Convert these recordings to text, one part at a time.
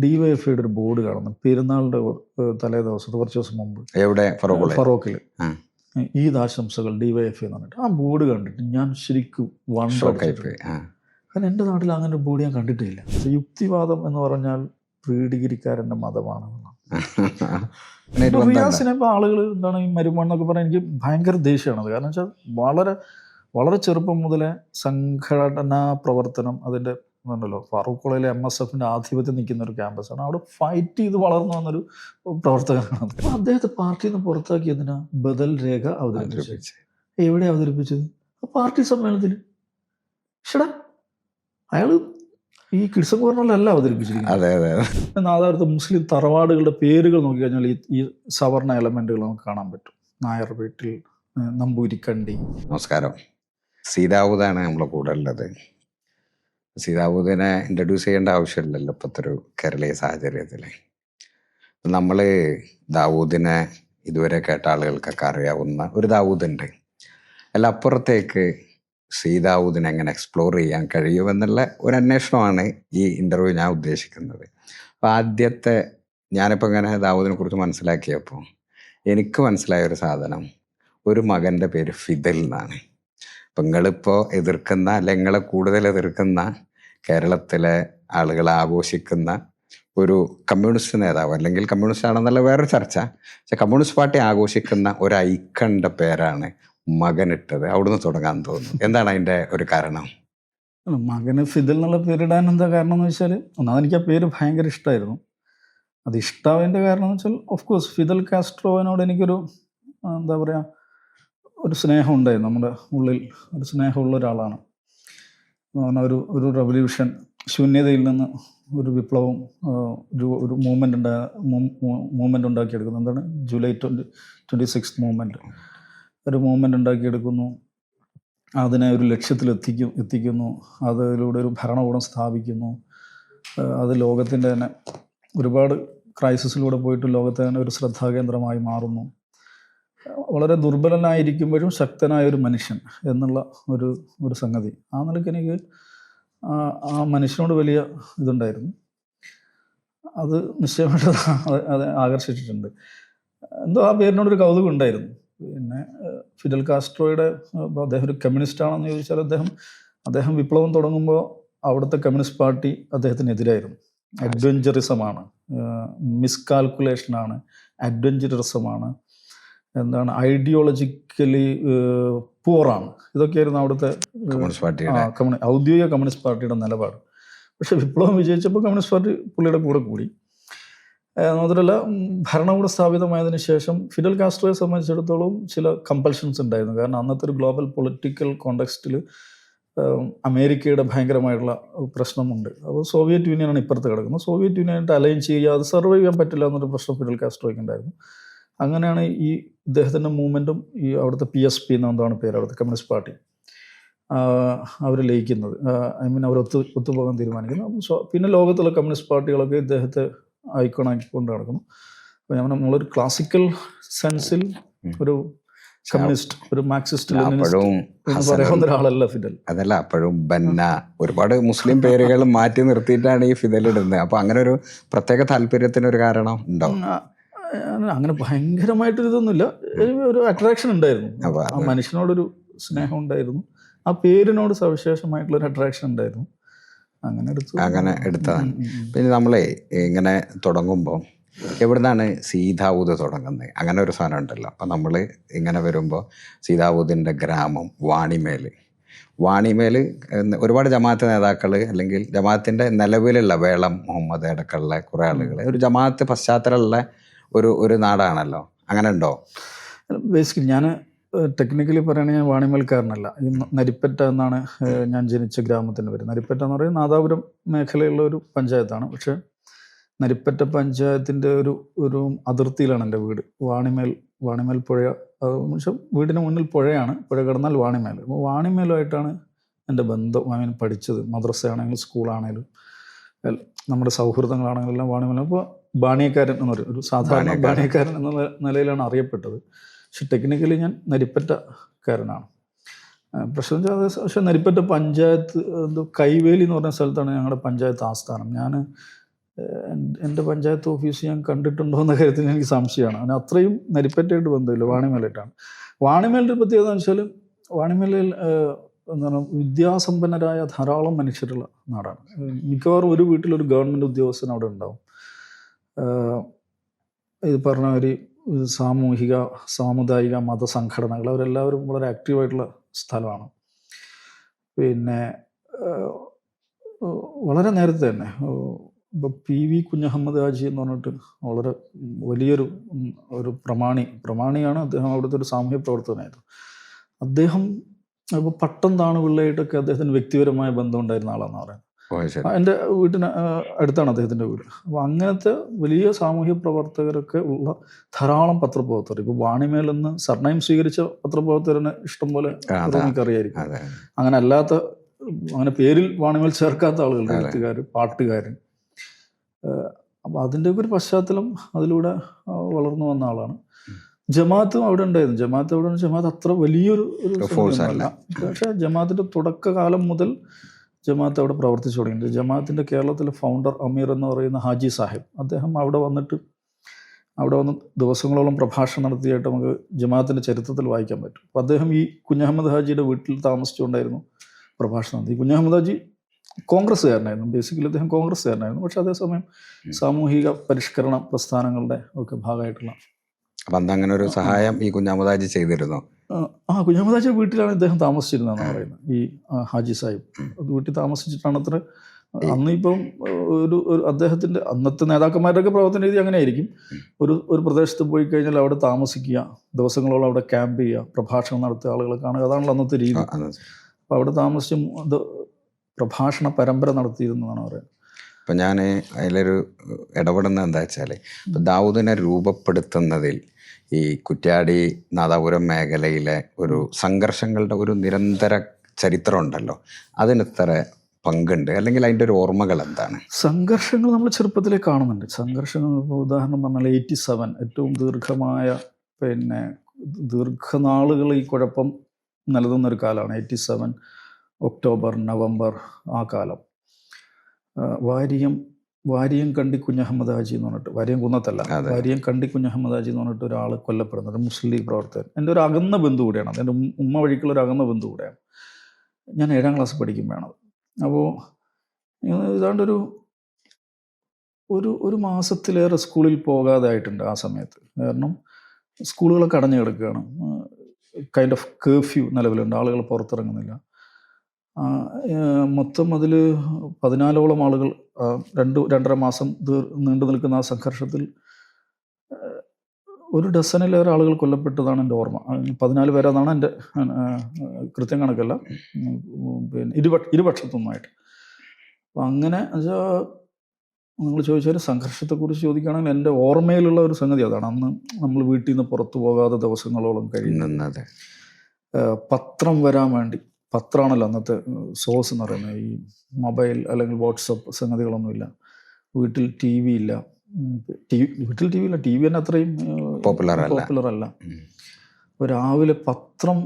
ഡിവൈഎഫ്ഐയുടെ ഒരു ബോർഡ് കാണുന്നു പെരുന്നാളിൻ്റെ തലേ ദിവസത്തെ കുറച്ച് ദിവസം മുമ്പ്. എവിടെ? ഫറോക്കിൽ ഈദ് ആശംസകൾ ഡിവൈഎഫ്ഐ എന്ന് പറഞ്ഞിട്ട് ആ ബോർഡ് കണ്ടിട്ട് ഞാൻ ശരിക്കും കാരണം എൻ്റെ നാട്ടിൽ അങ്ങനെ ഒരു ബോർഡ് ഞാൻ കണ്ടിട്ടില്ല. യുക്തിവാദം എന്ന് പറഞ്ഞാൽ പ്രീ ഡിഗ്രിക്കാരൻ്റെ മതമാണെന്നാണ്. റിയാസിനെ ഇപ്പോൾ ആളുകൾ എന്താണ് ഈ മരുമണ്ണൊക്കെ പറഞ്ഞാൽ എനിക്ക് ഭയങ്കര ദേഷ്യമാണത്. കാരണം വെച്ചാൽ വളരെ വളരെ ചെറുപ്പം മുതലേ സംഘടനാ പ്രവർത്തനം അതിൻ്റെ ഉണ്ടല്ലോ. ഫാറൂഖ് കോളേജിലെ MSFൻ്റെ ആധിപത്യം നിൽക്കുന്ന ഒരു ക്യാമ്പസാണ്. അവിടെ ഫൈറ്റ് ചെയ്ത് വളർന്നു വന്നൊരു പ്രവർത്തകനാണ്. അപ്പോൾ അദ്ദേഹത്തെ പാർട്ടിയിൽ നിന്ന് പുറത്താക്കിയതിനാ ബദൽ രേഖ അവതരിപ്പിച്ചു. എവിടെ അവതരിപ്പിച്ചത്? പാർട്ടി സമ്മേളനത്തിൽ. ഷടാ അയാൾ ഈ കിഡ്സൺ കോർണറിലല്ല അവതരിപ്പിച്ചിരിക്കുന്നത്. നാദാപുരത്ത് മുസ്ലിം തറവാടുകളുടെ പേരുകൾ നോക്കിക്കഴിഞ്ഞാൽ ഈ സവർണ എലമെന്റുകൾ നമുക്ക് കാണാൻ പറ്റും. നായർ വീട്ടിൽ, നമ്പൂരിക്കണ്ടി. നമസ്കാരം. സീതാവൂതാണ് നമ്മളെ കൂടെ ഉള്ളത്. സീതാവൂദിനെ ഇൻട്രൊഡ്യൂസ് ചെയ്യേണ്ട ആവശ്യമില്ലല്ലോ ഇപ്പോഴത്തെ ഒരു കേരളീയ സാഹചര്യത്തിൽ. നമ്മൾ ദാവൂദിനെ ഇതുവരെ കേട്ട ആളുകൾക്കൊക്കെ അറിയാവുന്ന ഒരു ദാവൂദുണ്ട്. അല്ല അപ്പുറത്തേക്ക് സീതാവൂദിനെ എങ്ങനെ എക്സ്പ്ലോർ ചെയ്യാൻ കഴിയുമെന്നുള്ള ഒരു അന്വേഷണമാണ് ഈ ഇൻ്റർവ്യൂ ഞാൻ ഉദ്ദേശിക്കുന്നത്. അപ്പോൾ ആദ്യത്തെ ഞാനിപ്പോൾ ഇങ്ങനെ ദാവൂദിനെ കുറിച്ച് മനസ്സിലാക്കിയപ്പോൾ എനിക്ക് മനസ്സിലായ ഒരു സാധനം, ഒരു മകൻ്റെ പേര് ഫിദൽ എന്നാണ്. അപ്പം നിങ്ങളിപ്പോൾ എതിർക്കുന്ന അല്ലെങ്കിൽ നിങ്ങളെ കൂടുതൽ എതിർക്കുന്ന കേരളത്തിലെ ആളുകൾ ആഘോഷിക്കുന്ന ഒരു കമ്മ്യൂണിസ്റ്റ് നേതാവ്, അല്ലെങ്കിൽ കമ്മ്യൂണിസ്റ്റ് ആണെന്നുള്ള വേറൊരു ചർച്ച, പക്ഷെ കമ്മ്യൂണിസ്റ്റ് പാർട്ടി ആഘോഷിക്കുന്ന ഒരു ഐക്കണിൻ്റെ പേരാണ് മകനിട്ടത്. അവിടുന്ന് തുടങ്ങാൻ തോന്നുന്നു. എന്താണ് അതിൻ്റെ ഒരു കാരണം? മകന് ഫിദൽ എന്നുള്ള പേരിടാൻ എന്താ കാരണം എന്ന് വെച്ചാൽ, ഒന്നാമത് എനിക്ക് ആ പേര് ഭയങ്കര ഇഷ്ടമായിരുന്നു. അത് ഇഷ്ടാവിൻ്റെ കാരണം എന്ന് വെച്ചാൽ ഓഫ് കോഴ്സ് ഫിദൽ കാസ്ട്രോവിനോട് എനിക്കൊരു എന്താ പറയുക, ഒരു സ്നേഹം ഉണ്ടായിരുന്നു. നമ്മുടെ ഉള്ളിൽ ഒരു സ്നേഹമുള്ള ഒരാളാണ്. ഒരു റവല്യൂഷൻ, ശൂന്യതയിൽ നിന്ന് ഒരു വിപ്ലവം, ഒരു മൂവ്മെൻ്റ് ഉണ്ടാക്കിയെടുക്കുന്നു. എന്താണ് ജൂലൈ 26 മൂവ്മെൻറ്റ്. ഒരു മൂവ്മെൻ്റ് ഉണ്ടാക്കിയെടുക്കുന്നു, അതിനെ ഒരു എത്തിക്കുന്നു, അതിലൂടെ ഒരു ഭരണകൂടം സ്ഥാപിക്കുന്നു. അത് ലോകത്തിൻ്റെ തന്നെ ഒരുപാട് ക്രൈസിസിലൂടെ പോയിട്ട് ലോകത്തെ തന്നെ ഒരു ശ്രദ്ധാകേന്ദ്രമായി മാറുന്നു. വളരെ ദുർബലനായിരിക്കുമ്പോഴും ശക്തനായ ഒരു മനുഷ്യൻ എന്നുള്ള ഒരു സംഗതി. ആ നിലയ്ക്ക് എനിക്ക് ആ മനുഷ്യനോട് വലിയ ഇതുണ്ടായിരുന്നു. അത് നിശ്ചയമായിട്ട് അത് ആകർഷിച്ചിട്ടുണ്ട്. എന്തോ ആ പേരിനോടൊരു കൗതുകം ഉണ്ടായിരുന്നു. പിന്നെ ഫിഡൽ കാസ്ട്രോയുടെ അദ്ദേഹം ഒരു കമ്മ്യൂണിസ്റ്റ് ആണെന്ന് ചോദിച്ചാൽ അദ്ദേഹം വിപ്ലവം തുടങ്ങുമ്പോൾ അവിടുത്തെ കമ്മ്യൂണിസ്റ്റ് പാർട്ടി അദ്ദേഹത്തിനെതിരായിരുന്നു. അഡ്വഞ്ചറിസമാണ്, മിസ്കാൽക്കുലേഷനാണ്, അഡ്വഞ്ചറിസമാണ്, എന്താണ് ഐഡിയോളജിക്കലി പൂറാണ്. ഇതൊക്കെയായിരുന്നു അവിടുത്തെ ഔദ്യോഗിക കമ്മ്യൂണിസ്റ്റ് പാർട്ടിയുടെ നിലപാട്. പക്ഷെ വിപ്ലവം വിജയിച്ചപ്പോൾ കമ്മ്യൂണിസ്റ്റ് പാർട്ടി പുള്ളിയുടെ കൂടെ കൂടി. മാത്രമല്ല ഭരണകൂടം സ്ഥാപിതമായതിനു ശേഷം ഫിഡൽ കാസ്ട്രോയെ സംബന്ധിച്ചിടത്തോളം ചില കമ്പൽഷൻസ് ഉണ്ടായിരുന്നു. കാരണം അന്നത്തെ ഒരു ഗ്ലോബൽ പൊളിറ്റിക്കൽ കോണ്ടെക്സ്റ്റിൽ അമേരിക്കയുടെ ഭയങ്കരമായിട്ടുള്ള പ്രശ്നമുണ്ട്. അപ്പോൾ സോവിയറ്റ് യൂണിയനാണ് ഇപ്പുറത്ത് കിടക്കുന്നത്. സോവിയറ്റ് യൂണിയനായിട്ട് അലൈൻ ചെയ്യാതെ സർവൈവ് ചെയ്യാൻ പറ്റില്ല എന്നൊരു പ്രശ്നം ഫിഡൽ കാസ്ട്രോയ്ക്ക് ഉണ്ടായിരുന്നു. അങ്ങനെയാണ് ഈ ഇദ്ദേഹത്തിൻ്റെ മൂവ്മെൻറ്റും ഈ അവിടുത്തെ PSP എന്നെന്താണ് പേര്, അവിടുത്തെ കമ്മ്യൂണിസ്റ്റ് പാർട്ടി, അവർ ലയിക്കുന്നത്. അവർ ഒത്തുപോകാൻ തീരുമാനിക്കുന്നു. പിന്നെ ലോകത്തുള്ള കമ്മ്യൂണിസ്റ്റ് പാർട്ടികളൊക്കെ ഇദ്ദേഹത്തെ ഐക്കോണാക്കിക്കൊണ്ട് നടക്കുന്നു. അപ്പോൾ നമ്മളൊരു ക്ലാസിക്കൽ സെൻസിൽ ഒരു കമ്മ്യൂണിസ്റ്റ്, ഒരു മാർക്സിസ്റ്റ് പറയാവുന്ന ഒരാളല്ല ഫിദൽ. അതല്ല, അപ്പോഴും ബന്ന ഒരുപാട് മുസ്ലിം പേരുകൾ മാറ്റി നിർത്തിയിട്ടാണ് ഈ ഫിദൽ ഇടുന്നത്. അപ്പോൾ അങ്ങനെ ഒരു പ്രത്യേക താല്പര്യത്തിനൊരു കാരണം ഉണ്ടോ? അങ്ങനെ ഭയങ്കരമായിട്ടൊരു ഇതൊന്നുമില്ല. ഒരു അട്രാക്ഷൻ ഉണ്ടായിരുന്നു. ആ മനുഷ്യനോടൊരു സ്നേഹം ഉണ്ടായിരുന്നു. ആ പേരിനോട് സവിശേഷമായിട്ടുള്ളൊരു അട്രാക്ഷൻ ഉണ്ടായിരുന്നു. അങ്ങനെ എടുത്തതാണ്. പിന്നെ നമ്മളെ ഇങ്ങനെ തുടങ്ങുമ്പോൾ എവിടുന്നാണ് സീതാവൂദ് തുടങ്ങുന്നത്? അങ്ങനെ ഒരു സാധനം ഉണ്ടല്ലോ. അപ്പം നമ്മൾ ഇങ്ങനെ വരുമ്പോൾ സീതാവൂദിൻ്റെ ഗ്രാമം വാണിമേൽ ഒരുപാട് ജമാഅത്ത് നേതാക്കൾ, അല്ലെങ്കിൽ ജമാഅത്തിൻ്റെ നിലവിലുള്ള വേളം മുഹമ്മദ് അടക്കമുള്ള കുറേ ആളുകൾ, ഒരു ജമാഅത്ത് പശ്ചാത്തലമുള്ള ഒരു നാടാണല്ലോ. അങ്ങനെ ഉണ്ടോ? ബേസിക്കലി ഞാൻ ടെക്നിക്കലി പറയുകയാണെങ്കിൽ ഞാൻ വാണിമേൽക്കാരനല്ല. ഈ നരിപ്പറ്റ എന്നാണ് ഞാൻ ജനിച്ച ഗ്രാമത്തിൻ്റെ പേര്. നരിപ്പറ്റ എന്ന് പറയുന്നത് നാദാപുരം മേഖലയുള്ള ഒരു പഞ്ചായത്താണ്. പക്ഷേ നരിപ്പറ്റ പഞ്ചായത്തിൻ്റെ ഒരു അതിർത്തിയിലാണ് എൻ്റെ വീട്. വാണിമേൽ പുഴ, പക്ഷേ വീടിന് മുന്നിൽ പുഴയാണ്. പുഴ കടന്നാൽ വാണിമേൽ. അപ്പോൾ വാണിമേലുമായിട്ടാണ് എൻ്റെ ബന്ധം. പഠിച്ചത് മദ്രസയാണെങ്കിലും സ്കൂളാണെങ്കിലും നമ്മുടെ സൗഹൃദങ്ങളാണെങ്കിലും എല്ലാം വാണിമേൽ. അപ്പോൾ ബാണിയക്കാരൻ എന്ന് പറയും, ഒരു സാധാരണ ബാണിയക്കാരൻ എന്ന നിലയിലാണ് അറിയപ്പെട്ടത്. പക്ഷെ ടെക്നിക്കലി ഞാൻ നരിപ്പറ്റക്കാരനാണ്. പ്രശ്നം വെച്ചാൽ പക്ഷേ നരിപ്പറ്റ പഞ്ചായത്ത് കൈവേലി എന്ന് പറഞ്ഞ സ്ഥലത്താണ് ഞങ്ങളുടെ പഞ്ചായത്ത് ആസ്ഥാനം. ഞാൻ എൻ്റെ പഞ്ചായത്ത് ഓഫീസ് ഞാൻ കണ്ടിട്ടുണ്ടോ എന്ന കാര്യത്തിൽ എനിക്ക് സംശയമാണ്. അതിന് അത്രയും നരിപ്പറ്റായിട്ട് ബന്ധമില്ല. വാണിമേലായിട്ടാണ്. വാണിമേലിൻ്റെ പ്രത്യേകത എന്ന് വെച്ചാൽ വാണിമേലിൽ എന്താണ് വിദ്യാസമ്പന്നരായ ധാരാളം മനുഷ്യരുള്ള നാടാണ്. മിക്കവാറും ഒരു വീട്ടിലൊരു ഗവൺമെൻറ് ഉദ്യോഗസ്ഥൻ അവിടെ ഉണ്ടാവും. ഇത് പറഞ്ഞ ഒരു സാമൂഹിക സാമുദായിക മതസംഘടനകൾ അവരെല്ലാവരും വളരെ ആക്റ്റീവായിട്ടുള്ള സ്ഥലമാണ്. പിന്നെ വളരെ നേരത്തെ തന്നെ ഇപ്പോൾ PV കുഞ്ഞഹമ്മദ് ഹാജി എന്ന് പറഞ്ഞിട്ട് വളരെ വലിയൊരു ഒരു പ്രമാണിയാണ് അദ്ദേഹം. അവിടുത്തെ ഒരു സാമൂഹ്യ പ്രവർത്തകനായിരുന്നു അദ്ദേഹം. ഇപ്പോൾ പട്ടം താണു പിള്ളയായിട്ടൊക്കെ അദ്ദേഹത്തിന് വ്യക്തിപരമായ ബന്ധം ഉണ്ടായിരുന്ന ആളാണെന്ന് പറയുന്നത്. എൻ്റെ വീട്ടിന് അടുത്താണ് അദ്ദേഹത്തിൻ്റെ വീട്. അപ്പോൾ അങ്ങനത്തെ വലിയ സാമൂഹ്യ പ്രവർത്തകരൊക്കെ ഉള്ള ധാരാളം പത്രപ്രവർത്തകർ. ഇപ്പോൾ വാണിമേലെന്ന് സർനെയിം സ്വീകരിച്ച പത്രപ്രവർത്തകരനെ ഇഷ്ടംപോലെ നമുക്കറിയായിരിക്കും. അങ്ങനെ അല്ലാത്ത, അങ്ങനെ പേരിൽ വാണിമേൽ ചേർക്കാത്ത ആളുകൾ, എഴുത്തുകാർ, പാട്ടുകാരൻ. അപ്പോൾ അതിൻ്റെയൊക്കെ ഒരു പശ്ചാത്തലം അതിലൂടെ വളർന്നു വന്ന ആളാണ്. ജമാഅത്തും അവിടെ ഉണ്ടായിരുന്നു. ജമാഅത്ത് അത്ര വലിയൊരു സംഘടനയല്ല. പക്ഷേ ജമാഅത്തിൻ്റെ തുടക്കകാലം മുതൽ ജമാഅത്ത് അവിടെ പ്രവർത്തിച്ചു തുടങ്ങിയിട്ടുണ്ട്. ജമാഅത്തിൻ്റെ കേരളത്തിലെ ഫൗണ്ടർ അമീർ എന്ന് പറയുന്ന ഹാജി സാഹിബ്, അദ്ദേഹം അവിടെ വന്ന് ദിവസങ്ങളോളം പ്രഭാഷണം നടത്തിയായിട്ട് നമുക്ക് ജമാഅത്തിൻ്റെ ചരിത്രത്തിൽ വായിക്കാൻ പറ്റും. അപ്പോൾ അദ്ദേഹം ഈ കുഞ്ഞഹമ്മദ് ഹാജിയുടെ വീട്ടിൽ താമസിച്ചുകൊണ്ടായിരുന്നു പ്രഭാഷണം നടത്തി. കുഞ്ഞഹമ്മദ് ഹാജി കോൺഗ്രസ്സുകാരനായിരുന്നു. ബേസിക്കലി അദ്ദേഹം കോൺഗ്രസ്സുകാരനായിരുന്നു. പക്ഷെ അതേസമയം സാമൂഹിക പരിഷ്കരണ പ്രസ്ഥാനങ്ങളുടെ ഒക്കെ ഭാഗമായിട്ടുള്ള. അപ്പം അന്ന് അങ്ങനെ ഒരു സഹായം ഈ കുഞ്ഞഹമ്മദ് ഹാജി ചെയ്തിരുന്നു. കുഞ്ഞഹമ്മദ് ഹാജിയുടെ വീട്ടിലാണ് ഇദ്ദേഹം താമസിച്ചിരുന്നതെന്നാണ് പറയുന്നത്. ഈ ഹാജി സാഹിബ് വീട്ടിൽ താമസിച്ചിട്ടാണ് അത്ര. അന്ന് ഇപ്പം ഒരു അദ്ദേഹത്തിൻ്റെ അന്നത്തെ നേതാക്കന്മാരുടെയൊക്കെ പ്രവർത്തന രീതി അങ്ങനെ ആയിരിക്കും. ഒരു പ്രദേശത്ത് പോയി കഴിഞ്ഞാൽ അവിടെ താമസിക്കുക, ദിവസങ്ങളോളം അവിടെ ക്യാമ്പ് ചെയ്യുക, പ്രഭാഷണം നടത്തിയ ആളുകളെ കാണുക, അതാണല്ലോ അന്നത്തെ രീതി. അപ്പോൾ അവിടെ താമസിച്ച് പ്രഭാഷണ പരമ്പര നടത്തിയിരുന്നതാണ് പറയുന്നത്. അപ്പം ഞാൻ അതിലൊരു ഇടപെടുന്നത് എന്താ വെച്ചാൽ, ഇപ്പം ദാവൂദിനെ രൂപപ്പെടുത്തുന്നതിൽ ഈ കുറ്റ്യാടി നാദാപുരം മേഖലയിലെ ഒരു സംഘർഷങ്ങളുടെ ഒരു നിരന്തര ചരിത്രം ഉണ്ടല്ലോ, അതിനെത്ര പങ്കുണ്ട്, അല്ലെങ്കിൽ അതിൻ്റെ ഒരു ഓർമ്മകൾ എന്താണ്? സംഘർഷങ്ങൾ നമ്മൾ ചെറുപ്പത്തിലേ കാണുന്നുണ്ട്. സംഘർഷങ്ങൾ ഇപ്പോൾ ഉദാഹരണം പറഞ്ഞാൽ 87 ഏറ്റവും ദീർഘനാളുകൾ ഈ കുഴപ്പം നിലനിന്നൊരു കാലമാണ്. 87 ഒക്ടോബർ, നവംബർ, ആ കാലം. വാരിയം കണ്ടി കുഞ്ഞഹമ്മദ് ഹാജി എന്ന് പറഞ്ഞിട്ട്, വാരിയം കുന്നത്തല്ല, വാരിയം കണ്ടി കുഞ്ഞഹമ്മദ് ഹാജി എന്ന് പറഞ്ഞിട്ട് ഒരാൾ കൊല്ലപ്പെടുന്നത്, മുസ്ലിം ലീഗ് പ്രവർത്തകൻ. എൻ്റെ ഒരു അകന്ന ബന്ധു കൂടെയാണ്. എൻ്റെ ഉമ്മ വഴിക്കുള്ള ഒരു അകന്ന ബന്ധു കൂടെയാണ്. ഞാൻ 7ാം ക്ലാസ് പഠിക്കുമ്പോഴാണ്. അപ്പോൾ ഏതാണ്ടൊരു ഒരു മാസത്തിലേറെ സ്കൂളിൽ പോകാതെ ആയിട്ടുണ്ട് ആ സമയത്ത്. കാരണം സ്കൂളുകളൊക്കെ അടഞ്ഞു കിടക്കുകയാണ്. കൈൻഡ് ഓഫ് കേർഫ്യൂ നിലവിലുണ്ട്, ആളുകൾ പുറത്തിറങ്ങുന്നില്ല. മൊത്തം അതിൽ 14ഓളം ആളുകൾ 2-2.5 മാസം നീണ്ടു നിൽക്കുന്ന ആ സംഘർഷത്തിൽ 1 ഡസനിലേറെ ആളുകൾ കൊല്ലപ്പെട്ടതാണ് എൻ്റെ ഓർമ്മ. 14 പേരെന്നാണ് എൻ്റെ കൃത്യം കണക്കല്ല, പിന്നെ ഇരുപക്ഷത്തുനിന്നായിട്ട്. അപ്പം അങ്ങനെ നിങ്ങൾ ചോദിച്ചാൽ സംഘർഷത്തെക്കുറിച്ച് ചോദിക്കുകയാണെങ്കിൽ എൻ്റെ ഓർമ്മയിലുള്ള ഒരു സംഗതി അതാണ്. അന്ന് നമ്മൾ വീട്ടിൽ നിന്ന് പുറത്തു പോകാതെ ദിവസങ്ങളോളം കഴിയുന്നത്. പത്രം വരാൻ വേണ്ടി, പത്രമാണല്ലോ അന്നത്തെ സോഴ്സ് എന്ന് പറയുന്നത്. ഈ മൊബൈൽ അല്ലെങ്കിൽ വാട്സപ്പ് സംഗതികളൊന്നുമില്ല. വീട്ടിൽ ടി വി ഇല്ല. ടി വി തന്നെ അത്രയും പോപ്പുലർ അല്ല. അപ്പോൾ രാവിലെ പത്രം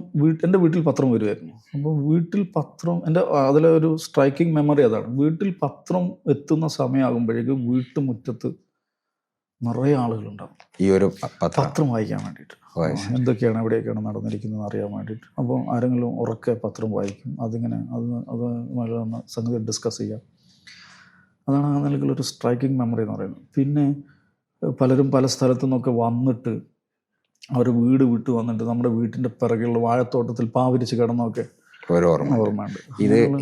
എൻ്റെ വീട്ടിൽ പത്രം വരുമായിരുന്നു. അപ്പോൾ വീട്ടിൽ പത്രം അതിലെ ഒരു സ്ട്രൈക്കിംഗ് മെമ്മറി അതാണ്. വീട്ടിൽ പത്രം എത്തുന്ന സമയമാകുമ്പോഴേക്കും വീട്ടുമുറ്റത്ത് നിറയെ ആളുകളുണ്ടാവും ഈ ഒരു പത്രം വായിക്കാൻ വേണ്ടിയിട്ട്. എന്തൊക്കെയാണ് എവിടെയൊക്കെയാണ് നടന്നിരിക്കുന്നത് അറിയാൻ വേണ്ടിയിട്ട്. അപ്പോൾ ആരെങ്കിലും ഉറക്കെ പത്രം വായിക്കും. അതുമായുള്ള സംഗതി ഡിസ്കസ് ചെയ്യാം. അതാണ് ആ നിലയിലൊരു സ്ട്രൈക്കിംഗ് മെമ്മറി എന്ന് പറയുന്നത്. പിന്നെ പലരും പല സ്ഥലത്തു നിന്നൊക്കെ വന്നിട്ട് അവർ വീട് വിട്ട് വന്നിട്ട് നമ്മുടെ വീട്ടിൻ്റെ പിറകിലുള്ള വാഴത്തോട്ടത്തിൽ പാവിരിച്ച് കിടന്നൊക്കെ ഓർമ്മയുണ്ട്.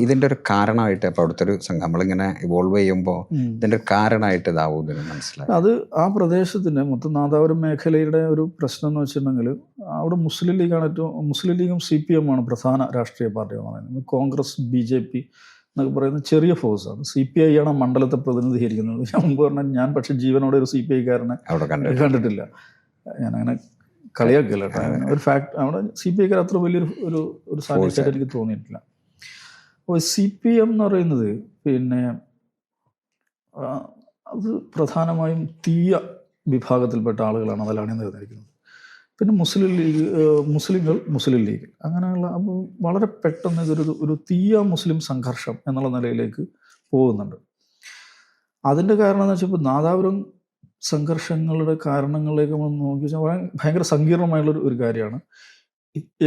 ഇതിൻ്റെ ഒരു കാരണമായിട്ട് ഇപ്പോൾ അവിടുത്തെ ഒരു നമ്മളിങ്ങനെ ഇവോൾവ് ചെയ്യുമ്പോൾ ഇതിൻ്റെ ഒരു കാരണമായിട്ട് ദാവൂദിന് മനസ്സിലായി. അത് ആ പ്രദേശത്തിൻ്റെ മൊത്തം നാദാപുരം മേഖലയുടെ ഒരു പ്രശ്നം എന്ന് വെച്ചിട്ടുണ്ടെങ്കിൽ അവിടെ മുസ്ലിം ലീഗും CPM ആണ് പ്രധാന രാഷ്ട്രീയ പാർട്ടി എന്ന് പറയുന്നത്. കോൺഗ്രസ്, BJP എന്നൊക്കെ പറയുന്നത് ചെറിയ ഫോഴ്സാണ്. CPI ആണ് മണ്ഡലത്തെ പ്രതിനിധീകരിക്കുന്നത്. ഞാൻ മുമ്പ് പറഞ്ഞാൽ ഞാൻ പക്ഷേ ജീവനോടെ ഒരു CPI കാരനെ കണ്ടിട്ടില്ല. ഞാനങ്ങനെ കളിയാക്കില്ല കേട്ടോ. ഒരു ഫാക്ട്, അവിടെ CPI കാർ അത്ര വലിയൊരു സാന്നിധ്യമായിട്ട് എനിക്ക് തോന്നിയിട്ടില്ല. അപ്പോൾ CPM എന്ന് പറയുന്നത് പിന്നെ അത് പ്രധാനമായും തീയ വിഭാഗത്തിൽപ്പെട്ട ആളുകളാണ് അതിലാണ് നിർണ്ണയിക്കുന്നത്. പിന്നെ മുസ്ലിം ലീഗ് അങ്ങനെയുള്ള. അപ്പോൾ വളരെ പെട്ടെന്ന് ഇതൊരു തീയ മുസ്ലിം സംഘർഷം എന്നുള്ള നിലയിലേക്ക് പോകുന്നുണ്ട്. അതിൻ്റെ കാരണം എന്ന് വെച്ചാൽ ഇപ്പോൾ നാദാപുരം സംഘർഷങ്ങളുടെ കാരണങ്ങളിലേക്ക് നമ്മൾ നോക്കി വെച്ചാൽ ഭയങ്കര സങ്കീർണമായുള്ളൊരു ഒരു കാര്യമാണ്.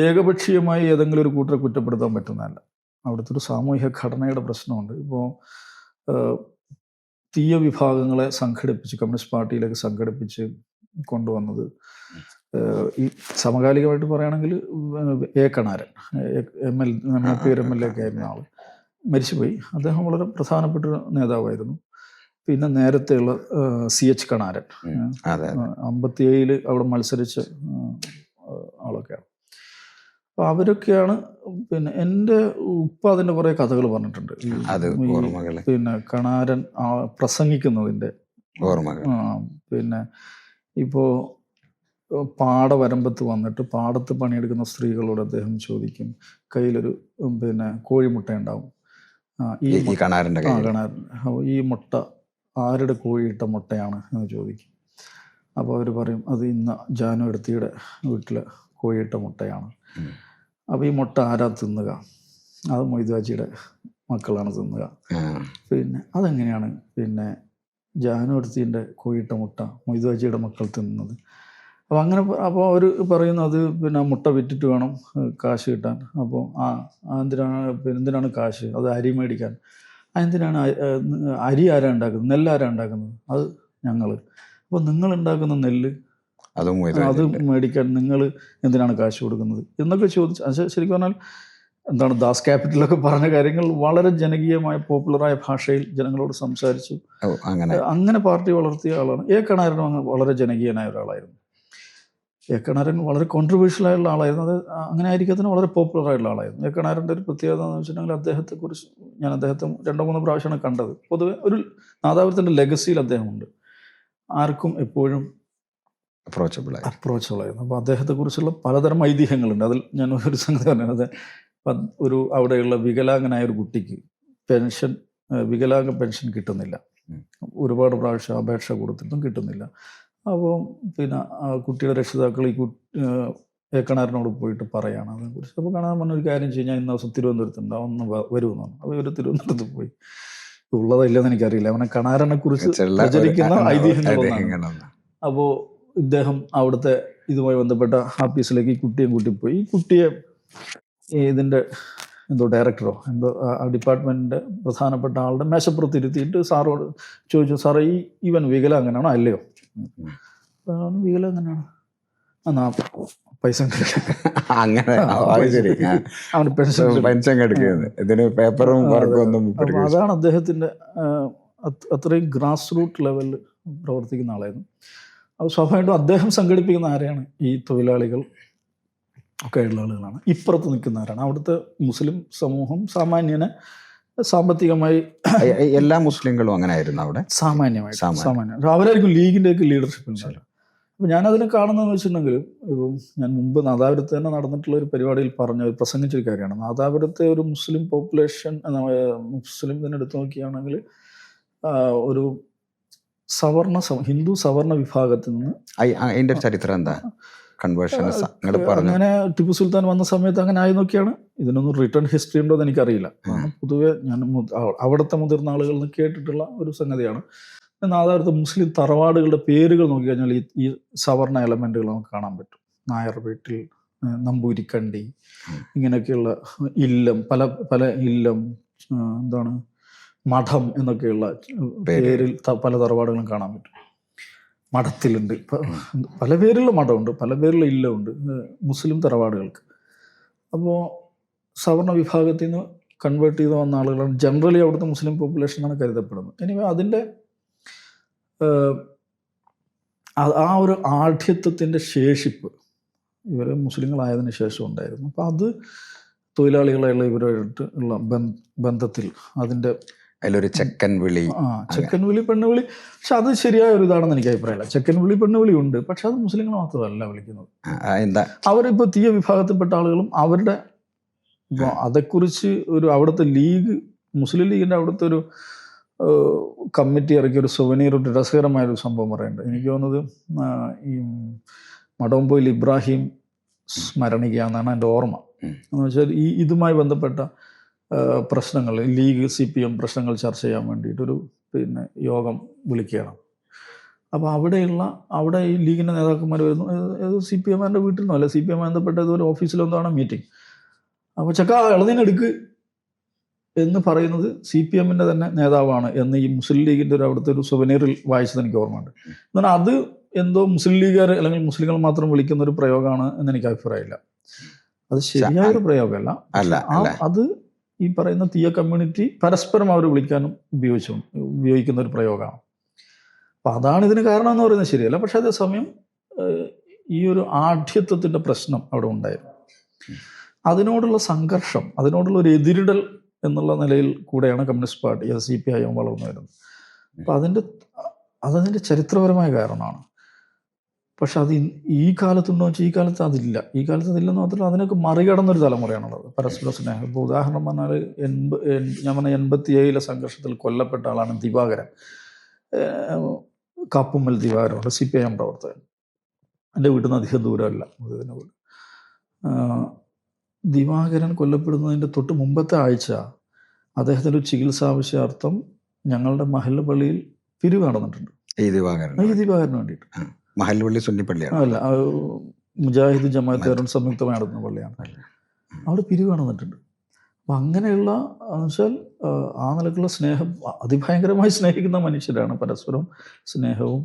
ഏകപക്ഷീയമായി ഏതെങ്കിലും ഒരു കൂട്ടരെ കുറ്റപ്പെടുത്താൻ പറ്റുന്നതല്ല. അവിടുത്തെ ഒരു സാമൂഹിക ഘടനയുടെ പ്രശ്നമുണ്ട്. ഇപ്പോൾ തീയ വിഭാഗങ്ങളെ സംഘടിപ്പിച്ച് കമ്മ്യൂണിസ്റ്റ് പാർട്ടിയിലേക്ക് സംഘടിപ്പിച്ച് കൊണ്ടുവന്നത് ഈ സമകാലികമായിട്ട് പറയുകയാണെങ്കിൽ എ കണാരൻ MLA ഒക്കെ ആയിരുന്ന ആൾ മരിച്ചുപോയി. അദ്ദേഹം വളരെ പ്രധാനപ്പെട്ട ഒരു നേതാവായിരുന്നു. പിന്നെ നേരത്തെയുള്ള CH കണാരൻ 57 അവിടെ മത്സരിച്ച ആളൊക്കെയാണ്. അപ്പോൾ അവരൊക്കെയാണ്. പിന്നെ എൻ്റെ ഉപ്പ അതിൻ്റെ കുറേ കഥകൾ പറഞ്ഞിട്ടുണ്ട്. പിന്നെ കണാരൻ പ്രസംഗിക്കുന്നതിൻ്റെ പിന്നെ ഇപ്പോൾ പാടവരമ്പത്ത് വന്നിട്ട് പാടത്ത് പണിയെടുക്കുന്ന സ്ത്രീകളോട് അദ്ദേഹം ചോദിക്കും, കയ്യിലൊരു പിന്നെ കോഴിമുട്ട ഉണ്ടാവും, കണാരൻ ഈ മുട്ട ആരുടെ കോഴിയിട്ട മുട്ടയാണ് എന്ന് ചോദിക്കും. അപ്പോൾ അവർ പറയും അത് ഇന്ന് ജാനു എടുത്തിയുടെ വീട്ടിലെ കോഴിയിട്ട മുട്ടയാണ്. അപ്പോൾ ഈ മുട്ട ആരാ തിന്നുക? അത് മൊയ്തുവാജിയുടെ മക്കളാണ് തിന്നുക. പിന്നെ അതെങ്ങനെയാണ് പിന്നെ ജാനു എടുത്തിൻ്റെ കോഴിയിട്ട മുട്ട മൊയ്തുവാജിയുടെ മക്കൾ തിന്നുന്നത്? അപ്പോൾ അവർ പറയുന്നത് പിന്നെ മുട്ട വിറ്റിട്ട് വേണം കാശ് കിട്ടാൻ. അപ്പോൾ എന്തിനാണ് കാശ്? അത് അരി മേടിക്കാൻ. അതെന്തിനാണ്? അരി ആരാ ഉണ്ടാക്കുന്നത്? നെല്ല് ആരാ ഉണ്ടാക്കുന്നത്? അത് ഞങ്ങൾ. അപ്പോൾ നിങ്ങൾ ഉണ്ടാക്കുന്ന നെല്ല് അത് മേടിക്കാൻ നിങ്ങൾ എന്തിനാണ് കാശ് കൊടുക്കുന്നത് എന്നൊക്കെ ചോദിച്ചു. ശരിക്കും പറഞ്ഞാൽ എന്താണ് ദാസ് ക്യാപിറ്റലൊക്കെ പറഞ്ഞ കാര്യങ്ങൾ വളരെ ജനകീയമായ പോപ്പുലറായ ഭാഷയിൽ ജനങ്ങളോട് സംസാരിച്ചു. അങ്ങനെ പാർട്ടി വളർത്തിയ ആളാണ്. എ കണാരനും വളരെ ജനകീയനായ ഒരാളായിരുന്നു. എ കണാരൻ വളരെ കോൺട്രവേഴ്ഷ്യൽ ആയുള്ള ആളായിരുന്നു. അത് അങ്ങനെ ആയിരിക്കത്തിന് വളരെ പോപ്പുലർ ആയിട്ടുള്ള ആളായിരുന്നു. എ കണാരൻ്റെ ഒരു പ്രത്യേകത എന്ന് വെച്ചിട്ടുണ്ടെങ്കിൽ അദ്ദേഹത്തെക്കുറിച്ച് ഞാൻ അദ്ദേഹത്തെ 2-3 പ്രാവശ്യമാണ് കണ്ടത്. പൊതുവെ ഒരു നാദാപുരത്തിൻ്റെ ലെഗസിയിൽ അദ്ദേഹമുണ്ട്. ആർക്കും എപ്പോഴും അപ്രോച്ചബിൾ ആയിരുന്നു. അപ്പോൾ അദ്ദേഹത്തെക്കുറിച്ചുള്ള പലതരം ഐതിഹ്യങ്ങളുണ്ട്. അതിൽ ഞാൻ ഒരു സംഗതി പറഞ്ഞത്, ഒരു അവിടെയുള്ള വികലാംഗനായ ഒരു കുട്ടിക്ക് വികലാംഗ പെൻഷൻ കിട്ടുന്നില്ല. ഒരുപാട് പ്രാവശ്യം അപേക്ഷ കൊടുത്തിട്ടും കിട്ടുന്നില്ല. അപ്പോൾ പിന്നെ കുട്ടിയുടെ രക്ഷിതാക്കൾ ഈ എ കണാരനോട് പോയിട്ട് പറയുകയാണ് അതിനെക്കുറിച്ച്. അപ്പോൾ കണാരൻ പറഞ്ഞ ഒരു കാര്യം ചെയ്യാൻ ഇന്ന ദിവസം തിരുവനന്തപുരത്തുണ്ട്, ഒന്ന് വരുമെന്ന് പറഞ്ഞു. അപ്പോൾ ഇവർ തിരുവനന്തപുരത്ത് പോയി. ഉള്ളതല്ലെന്ന് എനിക്കറിയില്ല. അവനെ കണാരനെ കുറിച്ച് പ്രചരിക്കുന്ന ഐതിഹ്യങ്ങളൊന്നാണ്. അപ്പോൾ ഇദ്ദേഹം അവിടുത്തെ ഇതുമായി ബന്ധപ്പെട്ട ആഫീസിലേക്ക് ഈ കുട്ടിയെ കൂട്ടിപ്പോയി. ഈ കുട്ടിയെ ഇതിൻ്റെ ഡയറക്ടറോ ആ ഡിപ്പാർട്ട്മെൻറ്റിൻ്റെ പ്രധാനപ്പെട്ട ആളുടെ മേശപ്പുറത്ത് ഇരുത്തിയിട്ട് സാറോട് ചോദിച്ചു, സാറേ ഇവൻ വികലാംഗനാണോ അല്ലയോ? വികലാംഗനാണ്. എന്നാ പൈസ അങ്ങനെ അവന് പെൻഷൻ അതാണ് അദ്ദേഹത്തിൻ്റെ അത്രയും ഗ്രാസ് റൂട്ട് ലെവലിൽ പ്രവർത്തിക്കുന്ന ആളായിരുന്നു. അത് സ്വാഭാവികമായിട്ടും അദ്ദേഹം സംഘടിപ്പിക്കുന്ന ആരെയാണ്? ഈ തൊഴിലാളികൾ ഒക്കെ ഉള്ള ആളുകളാണ്. ഇപ്പുറത്ത് നിൽക്കുന്നവരാണ്. അവിടുത്തെ മുസ്ലിം സമൂഹം സാമാന്യനെ സാമ്പത്തികമായി എല്ലാ മുസ്ലിങ്ങളും അങ്ങനെ ആയിരുന്നു അവിടെ. സാമാന്യമായിട്ട് അവരായിരിക്കും ലീഗിൻ്റെയൊക്കെ ലീഡർഷിപ്പ് ഉണ്ടാവില്ല. അപ്പോൾ ഞാനതിനെ കാണുന്നതെന്ന് വെച്ചിട്ടുണ്ടെങ്കിൽ, ഇപ്പം ഞാൻ മുമ്പ് നാദാപുരത്ത് തന്നെ നടന്നിട്ടുള്ള ഒരു പരിപാടിയിൽ പ്രസംഗിച്ചൊരു കാര്യമാണ്. നാദാപുരത്തെ ഒരു മുസ്ലിം പോപ്പുലേഷൻ മുസ്ലിം തന്നെ എടുത്തു നോക്കുകയാണെങ്കിൽ ഒരു ഹിന്ദു സവർണ വിഭാഗത്തിൽ നിന്ന് അതിൻ്റെ ചരിത്രം എന്താ? അങ്ങനെ ടിപ്പു സുൽത്താൻ വന്ന സമയത്ത് അങ്ങനെ ആയി നോക്കിയാണ്. ഇതിനൊന്നും റിട്ടേൺ ഹിസ്റ്ററി ഉണ്ടോ എന്ന് എനിക്കറിയില്ല. പൊതുവെ ഞാൻ അവിടുത്തെ മുതിർന്ന ആളുകളിൽ നിന്ന് കേട്ടിട്ടുള്ള ഒരു സംഗതിയാണ്. നാദാപുരത്തെ മുസ്ലിം തറവാടുകളുടെ പേരുകൾ നോക്കിക്കഴിഞ്ഞാൽ ഈ സവർണ എലമെന്റുകൾ നമുക്ക് കാണാൻ പറ്റും. നായർ വീട്ടിൽ, നമ്പൂരിക്കണ്ടി, ഇങ്ങനെയൊക്കെയുള്ള ഇല്ലം, പല പല ഇല്ലം, എന്താണ് മഠം എന്നൊക്കെയുള്ള പേരിൽ പല തറവാടുകളും കാണാൻ പറ്റും. മഠത്തിലുണ്ട്, പല പേരിലുള്ള മഠമുണ്ട്, പല പേരിലുള്ള ഇല്ലമുണ്ട് മുസ്ലിം തറവാടുകൾക്ക്. അപ്പോൾ സവർണ വിഭാഗത്തിൽ നിന്ന് കൺവേർട്ട് ചെയ്ത് വന്ന ആളുകളാണ് ജനറലി അവിടുത്തെ മുസ്ലിം പോപ്പുലേഷനാണ് കരുതപ്പെടുന്നത്. എനിവേ അതിൻ്റെ ആ ഒരു ആഢ്യത്വത്തിൻ്റെ ശേഷിപ്പ് ഇവർ മുസ്ലിങ്ങളായതിനു ശേഷം ഉണ്ടായിരുന്നു. അപ്പോൾ അത് തൊഴിലാളികളായുള്ള ഇവരായിട്ട് ഉള്ള ബന്ധത്തിൽ അതിൻ്റെ അതിലൊരു ചെക്കൻ വിളി, പെണ്ണുവിളി. പക്ഷെ അത് ശരിയായ ഒരു ഇതാണെന്ന് എനിക്ക് അഭിപ്രായമില്ല. ചെക്കൻ വിളി, പെണ്ണുവിളി ഉണ്ട്. പക്ഷെ അത് മുസ്ലിങ്ങൾ മാത്രമല്ല വിളിക്കുന്നത്. അവരിപ്പോൾ തീയ വിഭാഗത്തിൽപ്പെട്ട ആളുകളും അവരുടെ അതേക്കുറിച്ച് അവിടുത്തെ ലീഗ്, മുസ്ലിം ലീഗിൻ്റെ അവിടുത്തെ ഒരു കമ്മിറ്റി ഇറക്കിയ ഒരു സുവനീർ, ഒരു രസകരമായൊരു സംഭവം പറയുന്നുണ്ട്. എനിക്ക് തോന്നുന്നത് ഈ മടവമ്പോയിൽ ഇബ്രാഹിം സ്മരണിക എന്നാണ് എൻ്റെ ഓർമ്മ. എന്ന് വെച്ചാൽ ഇതുമായി ബന്ധപ്പെട്ട പ്രശ്നങ്ങൾ, ലീഗ് CPM പ്രശ്നങ്ങൾ ചർച്ച ചെയ്യാൻ വേണ്ടിയിട്ടൊരു പിന്നെ യോഗം വിളിക്കുകയാണ്. അപ്പോൾ അവിടെ ഈ ലീഗിൻ്റെ നേതാക്കന്മാർ വരുന്നു. ഏത് CPM-കാരൻ്റെ വീട്ടിൽ നിന്നോ അല്ല CPM ബന്ധപ്പെട്ട ഏതൊരു ഓഫീസിലോ എന്താണ് മീറ്റിംഗ്. അപ്പോൾ ചക്ക ഇളനീനെടുക്ക് എന്ന് പറയുന്നത് CPM-ൻ്റെ തന്നെ നേതാവാണ് എന്ന് ഈ മുസ്ലിം ലീഗിൻ്റെ അവിടുത്തെ ഒരു സുവനീറിൽ വായിച്ചത് എനിക്ക് ഓർമ്മയുണ്ട്. എന്നാൽ അത് എന്തോ മുസ്ലിം ലീഗുകാർ അല്ലെങ്കിൽ മുസ്ലിങ്ങൾ മാത്രം വിളിക്കുന്ന ഒരു പ്രയോഗമാണ് എന്ന് എനിക്ക് അഭിപ്രായമില്ല. അത് ശരിയായൊരു പ്രയോഗമല്ല. അത് ഈ പറയുന്ന തീയ കമ്മ്യൂണിറ്റി പരസ്പരം അവർ വിളിക്കാനും ഉപയോഗിക്കുന്ന ഒരു പ്രയോഗമാണ്. അപ്പം അതാണ് ഇതിന് കാരണം എന്ന് പറയുന്നത് ശരിയല്ല. പക്ഷെ അതേസമയം ഈ ഒരു ആഢ്യത്വത്തിൻ്റെ പ്രശ്നം അവിടെ ഉണ്ടായിരുന്നു. അതിനോടുള്ള സംഘർഷം, അതിനോടുള്ള ഒരു എതിരിടൽ എന്നുള്ള നിലയിൽ കൂടെയാണ് കമ്മ്യൂണിസ്റ്റ് പാർട്ടി CPIM വളർന്നു വരുന്നത്. അപ്പം അതതിൻ്റെ ചരിത്രപരമായ കാരണമാണ്. പക്ഷെ അത് ഈ കാലത്തുണ്ടോ വെച്ചാൽ ഈ കാലത്ത് അതില്ല. ഈ കാലത്ത് അതില്ലെന്ന് മാത്രമല്ല, അതിനൊക്കെ മറികടന്നൊരു തലമുറയാണുള്ളത് പരസ്പര സ്നേഹം. ഇപ്പോൾ ഉദാഹരണം പറഞ്ഞാൽ ഞാൻ പറഞ്ഞ 87 സംഘർഷത്തിൽ കൊല്ലപ്പെട്ട ആളാണ് ദിവാകരൻ. കാപ്പുമ്മൽ ദിവാകരൻ, CPIM പ്രവർത്തകൻ. എൻ്റെ വീട്ടിൽ നിന്ന് അധികം ദൂരമല്ല ഇതിനെ പോലും. ദിവാകരൻ കൊല്ലപ്പെടുന്നതിൻ്റെ തൊട്ട് മുമ്പത്തെ ആഴ്ച അദ്ദേഹത്തിൻ്റെ ഒരു ചികിത്സാവശ്യാർത്ഥം ഞങ്ങളുടെ മഹല്ല് പള്ളിയിൽ പിരിവ് നടന്നിട്ടുണ്ട്. ഈ ദിവാകരന് വേണ്ടിയിട്ട്. മഹല്ല് സുന്നിപ്പള്ളിയാണ് അല്ല, മുജാഹിദ് ജമാഅത്തുകാരും സംയുക്തമായി നടത്തുന്ന പള്ളിയാണ്. അവിടെ പിരിവ് നടന്നിട്ടുണ്ട്. അപ്പം അങ്ങനെയുള്ള വെച്ചാൽ ആ നിലക്കുള്ള സ്നേഹം, അതിഭയങ്കരമായി സ്നേഹിക്കുന്ന മനുഷ്യരാണ്. പരസ്പരം സ്നേഹവും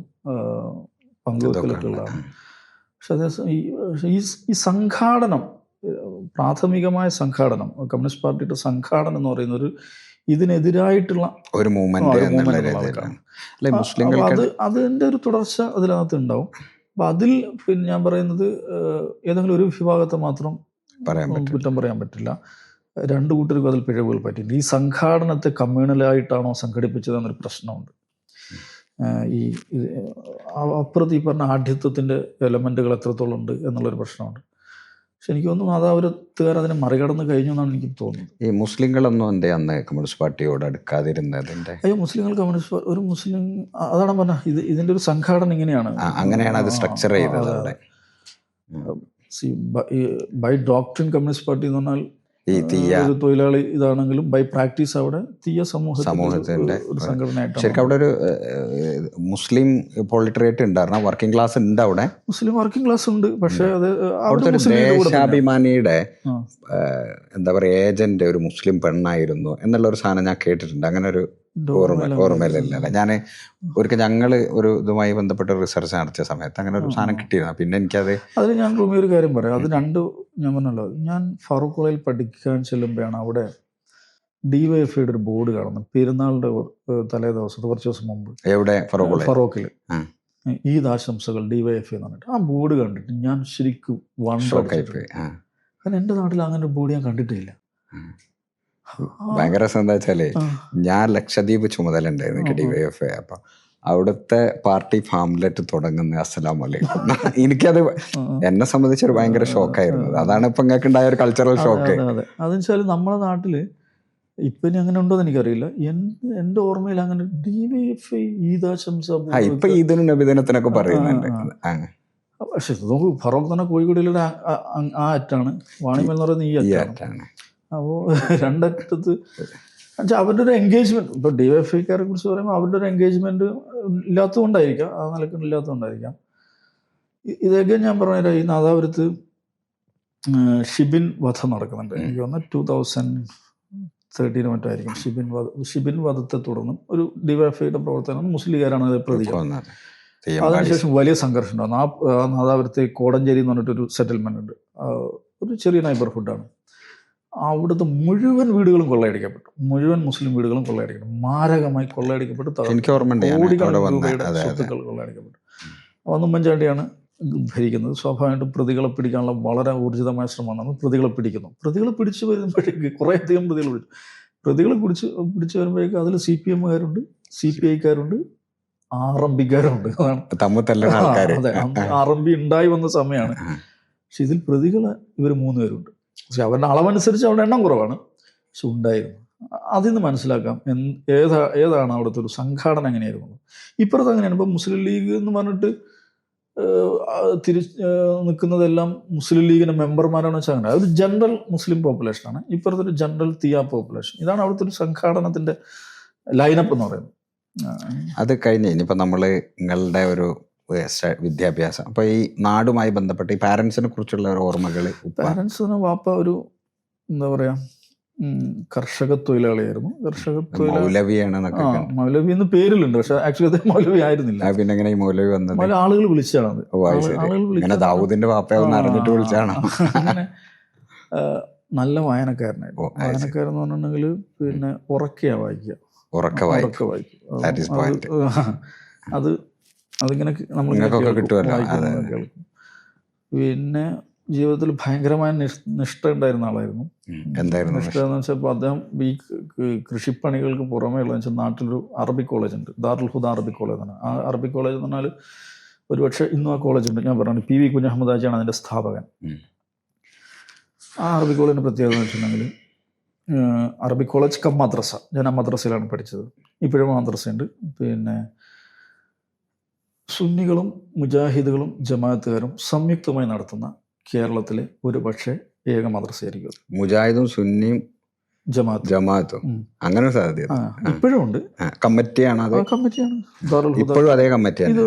പങ്കുവെക്കലൊക്കെ ഉള്ളതാണ്. പക്ഷെ അതേസമയം ഈ സംഘാടനം, പ്രാഥമികമായ സംഘാടനം, കമ്മ്യൂണിസ്റ്റ് പാർട്ടിയുടെ സംഘാടനം എന്ന് പറയുന്നൊരു ഇതിനെതിരായിട്ടുള്ള ഒരു അതിൻ്റെ ഒരു തുടർച്ച അതിനകത്ത് ഉണ്ടാവും. അപ്പം അതിൽ പിന്നെ ഞാൻ പറയുന്നത് ഏതെങ്കിലും ഒരു വിഭാഗത്തെ മാത്രം കുറ്റം പറയാൻ പറ്റില്ല. രണ്ടു കൂട്ടർക്കും അതിൽ പിഴവുകൾ പറ്റില്ല. ഈ സംഘാടനത്തെ കമ്മ്യൂണലായിട്ടാണോ സംഘടിപ്പിച്ചതെന്നൊരു പ്രശ്നമുണ്ട്. ഈ അപ്പുറത്ത് ഈ പറഞ്ഞ ആഢ്യത്വത്തിൻ്റെ എലമെൻറ്റുകൾ എത്രത്തോളം ഉണ്ട് എന്നുള്ളൊരു പ്രശ്നമുണ്ട്. പക്ഷെ എനിക്ക് തോന്നുന്നു നാദാപുരത്തുകാർ അതിനെ മറികടന്ന് കഴിഞ്ഞു എന്നാണ് എനിക്ക് തോന്നുന്നത്. ഈ മുസ്ലിങ്ങളൊന്നും എൻ്റെ അന്ന് കമ്മ്യൂണിസ്റ്റ് പാർട്ടിയോട് അടുക്കാതിരുന്നതിൻ്റെ മുസ്ലിങ്ങൾ കമ്മ്യൂണിസ്റ്റ് ഒരു മുസ്ലിം അതാണ് പറഞ്ഞത്. ഇതിൻ്റെ ഒരു സംഘാടനം ഇങ്ങനെയാണ്, അങ്ങനെയാണ് അത് സ്ട്രക്ചർ ചെയ്തത്. ബൈ ഡോക്ട്രിൻ കമ്മ്യൂണിസ്റ്റ് പാർട്ടി എന്ന് പറഞ്ഞാൽ ഈ തീയ തൊഴിലാളി ഇതാണെങ്കിലും ബൈ പ്രാക്ടീസ് അവിടെ തീയ സമൂഹത്തിന്റെ ഒരു സംഘടനയായിട്ടാണ്. ശരിക്കും അവിടെ ഒരു മുസ്ലിം പ്രോളിറ്റേറിയറ്റ് ഉണ്ടായിരുന്ന വർക്കിംഗ് ക്ലാസ് ഉണ്ട് അവിടെ. മുസ്ലിം വർക്കിംഗ് ക്ലാസ് ഉണ്ട്. പക്ഷേ അത് അവിടുത്തെ ഒരു ദേശാഭിമാനിയുടെ എന്താ പറയുക ഏജന്റ് ഒരു മുസ്ലിം പെണ്ണായിരുന്നു എന്നുള്ള ഒരു സാധനം ഞാൻ കേട്ടിട്ടുണ്ട്. അങ്ങനെ ഒരു ഓർമ്മയിലല്ല. ഞാൻ ഒരിക്കൽ ഞങ്ങൾ ഒരു ഇതുമായി ബന്ധപ്പെട്ട റിസർച്ച് നടത്തിയ സമയത്ത് അങ്ങനെ ഒരു സാധനം കിട്ടിയിരുന്നു. പിന്നെ എനിക്കത് ഞാൻ റൂമിൽ ഒരു കാര്യം പറയാം. അത് ഞാൻ പറഞ്ഞല്ലോ, ഞാൻ ഫറൂഖ് കോളേജിൽ പഠിക്കാൻ ചെല്ലുമ്പോഴാണ് അവിടെ DYFIയുടെ ഒരു ബോർഡ് കാണുന്നത്. പെരുന്നാളിന്റെ തലേ ദിവസം കുറച്ച് ദിവസം മുമ്പ് എവിടെ ഫറൂഖിൽ ഈദ് ആശംസകൾ DYFI എന്ന് പറഞ്ഞിട്ട് ആ ബോർഡ് കണ്ടിട്ട് ഞാൻ ശരിക്കും കാരണം എൻ്റെ നാട്ടിൽ അങ്ങനെ ഒരു ബോർഡ് ഞാൻ കണ്ടിട്ടില്ല. ഭയങ്കര രസം എന്താ വെച്ചാല് ഞാൻ ലക്ഷദ്വീപ് ചുമതല ഉണ്ടായിരുന്നു എനിക്ക് DYFI. അപ്പൊ അവിടുത്തെ പാർട്ടി ഫാംലെറ്റ് തുടങ്ങുന്ന അസ്സലാമു അലൈക്കും. എനിക്കത് എന്നെ സംബന്ധിച്ചൊരു ഭയങ്കര ഷോക്കായിരുന്നു. അതാണ് ഇപ്പൊ നിങ്ങൾക്ക് ഉണ്ടായ ഒരു കൾച്ചറൽ ഷോക്ക്. അതെന്ന് വെച്ചാൽ നമ്മുടെ നാട്ടില് ഇപ്പൊ ഇനി അങ്ങനെ ഉണ്ടോന്ന് എനിക്കറിയില്ല. എൻ്റെ ഓർമ്മയിൽ അങ്ങനെ DYFI ഈദാശംസ ഇപ്പൊ ഈദിനും നബിദിനത്തിനൊക്കെ പറയുന്നുണ്ട്. പക്ഷെ നോക്കൂ, ഫറൂഖ് തന്നെ കോഴിക്കോടിലുള്ള ആ അറ്റാണ്, വാണിമേൽ എന്ന് പറയുന്നത് ഈ അറ്റാണ്. അപ്പോൾ രണ്ടറ്റത്ത് അവരുടെ ഒരു എൻഗേജ്മെൻറ്റ്, ഇപ്പോൾ DYFIക്കാരെ കുറിച്ച് പറയുമ്പോൾ അവരുടെ ഒരു എൻഗേജ്മെൻറ്റ് ഇല്ലാത്തതുകൊണ്ടായിരിക്കാം, ആ നിലക്ക് ഇല്ലാത്തതുകൊണ്ടായിരിക്കാം. ഇതൊക്കെ ഞാൻ പറഞ്ഞുതരാം. ഈ നാദാപുരത്ത് ഷിബിൻ വധം നടക്കുന്നുണ്ട്. എനിക്ക് തോന്നുന്നു 2013 മറ്റായിരിക്കും. ഷിബിൻ വധത്തെ തുടർന്ന് ഒരു DYFIയുടെ പ്രവർത്തനം മുസ്ലിംകാരാണ് പ്രതികരിക്കുന്നത്. അതിനുശേഷം വലിയ സംഘർഷം ഉണ്ടാകുന്നു. ആ നാദാപുരത്തെ കോടഞ്ചേരി എന്ന് പറഞ്ഞിട്ടൊരു സെറ്റിൽമെൻ്റ് ഉണ്ട്. ഒരു ചെറിയ നൈബർഹുഡാണ്. അവിടുത്തെ മുഴുവൻ വീടുകളും കൊള്ളയടിക്കപ്പെട്ടു. മുഴുവൻ മുസ്ലിം വീടുകളും കൊള്ളയടിക്കപ്പെട്ടു. മാരകമായി കൊള്ളയടിക്കപ്പെട്ടു. കോടിക്കണക്കിന് രൂപയുടെ സ്വത്തുക്കൾ കൊള്ളയടിക്കപ്പെട്ടു. അപ്പോൾ ഉമ്മൻചാണ്ടിയാണ് ഭരിക്കുന്നത്. സ്വാഭാവികമായിട്ടും പ്രതികളെ പിടിക്കാനുള്ള വളരെ ഊർജിതമായ ശ്രമമാണ്. പ്രതികളെ പിടിക്കുന്നു. പ്രതികളെ പിടിച്ചു വരുമ്പോഴേക്ക് കുറേയധികം പ്രതികളെ പിടിച്ചു വരുമ്പോഴേക്ക് അതിൽ CPMകാരുണ്ട്, CPIക്കാരുണ്ട്, RMPക്കാരുണ്ട്. അതെ, RMP ഉണ്ടായി വന്ന സമയമാണ്. പക്ഷെ ഇതിൽ പ്രതികൾ ഇവർ 3 പേരുണ്ട്. പക്ഷെ അവരുടെ അളവനുസരിച്ച് അവരുടെ എണ്ണം കുറവാണ്, പക്ഷെ ഉണ്ടായിരുന്നു. അതിൽ നിന്ന് മനസ്സിലാക്കാം ഏതാണ് അവിടുത്തെ ഒരു സംഘാടനം എങ്ങനെയായിരുന്നു. ഇപ്പുറത്ത് അങ്ങനെയാണ്. ഇപ്പം മുസ്ലിം ലീഗ് എന്ന് പറഞ്ഞിട്ട് നിൽക്കുന്നതെല്ലാം മുസ്ലിം ലീഗിൻ്റെ മെമ്പർമാരാണെന്ന് വെച്ചാൽ അങ്ങനെ. അത് ജനറൽ മുസ്ലിം പോപ്പുലേഷനാണ്. ഇപ്പുറത്തൊരു ജനറൽ തീയ പോപ്പുലേഷൻ. ഇതാണ് അവിടുത്തെ ഒരു സംഘാടനത്തിൻ്റെ ലൈനപ്പ് എന്ന് പറയുന്നത്. അത് കഴിഞ്ഞ് ഇനിയിപ്പോൾ നമ്മൾ നിങ്ങളുടെ ഒരു വിദ്യാഭ്യാസം അപ്പോൾ ഈ നാടുമായി ബന്ധപ്പെട്ട് ഈ പാരൻസിനെ കുറിച്ചുള്ള ഒരു ഓർമ്മകൾ. പാരൻസിന് വാപ്പ ഒരു എന്താ പറയാ കർഷക തൊഴിലാളിയായിരുന്നു. കർഷക മൗലവിയാണെന്നൊക്കെ. മൗലവി എന്ന് പേരിലുണ്ട്, പക്ഷെ ആക്ച്വലി അത് മൗലവി ആയിരുന്നില്ല. പിന്നെ എങ്ങനെ ഈ മൗലവി വന്നത്? ആളുകൾ വിളിച്ചാണ് അത്. ദാവൂദിന്റെ വാപ്പയാവുന്ന അറിഞ്ഞിട്ട് വിളിച്ചാണോ? അങ്ങനെ നല്ല വായനക്കാരനായിരുന്നു. വായനക്കാരൻ എന്ന് പറഞ്ഞിട്ടുണ്ടെങ്കിൽ പിന്നെ ഉറക്കെയാ വായിക്കുക, ഉറക്കെ വായിക്കും. അത് അതിങ്ങനെ നമ്മൾ കേൾക്കും. പിന്നെ ജീവിതത്തിൽ ഭയങ്കരമായ നിഷ്ഠ ഉണ്ടായിരുന്ന ആളായിരുന്നു. നിഷ്ഠ എന്ന് വെച്ചാൽ ഇപ്പോൾ അദ്ദേഹം ഈ കൃഷിപ്പണികൾക്ക് പുറമേ ഉള്ളതെന്ന് വെച്ചാൽ നാട്ടിലൊരു അറബിക് കോളേജ് ഉണ്ട്, ദാറുൽ ഹുദ അറബിക് കോളേജ് എന്നാണ്. ആ അറബിക് കോളേജ് എന്ന് പറഞ്ഞാൽ ഒരുപക്ഷെ ഇന്നും ആ കോളേജ് ഉണ്ട്. ഞാൻ പറഞ്ഞു PV കുഞ്ഞഹമ്മദ് ഹാജിയാണ് അതിൻ്റെ സ്ഥാപകൻ. ആ അറബിക് കോളേജിൻ്റെ പ്രത്യേകത എന്ന് വെച്ചിട്ടുണ്ടെങ്കിൽ അറബിക് കോളേജ് കം മദ്രസ. ഞാൻ ആ മദ്രസയിലാണ് പഠിച്ചത്. ഇപ്പോഴും മദ്രസയുണ്ട്. പിന്നെ സുന്നികളും മുജാഹിദുകളും ജമാഅത്തുകാരും സംയുക്തമായി നടത്തുന്ന കേരളത്തിലെ ഒരു പക്ഷേ ഏക മദ്രസയായിരിക്കും. മുജാഹിദും സുന്നിയും ജമാഅത്തും അങ്ങനെ സാധ്യത ഇപ്പോഴും ഉണ്ട്. കമ്മിറ്റിയാണ് അത്. കമ്മിറ്റിയാണ് ഇപ്പോഴും അതേ കമ്മിറ്റിയാണ്. ഇത്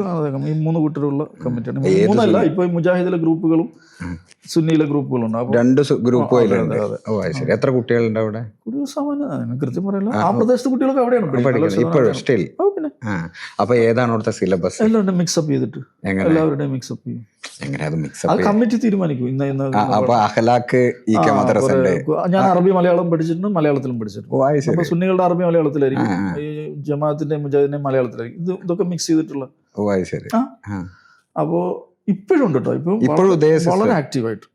ഈ 3 കൂട്ടരുള്ള കമ്മിറ്റിയാണ്. 3 അല്ല, ഇപ്പൊ മുജാഹിദിലെ ഗ്രൂപ്പുകളും സുന്നിയിലെ ഗ്രൂപ്പുകളും ഉണ്ട്. 2 ഗ്രൂപ്പുകളുണ്ട്. എത്ര കുട്ടികളുണ്ട് അവിടെ? കൃത്യം പറയില്ല. ആ പ്രദേശത്തെ കുട്ടികളൊക്കെ അവിടെയാണ് ഇപ്പോഴും സ്റ്റിൽ. അപ്പൊ ഏതാണ് അവിടുത്തെ സിലബസ്? എല്ലാവരുടെയും മിക്സപ്പ് ചെയ്തിട്ട് എല്ലാവരുടെയും മിക്സപ്പ് ചെയ്യും. കമ്മിറ്റി തീരുമാനിക്കും. അപ്പൊ അഖ്ലാഖ് ഞാൻ അറബി മലയാളം പഠിച്ചിട്ടുണ്ട്, മലയാളത്തിലും പഠിച്ചിട്ടുണ്ട്. അപ്പൊ സുന്നികളുടെ അറബി മലയാളത്തിലായിരിക്കും, ഈ ജമാഅത്തിന്റെ മുജാഹിദിന്റെ മലയാളത്തിലായിരിക്കും. ഇതൊക്കെ മിക്സ് ചെയ്തിട്ടുള്ള. അപ്പോ ഇപ്പോഴും ഉണ്ട് കേട്ടോ. ഇപ്പൊ വളരെ ആക്റ്റീവായിട്ട്.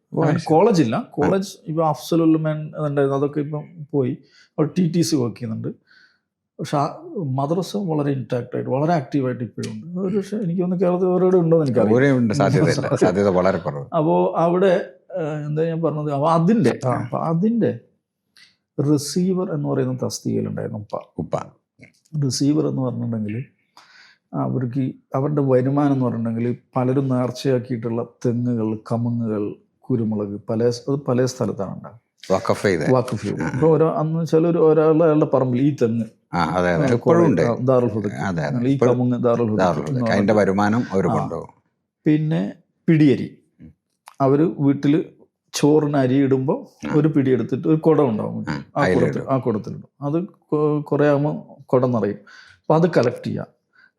കോളേജില്ല, കോളേജ് ഇപ്പൊ അഫ്സലുല്ലമൻ ഉണ്ടായിരുന്നു, അതൊക്കെ ഇപ്പം പോയി. TTC വർക്ക് ചെയ്യുന്നുണ്ട്. പക്ഷെ മദ്രസ വളരെ ഇൻടാക്ട് ആയിട്ട് വളരെ ആക്റ്റീവായിട്ട് ഇപ്പോഴും ഉണ്ട്. ഒരു പക്ഷേ എനിക്ക് തോന്നുന്നു കേരളത്തിൽ വേറെ ഉണ്ടോ എന്ന് എനിക്കറിയാം. അപ്പോൾ അവിടെ എന്താ ഞാൻ പറഞ്ഞത്, അപ്പോൾ അതിൻ്റെ റിസീവർ എന്ന് പറയുന്ന തസ്തികയിലുണ്ടായിരുന്നു ഉപ്പ. റിസീവർ എന്ന് പറഞ്ഞിട്ടുണ്ടെങ്കിൽ അവർക്ക് അവരുടെ വരുമാനം എന്ന് പറഞ്ഞിട്ടുണ്ടെങ്കിൽ പലരും നേർച്ചയാക്കിയിട്ടുള്ള തെങ്ങുകൾ, കമുങ്ങുകൾ, കുരുമുളക് പല സ്ഥലത്താണ് ഉണ്ടാകും. വഖഫ് ചെയ്ത്. ഇപ്പോൾ അന്ന് വെച്ചാൽ ഒരാളുടെ പറമ്പിൽ ഈ തെങ്ങ് ദാറുൽ ഹുദ, ഈ കമുങ്ങ് ദാറുൽ ഹുദ, വരുമാനം. പിന്നെ പിടിയരി, അവർ വീട്ടിൽ ചോറിന് അരി ഇടുമ്പോൾ ഒരു പിടി എടുത്തിട്ട് ഒരു കുടം ഉണ്ടാവും, ആ കുടത്തിലിടും. അത് കുറേ ആകുമ്പോൾ കുടം നിറയും. അപ്പം അത് കളക്ട് ചെയ്യാം.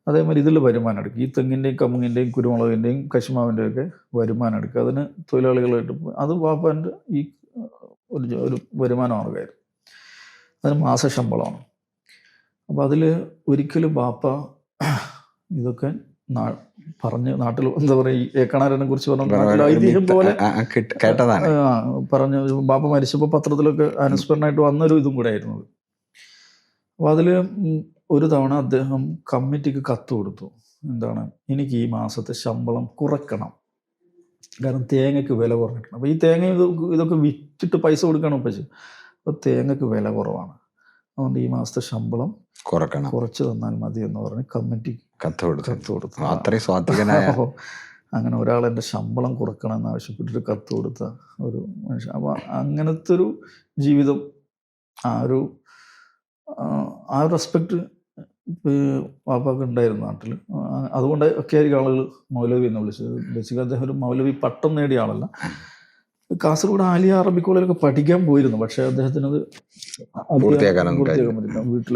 അതേമാതിരി ഇതിൽ വരുമാനം എടുക്കുക. ഈ തെങ്ങിൻ്റെയും കമുങ്ങിൻ്റെയും കുരുമുളകിൻ്റെയും കശുമാവിൻ്റെയും ഒക്കെ വരുമാനം എടുക്കുക. അതിന് തൊഴിലാളികളായിട്ട് അത് വാപ്പാൻ്റെ ഈ ഒരു വരുമാന മാർഗമായിരുന്നു. അതിന് മാസശമ്പളമാണ്. അപ്പോൾ അതിൽ ഒരിക്കലും ബാപ്പ ഇതൊക്കെ പറഞ്ഞ് നാട്ടിൽ എന്താ പറയുക, ഈ ഏക്കണാരനെ കുറിച്ച് പറഞ്ഞ ഐതിഹ്യം പോലെ പറഞ്ഞു. ബാപ്പ മരിച്ചപ്പോൾ പത്രത്തിലൊക്കെ അനുസ്മരണമായിട്ട് വന്നൊരു ഇതും കൂടെ ആയിരുന്നു. അപ്പോൾ അതിൽ ഒരു തവണ അദ്ദേഹം കമ്മിറ്റിക്ക് കത്ത് കൊടുത്തു. എന്താണ്, എനിക്ക് ഈ മാസത്തെ ശമ്പളം കുറയ്ക്കണം, കാരണം തേങ്ങയ്ക്ക് വില കുറഞ്ഞിട്ടുണ്ട്. അപ്പോൾ ഈ തേങ്ങ ഇതൊക്കെ വിറ്റിട്ട് പൈസ കൊടുക്കണം പറ്റും. അപ്പോൾ തേങ്ങയ്ക്ക് വില കുറവാണ്, അതുകൊണ്ട് ഈ മാസത്തെ ശമ്പളം കുറച്ച് തന്നാൽ മതി എന്ന് പറഞ്ഞ് കമ്മിറ്റി കത്ത് കൊടുത്തു. അത്രയും സ്വാധീനമായ അങ്ങനെ ഒരാൾ എൻ്റെ ശമ്പളം കുറക്കണം എന്ന് ആവശ്യപ്പെട്ടിട്ട് കത്ത് കൊടുത്ത ഒരു മനുഷ്യൻ. അപ്പോൾ അങ്ങനത്തെ ഒരു ജീവിതം, ആ ഒരു റെസ്പെക്റ്റ് വാപ്പാക്ക് ഉണ്ടായിരുന്നു നാട്ടിൽ. അതുകൊണ്ട് ഒക്കെ ആയിരിക്കും ആളുകൾ മൗലവി എന്ന് വിളിച്ചത്. ബേസിക്കലി അദ്ദേഹം ഒരു മൗലവി പട്ടം നേടിയ ആളല്ല. കാസർഗോഡ് ആലിയ അറബി കോളേജിലൊക്കെ പഠിക്കാൻ പോയിരുന്നു, പക്ഷെ അദ്ദേഹത്തിന് അത്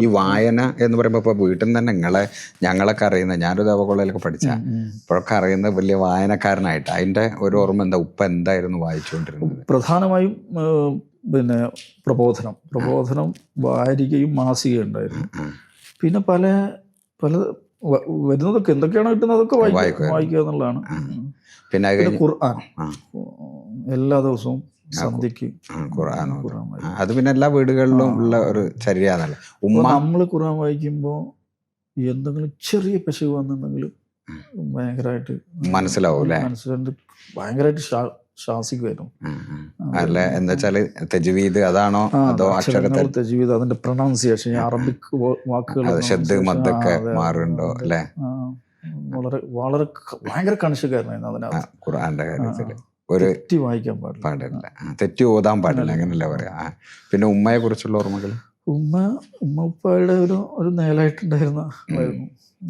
ഈ വായന എന്ന് പറയുമ്പോൾ ഇപ്പോൾ വീട്ടിൽ നിന്ന് തന്നെ ഞങ്ങളൊക്കെ അറിയുന്ന, ഞാനൊരു ദേവ കോളേജിലൊക്കെ പഠിച്ച ഇപ്പോഴൊക്കെ അറിയുന്ന വലിയ വായനക്കാരനായിട്ട് അതിൻ്റെ ഒരു ഓർമ്മ എന്താ, ഉപ്പ എന്തായിരുന്നു വായിച്ചുകൊണ്ടിരുന്നത്? പ്രധാനമായും പിന്നെ പ്രബോധനം വാരികയും മാസികയും ഉണ്ടായിരുന്നു. പിന്നെ പല വരുന്നതൊക്കെ എന്തൊക്കെയാണോ കിട്ടുന്നത് അതൊക്കെ വായിക്കുക എന്നുള്ളതാണ്. പിന്നെ ഖുർആൻ എല്ലാ ദിവസവും സന്ധ്യക്ക് ഖുർആൻ. അത് പിന്നെ എല്ലാ വീടുകളിലും ഉള്ള ഒരു ചര്യാന്നല്ല. നമ്മൾ ഖുർആൻ വായിക്കുമ്പോൾ എന്തെങ്കിലും ചെറിയ പിശക് വന്നിട്ടുണ്ടെങ്കിൽ ഭയങ്കരമായിട്ട് മനസ്സിലാവും. ഭയങ്കരമായിട്ട് ശാസിക്കുമായിരുന്നു. അല്ല എന്താ വെച്ചാല് തജ്വീദ് അതാണോ അതോ അക്ഷരത്തിൽ തജ്വീദ്, അതിന്റെ പ്രൊനൗൺസിയേഷൻ, അറബിക് വാക്കുകൾ ശബ്ദ മദ്ദൊക്കെ മാറുന്നുണ്ടോ അല്ലെ? വളരെ ഭയങ്കര കണിശക്കാരനായിരുന്നു അതിനകത്ത്. ഖുർആന്റെ കാര്യത്തില് ഒരു തെറ്റി വായിക്കാൻ പാടില്ല, തെറ്റി ഓതാൻ പാടില്ല, അങ്ങനല്ല പറയാ. പിന്നെ ഉമ്മയെ കുറിച്ചുള്ള ഓർമ്മകൾ? ഉപ്പയുടെ ഒരു നേലായിട്ടുണ്ടായിരുന്ന ആളായിരുന്നു.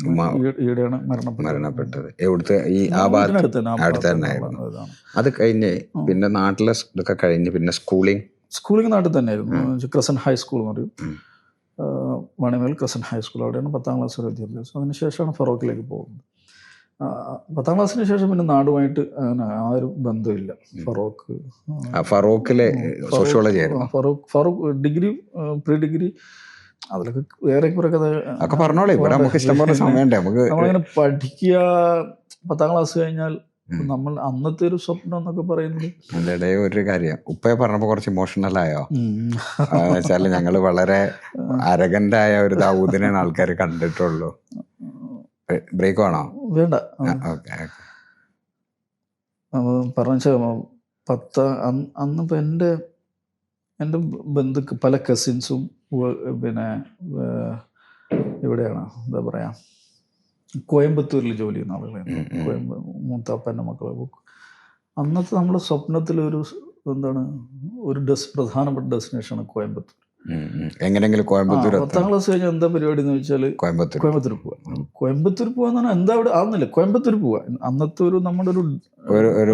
ഉമ്മ ഈടെയാണ് മരണപ്പെട്ടത്. മരണപ്പെട്ടത് എവിടുത്തെ ഈ ആ ഭാഗത്ത് അടുത്ത് തന്നെ, ആ അടുത്ത് തന്നെ ഭാഗത്ത് ആയിരുന്നു. ഇതാണ്. അത് കഴിഞ്ഞ് പിന്നെ നാട്ടിലെ ഇതൊക്കെ കഴിഞ്ഞ് പിന്നെ സ്കൂളിംഗ് നാട്ടിൽ തന്നെയായിരുന്നു. ക്രസന്റ് ഹൈസ്കൂൾ എന്ന് പറയും, ഉം. വാണിമേൽ ക്രസന്റ് ഹൈസ്കൂൾ, അവിടെയാണ് 10ാം ക്ലാസ് വരെ വിദ്യാഭ്യാസം. അതിനുശേഷമാണ് ഫറോക്കിലേക്ക് പോകുന്നത്. 10ാം ക്ലാസ്സിന് ശേഷം പിന്നെ നാടുമായിട്ട് അങ്ങനെ ആ ഒരു ബന്ധമില്ല. ഫറോക്കിലെ സോഷ്യോളജി ആയിരുന്നു. ഫറോക്ക് ഡിഗ്രി, പ്രീ ഡിഗ്രി അതിലൊക്കെ വേറെ കുറെ കഥ ഒക്കെ പറഞ്ഞോളൂ. ഇവിടെ നമുക്ക് ഇഷ്ടംപോലെ സമയമുണ്ട്. നമുക്ക് നമ്മളിങ്ങനെ പഠിക്കുക. 10ാം ക്ലാസ് കഴിഞ്ഞാൽ നമ്മൾ അന്നത്തെ ഒരു സ്വപ്നം എന്നൊക്കെ പറയുന്നത്, അതിൻ്റെ ഇടയിൽ ഒരു കാര്യം ഉപ്പയെ പറഞ്ഞപ്പോൾ കുറച്ച് ഇമോഷണൽ ആയോ? വെച്ചാൽ ഞങ്ങൾ വളരെ അരഗൻ്റായ ഒരു ദാവൂദിനെയാണ് ആൾക്കാർ കണ്ടിട്ടുള്ളൂ. ബ്രേക്ക് വേണോ? വേണ്ട. ഓക്കെ പറഞ്ഞ അന്നിപ്പോൾ എൻ്റെ ബന്ധുക്ക് പല കസിൻസും പിന്നെ ഇവിടെയാണ്, എന്താ പറയുക, കോയമ്പത്തൂരിൽ ജോലി ചെയ്യുന്ന ആളുകളായിരുന്നു. മൂത്താപ്പൻ്റെ മക്കളെ. അന്നത്തെ നമ്മുടെ സ്വപ്നത്തിലൊരു എന്താണ് ഒരു പ്രധാനപ്പെട്ട ഡെസ്റ്റിനേഷനാണ് കോയമ്പത്തൂർ. എങ്ങനെയെങ്കിലും കോയമ്പത്തൂർ 10ാം ക്ലാസ് കഴിഞ്ഞാൽ എന്താ പരിപാടി എന്ന് വെച്ചാൽ കോയമ്പത്തൂർ പോവാ. കോയമ്പത്തൂർ പോവാന്ന് പറഞ്ഞാൽ എന്താ അവിടെ ആവുന്നില്ല, കോയമ്പത്തൂർ പോവാ. അന്നത്തെ ഒരു നമ്മുടെ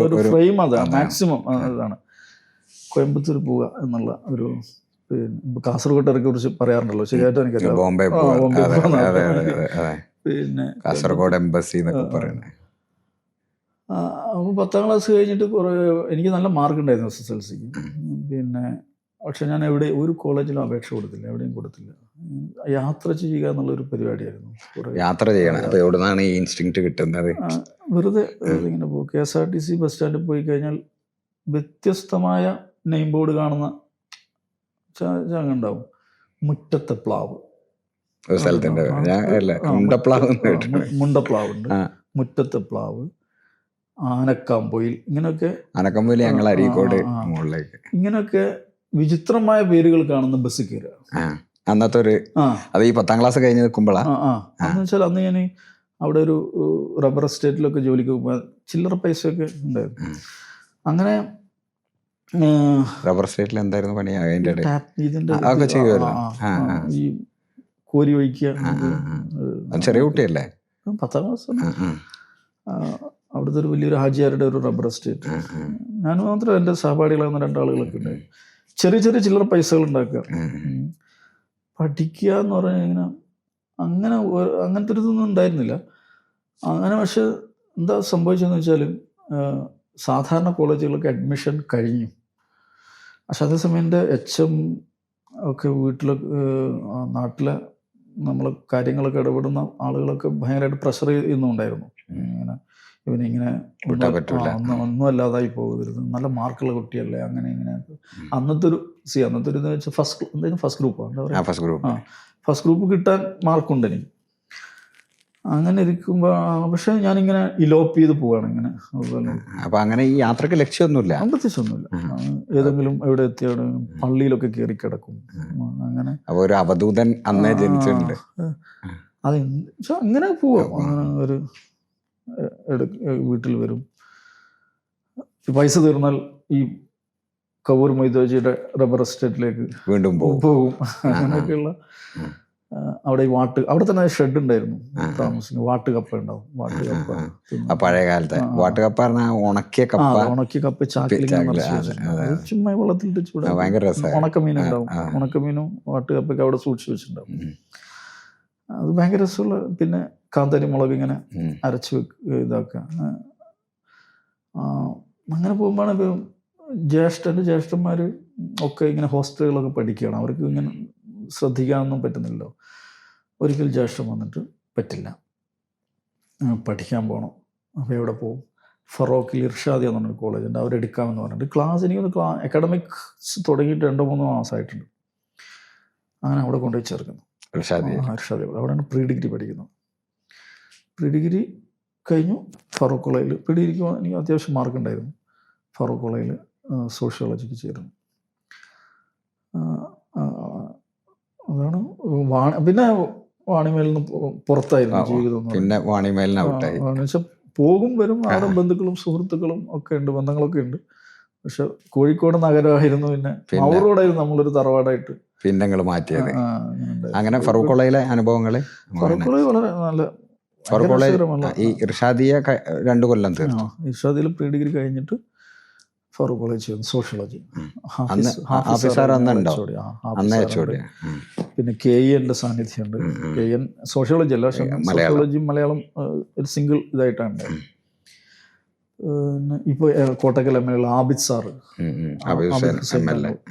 ഒരു ഫ്രെയിം അതാണ്, മാക്സിമം അതാണ് കോയമ്പത്തൂർ പോവുക എന്നുള്ള ഒരു. പിന്നെ കാസർഗോട്ടെ കുറിച്ച് പറയാറുണ്ടല്ലോ, ശരിയായിട്ട് എനിക്കറിയാം. പിന്നെ കാസർഗോഡ് എംബസി എന്നൊക്കെ പറയുന്നത്. അപ്പോൾ 10ാം ക്ലാസ് കഴിഞ്ഞിട്ട് എനിക്ക് നല്ല മാർക്ക് ഉണ്ടായിരുന്നു SSLCക്ക്. പിന്നെ പക്ഷെ ഞാൻ ഒരു കോളേജിലും അപേക്ഷ കൊടുത്തില്ല, എവിടെയും കൊടുത്തില്ല. യാത്ര ചെയ്യുക എന്നുള്ളൊരു പരിപാടിയായിരുന്നു. യാത്ര ചെയ്യണം. അപ്പോൾ എവിടുന്നാണ് ഈ ഇൻസ്റ്റിങ്ക്റ്റ് കിട്ടുന്നത്? വെറുതെ ഇങ്ങനെ പോകും. KSRTC ബസ് സ്റ്റാൻഡിൽ പോയി കഴിഞ്ഞാൽ വ്യത്യസ്തമായ നെയിം ബോർഡ് കാണുന്ന ഉണ്ടാവും. മുറ്റത്തെ പ്ലാവ് ഒരു സ്ഥലത്തിന്റെ മുണ്ടപ്ലാവ് ഉണ്ട്, മുറ്റത്തെ പ്ലാവ്, ആനക്കാമ്പൊയിൽ, ഇങ്ങനെയൊക്കെ. ആനക്കാമ്പൊയിൽ ഞങ്ങൾ അരീക്കോട് മുകളിലേക്ക് ഇങ്ങനെയൊക്കെ വിചിത്രമായ പേരുകൾ കാണുന്ന ബസ് കയറുക. അന്നത്തെ ഒരു അത് ഈ 10ാം ക്ലാസ് കഴിഞ്ഞ് നിൽക്കുമ്പോഴാണ്. എന്ന് വെച്ചാൽ അന്ന് ഞാൻ അവിടെ ഒരു റബ്ബർ എസ്റ്റേറ്റിലൊക്കെ ജോലിക്ക് പോകുമ്പോൾ ചില്ലറ പൈസയൊക്കെ ഉണ്ടായിരുന്നു. അങ്ങനെ റബ്ബർ എസ്റ്റേറ്റിൽ എന്തായിരുന്നു പണി? ഈ കോരി ഒഴിക്കുക. ചെറിയ കുട്ടിയല്ലേ? 10ാം ക്ലാസ്. അവിടുത്തെ ഒരു വലിയൊരു ഹാജിയാരുടെ ഒരു റബ്ബർ എസ്റ്റേറ്റ്. ഞാൻ മാത്രം, എൻ്റെ സഹപാഠികളാകുന്ന 2 ആളുകളൊക്കെ ഉണ്ടായി. ചെറിയ ചെറിയ ചില്ലറ പൈസകൾ ഉണ്ടാക്കുക. പഠിക്കുക എന്ന് പറഞ്ഞാൽ ഇങ്ങനെ അങ്ങനത്തെ ഒരു ഇതൊന്നും ഉണ്ടായിരുന്നില്ല അങ്ങനെ. പക്ഷെ എന്താ സംഭവിച്ചതെന്ന് വെച്ചാൽ സാധാരണ കോളേജുകളൊക്കെ അഡ്മിഷൻ കഴിഞ്ഞു. പക്ഷെ അതേസമയം എൻ്റെ HM ഒക്കെ നാട്ടിലെ നമ്മൾ കാര്യങ്ങളൊക്കെ ഇടപെടുന്ന ആളുകളൊക്കെ ഭയങ്കരമായിട്ട് പ്രഷർ ചെയ്യുന്നുണ്ടായിരുന്നു. ഇവനിങ്ങനെ ഒന്നും അല്ലാതായി പോകരുത്, നല്ല മാർക്കുള്ള കുട്ടിയല്ലേ, അങ്ങനെ ഇങ്ങനെ. അന്നത്തെ ഒരു ഇതെന്ന് വെച്ചാൽ ഫസ്റ്റ് ഗ്രൂപ്പാണ്, എന്താ പറയുക, ഫസ്റ്റ് ഗ്രൂപ്പ് കിട്ടാൻ മാർക്കുണ്ട് എനിക്ക്. അങ്ങനെ ഇരിക്കുമ്പോൾ പക്ഷെ ഞാനിങ്ങനെ ഇലോപ്പ് ചെയ്ത് പോവാണ് ഇങ്ങനെ. അപ്പം അങ്ങനെ ഈ യാത്രക്ക് ലക്ഷ്യമൊന്നുമില്ല, പ്രത്യേകിച്ചൊന്നുമില്ല. ഏതെങ്കിലും എവിടെ എത്തിയാണ് പള്ളിയിലൊക്കെ കയറി കിടക്കും അങ്ങനെ. അപ്പോൾ ഒരു അവധൂതൻ അന്നേ ജനിച്ചിട്ടുണ്ട്. അത് അങ്ങനെ പോവാം. അങ്ങനെ ഒരു വീട്ടിൽ വരും, പൈസ തീർന്നാൽ ഈ കവൂർ മൊയ്തോജിയുടെ റബ്ബർ എസ്റ്റേറ്റിലേക്ക് വീണ്ടും പോകും. അങ്ങനെയൊക്കെയുള്ള അവിടെ ഈ അവിടെ തന്നെ ഷെഡ് ഉണ്ടായിരുന്നു താമസിക്കും. വാട്ടുകപ്പ ഉണ്ടാവും. വാട്ടുകപ്പ പഴയ കാലത്തെ വാട്ടുകപ്പ ഉണക്കിയ കപ്പ ചാക്കിൽ ചുമ്മാ വെള്ളത്തിലിട്ട് ചൂടാ. ഉണക്കമീൻ ഉണ്ടാവും. ഉണക്കമീനും വാട്ടുകപ്പൊക്കെ അവിടെ സൂക്ഷിച്ചു വെച്ചിട്ടുണ്ടാവും. അത് ഭയങ്കര രസമുള്ള. പിന്നെ കാന്താരി മുളക് ഇങ്ങനെ അരച്ച് ഇതാക്കുക. അങ്ങനെ പോകുമ്പോഴാണ് ഇപ്പം ജ്യേഷ്ഠന്മാർ ഒക്കെ ഇങ്ങനെ ഹോസ്റ്റലുകളൊക്കെ പഠിക്കുകയാണ്. അവർക്ക് ഇങ്ങനെ ശ്രദ്ധിക്കാനൊന്നും പറ്റുന്നില്ലല്ലോ. ഒരിക്കൽ ജ്യേഷ്ഠൻ വന്നിട്ട് പറ്റില്ല, പഠിക്കാൻ പോകണം. അപ്പോൾ എവിടെ പോകും? ഫറോക്കിൽ ഇർഷാദി എന്ന് പറഞ്ഞൊരു കോളേജുണ്ട്, അവരെടുക്കാമെന്ന് പറഞ്ഞിട്ട് ക്ലാസ്. എനിക്ക് അക്കാഡമിക്സ് തുടങ്ങിയിട്ട് 2-3 മാസമായിട്ടുണ്ട്. അങ്ങനെ അവിടെ കൊണ്ടുപോയി ചേർക്കുന്നു. ഇർഷാദി അവിടെയാണ് പ്രീ ഡിഗ്രി പഠിക്കുന്നത്. പ്രീ ഡിഗ്രി കഴിഞ്ഞു ഫറൂഖ് കോളേജിൽ. പ്രീ ഡിഗ്രിക്ക് എനിക്ക് അത്യാവശ്യം മാർക്ക് ഉണ്ടായിരുന്നു. ഫറൂഖ് കോളേജിൽ സോഷ്യോളജിക്ക് ചേർന്നു. അതാണ് പിന്നെ വാണിമേലിൽ നിന്ന് പുറത്തായിരുന്നു ജീവിതം. പിന്നെ വാണിമേലിന് ഔട്ടായി. വെച്ചാൽ പോകും വരും. അവിടെ ബന്ധുക്കളും സുഹൃത്തുക്കളും ഒക്കെ ഉണ്ട്, ബന്ധങ്ങളൊക്കെ ഉണ്ട്. പക്ഷെ കോഴിക്കോട് നഗരമായിരുന്നു. പിന്നെ മൗറോടായിരുന്നു നമ്മളൊരു തറവാടായിട്ട്. പിന്നെ നിങ്ങൾ മാറ്റിയത്. ആ, അങ്ങനെ ഉണ്ടായിരുന്നു. അങ്ങനെ ഫറൂഖ് കോളേജിലെ അനുഭവങ്ങള്? ഫറൂഖ് കോളേജ് വളരെ നല്ല ഫറൂഖ് കോളേജ് രസകരമുള്ള. ഈ ഇർഷാദിയ 2 കൊല്ലം തീർത്തു. ഇർഷാദിൽ പ്രീ ഡിഗ്രി കഴിഞ്ഞിട്ട് ഫറൂഖ് കോളേജ് ചെയ്യുന്നു സോഷ്യോളജി. അന്ന് ഓഫീസർ അന്നുണ്ടോ? അന്ന് HOD. പിന്നെ KEന്റെ സാന്നിധ്യമുണ്ട്. KN സോഷ്യോളജി അല്ല, പക്ഷെ സോഷ്യോളജി മലയാളം ഒരു സിംഗിൾ ഇതായിട്ടാണ്. പിന്നെ ഇപ്പോൾ കോട്ടക്കൽ MLA ആബിദ് സാറ്,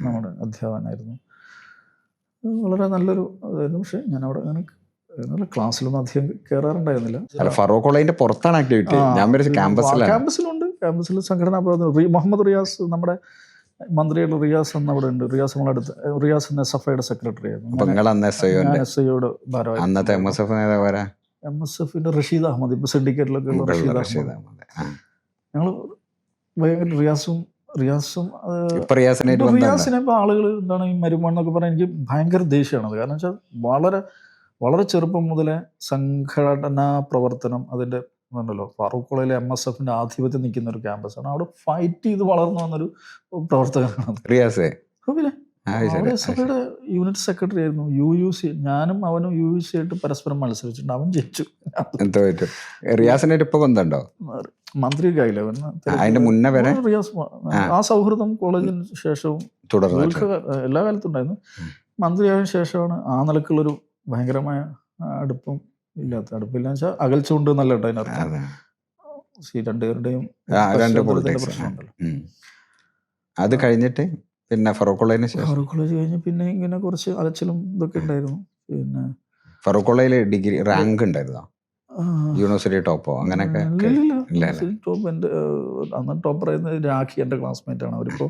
നമ്മുടെ അധ്യാപകനായിരുന്നു. വളരെ നല്ലൊരു ഇതായിരുന്നു. പക്ഷെ ഞാൻ അവിടെ അങ്ങനെ ക്ലാസ്സിലൊന്നും അധികം കയറാറുണ്ടായിരുന്നില്ല. ഫറൂഖ് കോളേജിന്റെ പുറത്താണ് ആക്ടിവിറ്റി. ഞാൻ ക്യാമ്പസിലുണ്ട്. ക്യാമ്പസിൽ സംഘടനാ പ്രവർത്തനം. മുഹമ്മദ് റിയാസ്, നമ്മുടെ മന്ത്രിയുടെ റിയാസ് എന്ന് അവിടെ ഉണ്ട്. റിയാസ് നമ്മളടുത്ത്, റിയാസ് SFIയുടെ സെക്രട്ടറി ആയിരുന്നു. SIയുടെ ഭാരവാഹി. MSFന്റെ റഷീദ് അഹമ്മദ്, ഇപ്പൊ സിൻഡിക്കേറ്റിലൊക്കെ ഉള്ള റഷീദ് അഹമ്മദ്. ഞങ്ങൾ ഭയങ്കര റിയാസിനെ ഇപ്പൊ ആളുകൾ എന്താണ് ഈ മരുമോൻ എന്നൊക്കെ പറഞ്ഞാൽ എനിക്ക് ഭയങ്കര ദേഷ്യമാണത്. കാരണം വെച്ചാൽ വളരെ വളരെ ചെറുപ്പം മുതലേ സംഘടനാ പ്രവർത്തനം അതിന്റെ ഉണ്ടല്ലോ. ഫറൂഖ് കോളേജിലെ MSFന്റെ ആധിപത്യം നിൽക്കുന്ന ഒരു ക്യാമ്പസാണ്. അവിടെ ഫൈറ്റ് ചെയ്ത് വളർന്നു വന്നൊരു പ്രവർത്തകനാണ് റിയാസ്. പിന്നെ SFIയുടെ യൂണിറ്റ് സെക്രട്ടറി ആയിരുന്നു. UUC, ഞാനും അവനും UUC ആയിട്ട് പരസ്പരം മത്സരിച്ചിട്ടുണ്ട്. അവൻ ജയിച്ചു. റിയാസിനായിട്ട് ഇപ്പൊ ബന്ധമുണ്ടോ? മന്ത്രിയൊക്കെ ആയില്ല. അതിന്റെ മുന്നേ വരെ റിയാസ് ആ സൗഹൃദം കോളേജിന് ശേഷവും എല്ലാ കാലത്തും ഉണ്ടായിരുന്നു. മന്ത്രിയായ ശേഷമാണ് ആ നിലക്കുള്ളൊരു ഭയങ്കരമായ അടുപ്പില്ലാന്ന് വെച്ചാൽ അകൽച്ച കൊണ്ട് നല്ല കേട്ടോ അതിനർത്ഥം. രണ്ടുപേരുടെയും പ്രശ്നമുണ്ടല്ലോ. അത് കഴിഞ്ഞിട്ട് പിന്നെ ഫറൂഖ് കോളേജ് കഴിഞ്ഞ് പിന്നെ ഇങ്ങനെ കുറച്ച് അലച്ചിലും ഇതൊക്കെ ഉണ്ടായിരുന്നു. പിന്നെ ഫറൂഖ് കോളേജിൽ ഡിഗ്രി റാങ്ക് ഉണ്ടായിരുന്നോ? യൂണിവേഴ്സിറ്റി ടോപ്പോ അങ്ങനെയൊക്കെ? ടോപ്പ് എൻ്റെ അന്ന് ടോപ്പർ ആയിരുന്നത് രാഖി, എൻ്റെ ക്ലാസ്മേറ്റ് ആണ്. അവരിപ്പോൾ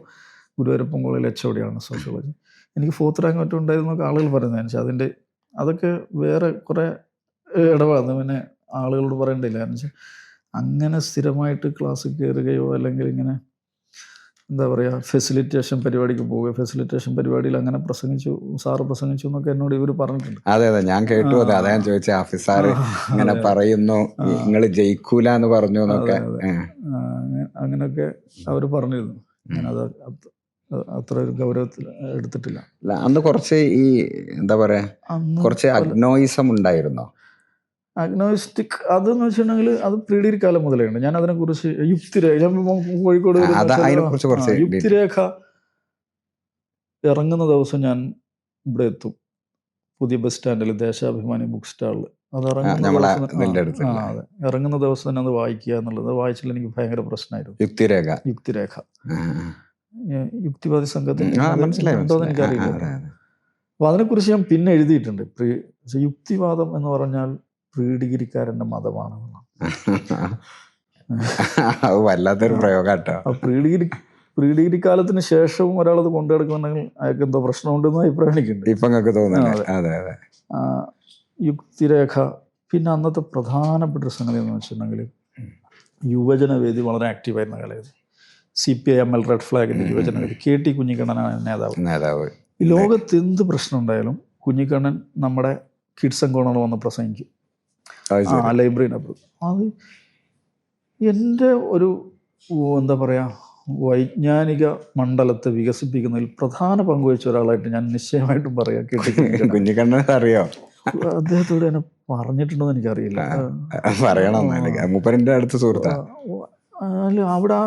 ഗുരുവായൂരപ്പൻ കോളേജിൽ HOD ആണ് സോഷ്യോളജി. എനിക്ക് 4th റാങ്ക് മറ്റും ഉണ്ടായിരുന്നൊക്കെ ആളുകൾ പറയുന്നത്. പക്ഷേ അതൊക്കെ വേറെ കുറേ ഇടപാടുന്നു. പിന്നെ ആളുകളോട് പറയണ്ടില്ല. കാരണം വെച്ചാൽ അങ്ങനെ സ്ഥിരമായിട്ട് ക്ലാസ്സിൽ കയറുകയോ അല്ലെങ്കിൽ ഇങ്ങനെ എന്താ പറയുക ഫെസിലിറ്റേഷൻ പരിപാടിക്ക് പോവുക, ഫെസിലിറ്റേഷൻ പരിപാടിയിൽ അങ്ങനെ സാറ് പ്രസംഗിച്ചു എന്നൊക്കെ എന്നോട് ഇവർ പറഞ്ഞിട്ടുണ്ട്. അതെ ഞാൻ കേട്ടു. അതാ ഞാൻ ചോദിച്ച ഓഫീസർ ഇങ്ങനെ പറയുന്നു, നിങ്ങൾ ജയിക്കൂല എന്ന് പറഞ്ഞു എന്നൊക്കെ. അങ്ങനെയൊക്കെ അവർ പറഞ്ഞിരുന്നു. ഞാനത് അത്ര ഒരു ഗൗരവത്തിൽ എടുത്തിട്ടില്ല. അന്ന് കുറച്ച് ഈ എന്താ പറയാ കുറച്ച് അഗ്നോയിസം ഉണ്ടായിരുന്നോ? അഗ്നോസ്റ്റിക് അതെന്ന് വെച്ചിട്ടുണ്ടെങ്കിൽ അത് പ്രീ ഡിഗ്രി കാലം മുതലുണ്ട്. ഞാൻ അതിനെക്കുറിച്ച് യുക്തിരേഖ, കോഴിക്കോട് യുക്തിരേഖ ഇറങ്ങുന്ന ദിവസം ഞാൻ ഇവിടെ എത്തും. പുതിയ ബസ് സ്റ്റാൻഡിൽ ദേശാഭിമാനി ബുക്ക് സ്റ്റാളിൽ. അത് ഇറങ്ങുന്ന ദിവസം തന്നെ അത് വായിക്കുക എന്നുള്ളത്. വായിച്ചാൽ എനിക്ക് ഭയങ്കര പ്രശ്നമായിരുന്നു. യുക്തിരേഖ യുക്തിവാദി സംഘത്തിൽ ഉണ്ടോന്ന് എനിക്കറിയില്ല. അപ്പോൾ അതിനെക്കുറിച്ച് ഞാൻ പിന്നെ എഴുതിയിട്ടുണ്ട്. യുക്തിവാദം എന്ന് പറഞ്ഞാൽ പ്രീ ഡിഗ്രിക്കാരൻ്റെ മതമാണ്. വല്ലാത്തൊരു പ്രയോഗാട്ടോ. പ്രീ ഡിഗ്രി കാലത്തിന് ശേഷവും ഒരാളത് കൊണ്ടു നടക്കുന്നുണ്ടെങ്കിൽ അയാൾക്ക് എന്തോ പ്രശ്നമുണ്ടെന്ന് അഭിപ്രായം എനിക്കുണ്ട്. ഇപ്പം യുക്തിരേഖ. പിന്നെ അന്നത്തെ പ്രധാനപ്പെട്ട ഒരു സംഗതി എന്ന് വെച്ചിട്ടുണ്ടെങ്കിൽ യുവജനവേദി വളരെ ആക്റ്റീവായിരുന്ന കാലത്ത്. CPIML റെഡ് ഫ്ലാഗിൻ്റെ യുവജനവേദി. KT കുഞ്ഞിക്കണ്ണനാണ് നേതാവ്. ഈ ലോകത്ത് എന്ത് പ്രശ്നം ഉണ്ടായാലും കുഞ്ഞിക്കണ്ണൻ നമ്മുടെ കിഡ്സ് കോർണറിൽ വന്ന് പ്രസംഗിക്കും. ലൈബ്രറിനപ്പുറം. അത് എൻ്റെ ഒരു എന്താ പറയുക വൈജ്ഞാനിക മണ്ഡലത്തെ വികസിപ്പിക്കുന്നതിൽ പ്രധാന പങ്കുവഹിച്ച ഒരാളായിട്ട് ഞാൻ നിശ്ചയമായിട്ടും പറയാം. കുഞ്ഞിക്കണ്ണൻ അറിയോ? അദ്ദേഹത്തോട് എന്നെ പറഞ്ഞിട്ടുണ്ടോന്ന് എനിക്കറിയില്ല. അല്ല, അവിടെ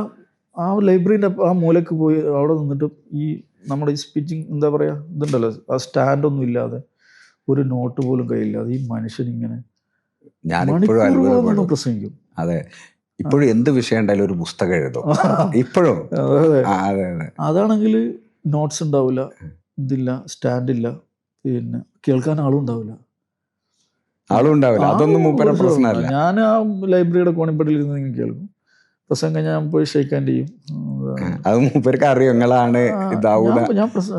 ആ ലൈബ്രറിൻ്റെ ആ മൂലക്ക് പോയി അവിടെ നിന്നിട്ട് ഈ നമ്മുടെ ഈ സ്പീച്ചിങ് എന്താ പറയുക ഇതുണ്ടല്ലോ, ആ സ്റ്റാൻഡൊന്നും ഇല്ലാതെ ഒരു നോട്ട് പോലും കയ്യില്ലാതെ ഈ മനുഷ്യൻ ഇങ്ങനെ മണിക്കൂറുകളൊന്നും പ്രസംഗിക്കും. അതെ, ഇപ്പോഴും എന്ത് വിഷയം ഉണ്ടായാലും ഒരു പുസ്തകം എഴുതും ഇപ്പോഴും. അതാണെങ്കിൽ നോട്ട്സ് ഉണ്ടാവില്ല, ഇതില്ല, സ്റ്റാൻഡില്ല, പിന്നെ കേൾക്കാൻ ആളും ഉണ്ടാവില്ല. അതൊന്നും മൂപ്പരെ പ്രശ്നമല്ല. ഞാൻ ആ ലൈബ്രറിയുടെ കോണിപ്പടിയിൽ ഇരുന്ന് ഇങ്ങനെ കേൾക്കും. പ്രസംഗം ഞാൻ പോയി ഷെയ്ക്ക് ഹാൻഡ് ചെയ്യും. അത് മൂപ്പർക്ക് അറിയോ നിങ്ങളാണ്?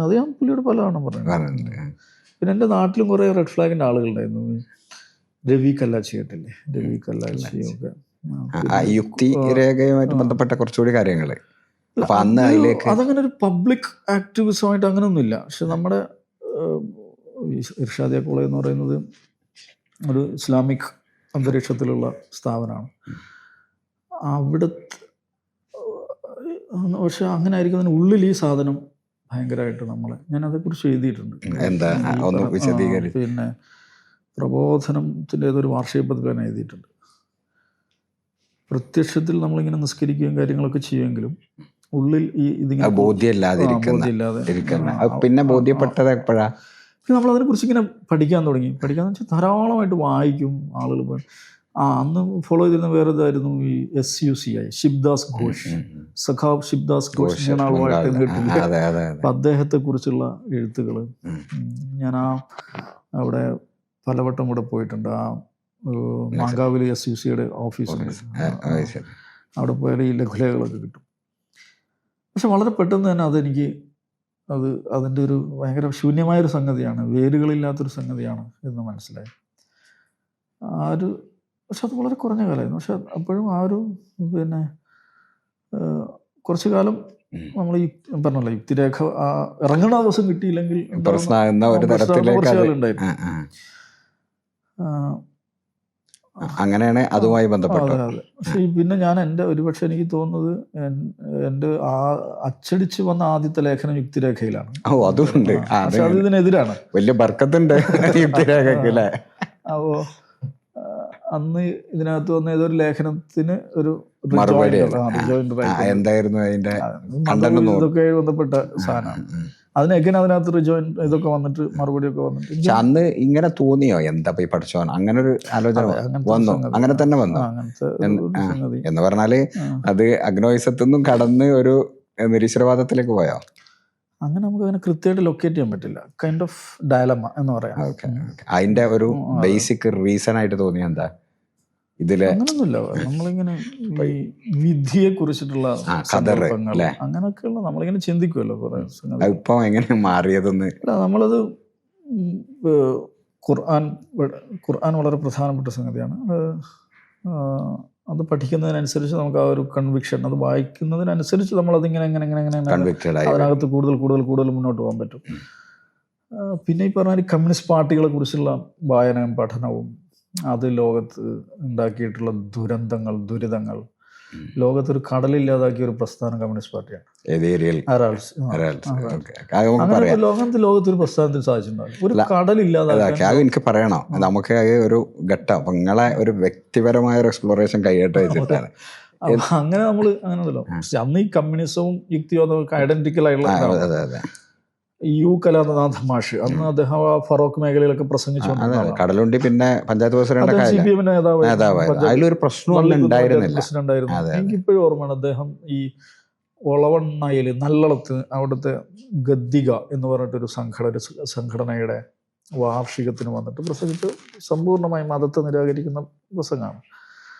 അത് ഞാൻ പുള്ളിയോട് പലതവണ പറഞ്ഞു. പിന്നെ എൻ്റെ നാട്ടിലും കുറേ റെഡ് ഫ്ലാഗിൻ്റെ ആളുകളുണ്ടായിരുന്നു. രവി കല്ലാച്ചി കേട്ടില്ലേ? രവി കല്ലാച്ചിയൊക്കെ യുക്തിരേഖയുമായിട്ട് ബന്ധപ്പെട്ട കുറച്ചുകൂടി കാര്യങ്ങൾ. അതങ്ങനെ ഒരു പബ്ലിക് ആക്ടിവിസമായിട്ട് അങ്ങനെയൊന്നുമില്ല. പക്ഷെ നമ്മുടെ ഇർഷാദിയ കോളേജ് എന്ന് പറയുന്നത് ഒരു ഇസ്ലാമിക് അന്തരീക്ഷത്തിലുള്ള സ്ഥാപനമാണ്. അവിടെ പക്ഷെ അങ്ങനെ ആയിരിക്കും അതിന് ഉള്ളിൽ ഈ സാധനം ഭയങ്കരമായിട്ട് നമ്മളെ, ഞാൻ അതേക്കുറിച്ച് എഴുതിയിട്ടുണ്ട്. എന്താ ഒന്ന് വിശദീകരിച്ച്. പിന്നെ പ്രബോധനത്തിൻ്റെ ഏതൊരു വാർഷിക പതിപ്പ് ഞാൻ എഴുതിയിട്ടുണ്ട്. പ്രത്യക്ഷത്തിൽ നമ്മളിങ്ങനെ നിസ്കരിക്കുകയും കാര്യങ്ങളൊക്കെ ചെയ്യുമെങ്കിലും ഉള്ളിൽ ഈ ഇതിങ്ങനെ ബോധ്യമില്ലാതെ പിന്നെ ബോധ്യപ്പെട്ടത് എപ്പോഴാ? പിന്നെ നമ്മളതിനെ കുറിച്ച് ഇങ്ങനെ പഠിക്കാൻ തുടങ്ങി. പഠിക്കാന്ന് വെച്ചാൽ ധാരാളമായിട്ട് വായിക്കും ആളുകൾ. അന്ന് ഫോളോ ചെയ്തിരുന്ന വേറെ ഇതായിരുന്നു ഈ SUCI, ശിവദാസ് ഘോഷ്, സഖാവ് ശിവദാസ് ഘോഷ്. ഞാൻ ആളുമായിട്ട് കേട്ടില്ല. അപ്പം അദ്ദേഹത്തെ കുറിച്ചുള്ള എഴുത്തുകൾ ഞാൻ അവിടെ പലവട്ടം കൂടെ പോയിട്ടുണ്ട്. മാങ്കാവിൽ SUCIയുടെ ഓഫീസുണ്ട്. അവിടെ പോയാൽ ഈ ലഘുലേഖകളൊക്കെ കിട്ടും. പക്ഷെ വളരെ പെട്ടെന്ന് തന്നെ അതെനിക്ക് അതിൻ്റെ ഒരു ഭയങ്കര ശൂന്യമായൊരു സംഗതിയാണ്, വേരുകളില്ലാത്തൊരു സംഗതിയാണ് എന്ന് മനസ്സിലായി. പക്ഷെ അത് വളരെ കുറഞ്ഞ കാലമായിരുന്നു. പക്ഷെ അപ്പോഴും പിന്നെ കുറച്ചു കാലം നമ്മൾ ഈ പറഞ്ഞല്ലോ യുക്തിരേഖ ഇറങ്ങുന്ന ദിവസം കിട്ടിയില്ലെങ്കിൽ കുറച്ചുകാലുണ്ടായിരുന്നു. അങ്ങനെയാണ് അതുമായി ബന്ധപ്പെട്ടത്. പക്ഷെ പിന്നെ ഞാൻ ഒരുപക്ഷെ എനിക്ക് തോന്നുന്നത് എൻ്റെ അച്ചടിച്ച് വന്ന ആദ്യത്തെ ലേഖനം യുക്തിരേഖയിലാണ്. അതുകൊണ്ട് പക്ഷെ അത് ഇതിനെതിരാണ്. വലിയ ബർക്കത്തുണ്ട് യുക്തിരേഖയിലെ. അപ്പോ അന്ന് ഇതിനകത്ത് വന്ന ഏതൊരു ലേഖനത്തിന് ഒരു എന്തായിരുന്നു അതിന്റെ ഇതൊക്കെ ബന്ധപ്പെട്ട സാധനമാണ്. അതിനൊക്കെ അതിനകത്ത് റിജോയിൻ ഇതൊക്കെ വന്നിട്ട് മറുപടിയൊക്കെ വന്നിട്ട് അന്ന് ഇങ്ങനെ തോന്നിയോ എന്താ പോയി പഠിച്ചോ അങ്ങനെ ഒരു ആലോചന വന്നു? അങ്ങനെ തന്നെ വന്നു എന്ന് പറഞ്ഞാല് അത് അഗ്നോയിസത്തൊന്നും കടന്ന് ഒരു നിരീശ്വരവാദത്തിലേക്ക് പോയോ? അങ്ങനെ നമുക്ക് അതിനെ കൃത്യമായിട്ട് ലൊക്കേറ്റ് ചെയ്യാൻ പറ്റില്ല. കൈൻഡ് ഓഫ് ഡയലമ എന്ന് പറയാം. അതിന്റെ ഒരു ബേസിക് റീസൺ ആയിട്ട് തോന്നിയ എന്താ ഇതില്? അങ്ങനൊന്നുമില്ല. നമ്മളിങ്ങനെ ഈ വിധിയെ കുറിച്ചിട്ടുള്ള അങ്ങനെയൊക്കെയുള്ള നമ്മളിങ്ങനെ ചിന്തിക്കുമല്ലോ കുറെ. ഇപ്പൊ എങ്ങനെ മാറിയതെന്ന് നമ്മളത് ഖുർആൻ വളരെ പ്രധാനപ്പെട്ട സംഗതിയാണ്. അത് പഠിക്കുന്നതിനനുസരിച്ച് നമുക്ക് ആ ഒരു കൺവിക്ഷൻ, അത് വായിക്കുന്നതിനനുസരിച്ച് നമ്മളതിങ്ങനെ അതിനകത്ത് കൂടുതൽ മുന്നോട്ട് പോകാൻ പറ്റും. പിന്നെ ഈ പറഞ്ഞാൽ കമ്മ്യൂണിസ്റ്റ് പാർട്ടികളെ കുറിച്ചുള്ള വായനയും പഠനവും, അത് ലോകത്ത് ഉണ്ടാക്കിയിട്ടുള്ള ദുരിതങ്ങൾ, ലോകത്തൊരു കടലില്ലാതാക്കിയ ഒരു പ്രസ്ഥാനം കമ്മ്യൂണിസ്റ്റ് പാർട്ടിയാണ്. ലോകത്തൊരു പ്രസ്ഥാനത്തിന് സാധിച്ചിട്ടുണ്ടാകും ഒരു കടലില്ലാതാക്കാൻ. എനിക്ക് പറയണോ, നമുക്ക് ഒരു ഘട്ടം നിങ്ങളെ ഒരു വ്യക്തിപരമായ ഒരു എക്സ്പ്ലോറേഷൻ കൈയിട്ട് വെച്ചിട്ടാണ്. അങ്ങനെ അങ്ങനെയല്ലോ. അന്ന് ഈ കമ്മ്യൂണിസവും യുക്തിവാദവും ഐഡന്റിക്കൽ ആയിട്ടുള്ള കലാനാഥ മാഷ്, അന്ന് അദ്ദേഹം ഫറോക്ക് മേഖലയിലൊക്കെ പ്രസംഗിച്ചു. കടലുണ്ടി പിന്നെ പഞ്ചായത്ത് പ്രസിഡന്റ്, CPM അതിലൊരു പ്രശ്നമുണ്ടായിരുന്നില്ല. എനിക്കിപ്പോഴും ഓർമ്മയാണ്. അദ്ദേഹം ഈ ഒളവണ്ണയിൽ നല്ലളത്ത് അവിടുത്തെ ഗദ്ദിക എന്ന് പറഞ്ഞിട്ടൊരു സംഘടനയുടെ വാർഷികത്തിന് വന്നിട്ട് പ്രസംഗിച്ച് സമ്പൂർണ്ണമായി മതത്തെ നിരാകരിക്കുന്ന പ്രസംഗമാണ്.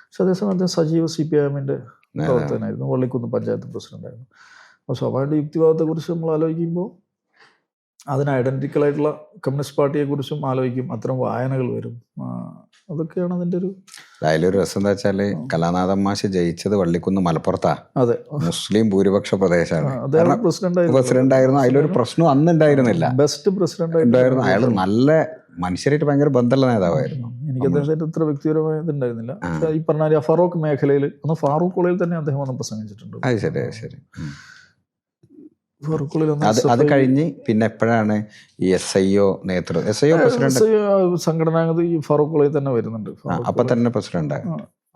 പക്ഷെ അതേസമയം അദ്ദേഹം സജീവ CPIMന്റെ പ്രവർത്തകനായിരുന്നു, വള്ളിക്കുന്ന് പഞ്ചായത്ത് പ്രസിഡന്റായിരുന്നു. അപ്പോൾ സ്വാഭാവിക യുക്തിവാദത്തെക്കുറിച്ച് നമ്മൾ ആലോചിക്കുമ്പോൾ അതിന് ഐഡന്റിക്കലായിട്ടുള്ള കമ്മ്യൂണിസ്റ്റ് പാർട്ടിയെക്കുറിച്ചും ആലോചിക്കും. അത്തരം വായനകൾ വരും. അതൊക്കെയാണ് അതിൻ്റെ ഒരു അതിലൊരു രസം എന്താ വെച്ചാല് കലാനാഥൻ മാഷ് ജയിച്ചത് വള്ളിക്കുന്ന് മലപ്പുറത്താ. അതെ, മുസ്ലിം ഭൂരിപക്ഷ പ്രദേശമാണ്. പ്രസിഡന്റ് ആയിരുന്നു. അതിലൊരു പ്രശ്നം അന്ന് ഉണ്ടായിരുന്നില്ല. ബെസ്റ്റ് പ്രസിഡന്റ് ഉണ്ടായിരുന്നു. അയാൾ നല്ല മനുഷ്യരായിട്ട് ഭയങ്കര ബന്ധമുള്ള നേതാവായിരുന്നു. എനിക്ക് അദ്ദേഹത്തിന്റെ അത്ര വ്യക്തിപരമായ ഇതുണ്ടായിരുന്നില്ല. ഈ പറഞ്ഞ ഫറോക്ക് മേഖലയിൽ ഒന്ന് ഫാറൂഖ് കോളേജിൽ തന്നെ അദ്ദേഹം വന്ന് പ്രസംഗിച്ചിട്ടുണ്ട്. ശരി. അത് കഴിഞ്ഞ് പിന്നെ എപ്പോഴാണ് ഈ SIO പ്രസിഡന്റ് സംഘടന ഈ ഫറൂഖ് കോളേജിൽ തന്നെ വരുന്നുണ്ട്. അപ്പൊ തന്നെ പ്രസിഡന്റ്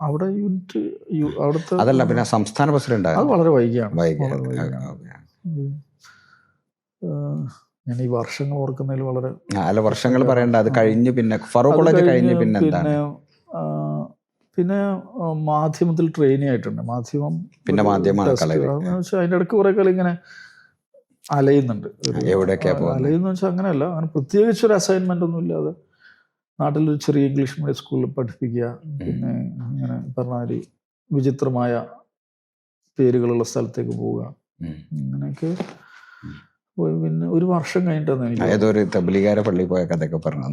അവിടെ യൂണിറ്റ് അവിടുത്തെ അതല്ല, പിന്നെ സംസ്ഥാന പ്രസിഡന്റ് അത് വളരെ വൈകിയാണ്. ഞാൻ ഈ വർഷങ്ങൾ ഓർക്കുന്നതിൽ വളരെ വർഷങ്ങൾ പറയണ്ട. അത് കഴിഞ്ഞ് പിന്നെ ഫറൂഖ് കോളേജ് കഴിഞ്ഞ് പിന്നെ മാധ്യമത്തിൽ ട്രെയിനിങ് ആയിട്ടുണ്ട്. പിന്നെ അതിന്റെ ഇടയ്ക്ക് കുറെ കാലം ഇങ്ങനെ അലയുന്നുണ്ട്. അലയുന്ന വെച്ചാൽ അങ്ങനെയല്ല, അങ്ങനെ പ്രത്യേകിച്ചൊരു അസൈൻമെന്റ് ഒന്നും ഇല്ലാതെ നാട്ടിലൊരു ചെറിയ ഇംഗ്ലീഷ് മീഡിയം സ്കൂളിൽ പഠിപ്പിക്കുക. പിന്നെ ഇങ്ങനെ പറഞ്ഞാൽ വിചിത്രമായ പേരുകളുള്ള സ്ഥലത്തേക്ക് പോവുക. അങ്ങനെയൊക്കെ പിന്നെ ഒരു വർഷം കഴിഞ്ഞിട്ടാണ് ഏതൊരു തബ്ലീഗാരെ പള്ളിയിൽ പോയ കഥയൊക്കെ പറഞ്ഞു.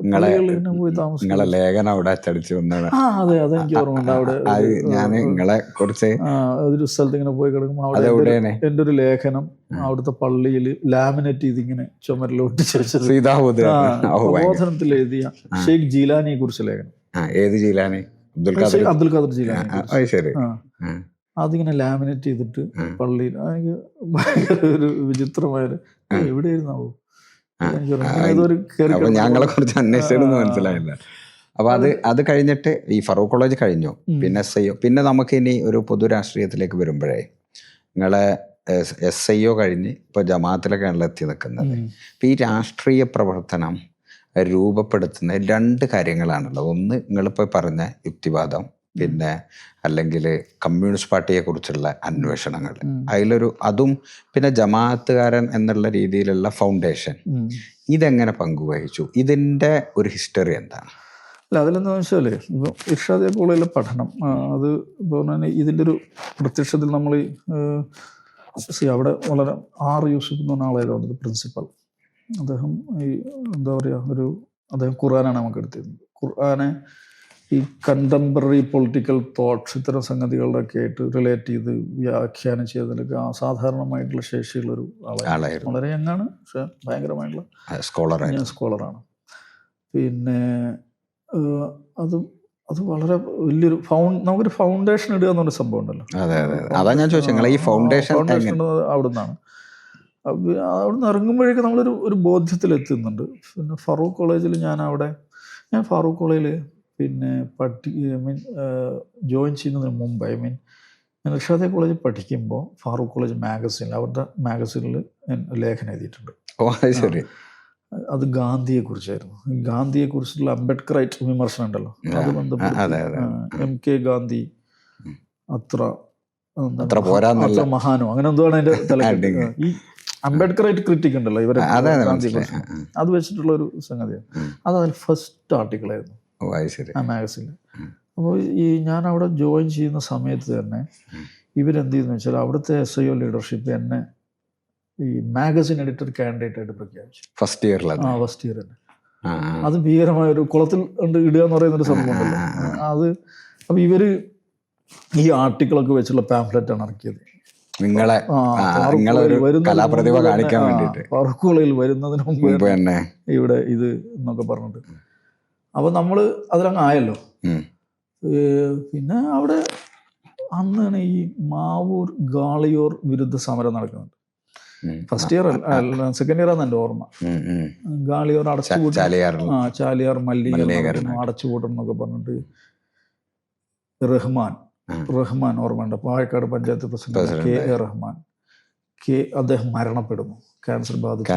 നിങ്ങളെ ലേഖനം അവിടെ അച്ചടിച്ചു വന്നത്. അതെ, അതെനിക്ക് ഓർമ്മയുണ്ട്. അവിടെ ഞാൻ നിങ്ങളെ കുറിച്ച് ഒരു സ്ഥലത്ത് ഇങ്ങനെ പോയി കിടക്കുമ്പോൾ അവിടെ എൻ്റെ ഒരു ലേഖനം അവിടുത്തെ പള്ളിയിൽ ലാമിനേറ്റ് ചെയ്ത് ഇങ്ങനെ ചുമരിലൊട്ടിച്ച് വെച്ചത്. പ്രബോധനത്തിൽ എഴുതിയ ഷെയ്ഖ് ജീലാനിയെ കുറിച്ച് ലേഖനം. ഏത് ജീലാനി? അബ്ദുൽ ഖാദർ ജീലാനി. ശരി. അതിങ്ങനെ ലാമിനേറ്റ് ചെയ്തിട്ട് ഉം. പള്ളിയിൽ എനിക്ക് ഭയങ്കര ഒരു വിചിത്രമായൊരു എവിടെയായിരുന്നാവോ എനിക്കറിയാം. ഇങ്ങനെ ആ, ഏതൊരു കയറി അപ്പൊ ഞങ്ങളെ കുറിച്ച് അന്വേഷിച്ചൊന്നും മനസ്സിലായില്ല. അപ്പൊ അത് കഴിഞ്ഞിട്ട് ഈ ഫറൂഖ് കോളേജ് കഴിഞ്ഞു, പിന്നെ SIO, പിന്നെ നമുക്ക് ഇനി ഒരു പൊതു രാഷ്ട്രീയത്തിലേക്ക് വരുമ്പോഴേ നിങ്ങളെ SIO കഴിഞ്ഞ് ഇപ്പൊ ജമാഅത്തിലൊക്കെയാണല്ലോ എത്തി നിൽക്കുന്നത്. ഇപ്പൊ ഈ രാഷ്ട്രീയ പ്രവർത്തനം രൂപപ്പെടുത്തുന്ന 2 കാര്യങ്ങളാണല്ലോ. ഒന്ന് നിങ്ങളിപ്പോൾ പറഞ്ഞ യുക്തിവാദം, പിന്നെ അല്ലെങ്കിൽ കമ്മ്യൂണിസ്റ്റ് പാർട്ടിയെ കുറിച്ചുള്ള അന്വേഷണങ്ങൾ, അതും പിന്നെ ജമാഅത്തുകാരൻ എന്നുള്ള രീതിയിലുള്ള ഫൗണ്ടേഷൻ, ഇതെങ്ങനെ പങ്കുവഹിച്ചു? ഇതിൻ്റെ ഒരു ഹിസ്റ്ററി എന്താണ്? അല്ല, അതിലെന്താണെന്ന് വെച്ചാൽ ഇപ്പോൾ ഇർഷാദിയ കോളേജിലെ പഠനം അത് ഇപ്പോൾ തന്നെ ഇതിൻ്റെ ഒരു പ്രത്യക്ഷത്തിൽ നമ്മൾ അവിടെ വളരെ യൂസുഫ് എന്ന് പറഞ്ഞ ആളായിരുന്നു അതിൻ്റെ പ്രിൻസിപ്പൽ. അദ്ദേഹം ഈ എന്താ പറയുക അദ്ദേഹം ഖുർആനാണ് നമുക്ക് എടുത്തിരുന്നത്. ഖുർആനെ ഈ കണ്ടംപററി പൊളിറ്റിക്കൽ തോട്ട്സ് ഇത്തരം സംഗതികളുടെയൊക്കെ ആയിട്ട് റിലേറ്റ് ചെയ്ത് വ്യാഖ്യാനം ചെയ്തതിലൊക്കെ അസാധാരണമായിട്ടുള്ള ശേഷിയുള്ളൊരു ആളായിരുന്നു. വളരെ യങ്ങാണ്, പക്ഷെ ഭയങ്കരമായിട്ടുള്ള സ്കോളറാണ്. പിന്നെ അത് വളരെ വലിയൊരു നമുക്കൊരു ഫൗണ്ടേഷൻ ഇടുക എന്നൊരു സംഭവം ഉണ്ടല്ലോ. അതാ ഞാൻ ചോദിച്ചത്, ഈ ഫൗണ്ടേഷൻ അവിടുന്നാണ്. അവിടുന്ന് ഇറങ്ങുമ്പോഴേക്കും നമ്മളൊരു ബോധ്യത്തിലെത്തുന്നുണ്ട്. പിന്നെ ഫറൂഖ് കോളേജിൽ ഞാൻ ഫറൂഖ് കോളേജിൽ പിന്നെ ജോയിൻ ചെയ്യുന്നതിന് മുമ്പ് ഞാൻ ഇർഷാദിയ കോളേജിൽ പഠിക്കുമ്പോൾ ഫാറൂഖ് കോളേജ് മാഗസിനിൽ, അവരുടെ മാഗസിനിൽ ലേഖനം എഴുതിയിട്ടുണ്ട്. അത് ഗാന്ധിയെക്കുറിച്ചായിരുന്നു. ഗാന്ധിയെക്കുറിച്ചുള്ള അംബേദ്കറൈറ്റ് വിമർശനം ഉണ്ടല്ലോ, അത് ബന്ധപ്പെട്ട് MK ഗാന്ധി അത്ര മഹാനോ അങ്ങനെ എന്തോ ആണ് അതിന്റെ തലക്കെട്ട്. ഈ അംബേദ്കറൈറ്റ് ക്രിറ്റിക് ഉണ്ടല്ലോ ഇവരെ ഗാന്ധിയെക്കുറിച്ച്, അത് വെച്ചിട്ടുള്ള ഒരു സംഗതിയാണ്. അതിൽ ഫസ്റ്റ് ആർട്ടിക്കിളായിരുന്നു ആ മാഗസിനിൽ. അപ്പോൾ ഞാൻ അവിടെ ജോയിൻ ചെയ്യുന്ന സമയത്ത് തന്നെ ഇവരെന്ത് ചെയ്യുന്നു വെച്ചാൽ അവിടുത്തെ SIO ലീഡർഷിപ്പ് എന്നെ ഈ മാഗസിൻ എഡിറ്റർ കാൻഡിഡേറ്റ് ആയിട്ട് പ്രഖ്യാപിച്ചു. ഫസ്റ്റ് ഇയർ തന്നെ. അത് ഭീകരമായ ഒരു കുളത്തിൽ ഇടുക എന്ന് പറയുന്നൊരു സംഭവം ഉണ്ടല്ലോ അത്. അപ്പൊ ഇവര് ഈ ആർട്ടിക്കിളൊക്കെ വെച്ചുള്ള പാംഫ്ലെറ്റാണ് ഇറക്കിയത്. ഫറൂഖ് കോളേജിൽ വരുന്നതിന് മുമ്പ് തന്നെ ഇവിടെ ഇത് എന്നൊക്കെ പറഞ്ഞിട്ട്. അപ്പൊ നമ്മള് അതിലങ്ങ് ആയല്ലോ. പിന്നെ അവിടെ അന്നാണ് ഈ മാവൂർ ഗാളിയോർ വിരുദ്ധ സമരം നടക്കുന്നുണ്ട്. ഫസ്റ്റ് ഇയർ അല്ല, സെക്കൻഡ് ഇയർ ആണെന്ന് എൻ്റെ ഓർമ്മ. ഗാളിയോർ ചാലിയാർ മല്ലികരണം അടച്ചുപൂട്ടണം എന്നൊക്കെ പറഞ്ഞിട്ട് റഹ്മാൻ ഓർമ്മയുണ്ട്, പാലക്കാട് പഞ്ചായത്ത് പ്രസിഡന്റ് KA റഹ്മാൻ. അദ്ദേഹം മരണപ്പെടുന്നു, ക്യാൻസർ ബാധിച്ചു.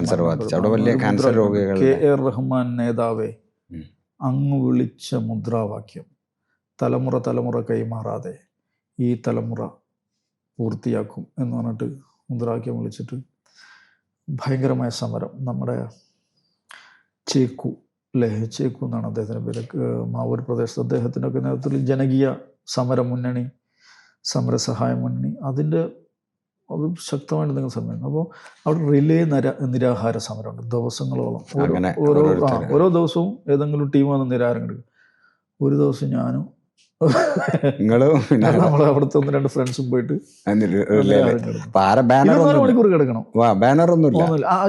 KA റഹ്മാൻ നേതാവേ, അങ്ങ് വിളിച്ച മുദ്രാവാക്യം തലമുറ കൈമാറാതെ ഈ തലമുറ പൂർത്തിയാക്കും എന്ന് പറഞ്ഞിട്ട് മുദ്രാവാക്യം വിളിച്ചിട്ട് ഭയങ്കരമായ സമരം. നമ്മുടെ ചേക്കു എന്നാണ് അദ്ദേഹത്തിൻ്റെ പേര്, മാവൂർ പ്രദേശത്ത്. അദ്ദേഹത്തിൻ്റെ ഒക്കെ നേതൃത്വത്തിൽ ജനകീയ സമരസഹായ മുന്നണി അത് ശക്തമായിട്ട് നിങ്ങൾ സമരം. അപ്പോൾ അവിടെ റിലേ നിരാഹാര സമരമുണ്ട് ദിവസങ്ങളോളം. ഓരോ ദിവസവും ഏതെങ്കിലും ടീം വന്ന് നിരാഹാരം എടുക്കും. ഒരു ദിവസം ഞാനും നമ്മളെ അവിടുത്തെ 1-2 ഫ്രണ്ട്സും പോയിട്ട് 24 മണിക്കൂർ കിടക്കണം.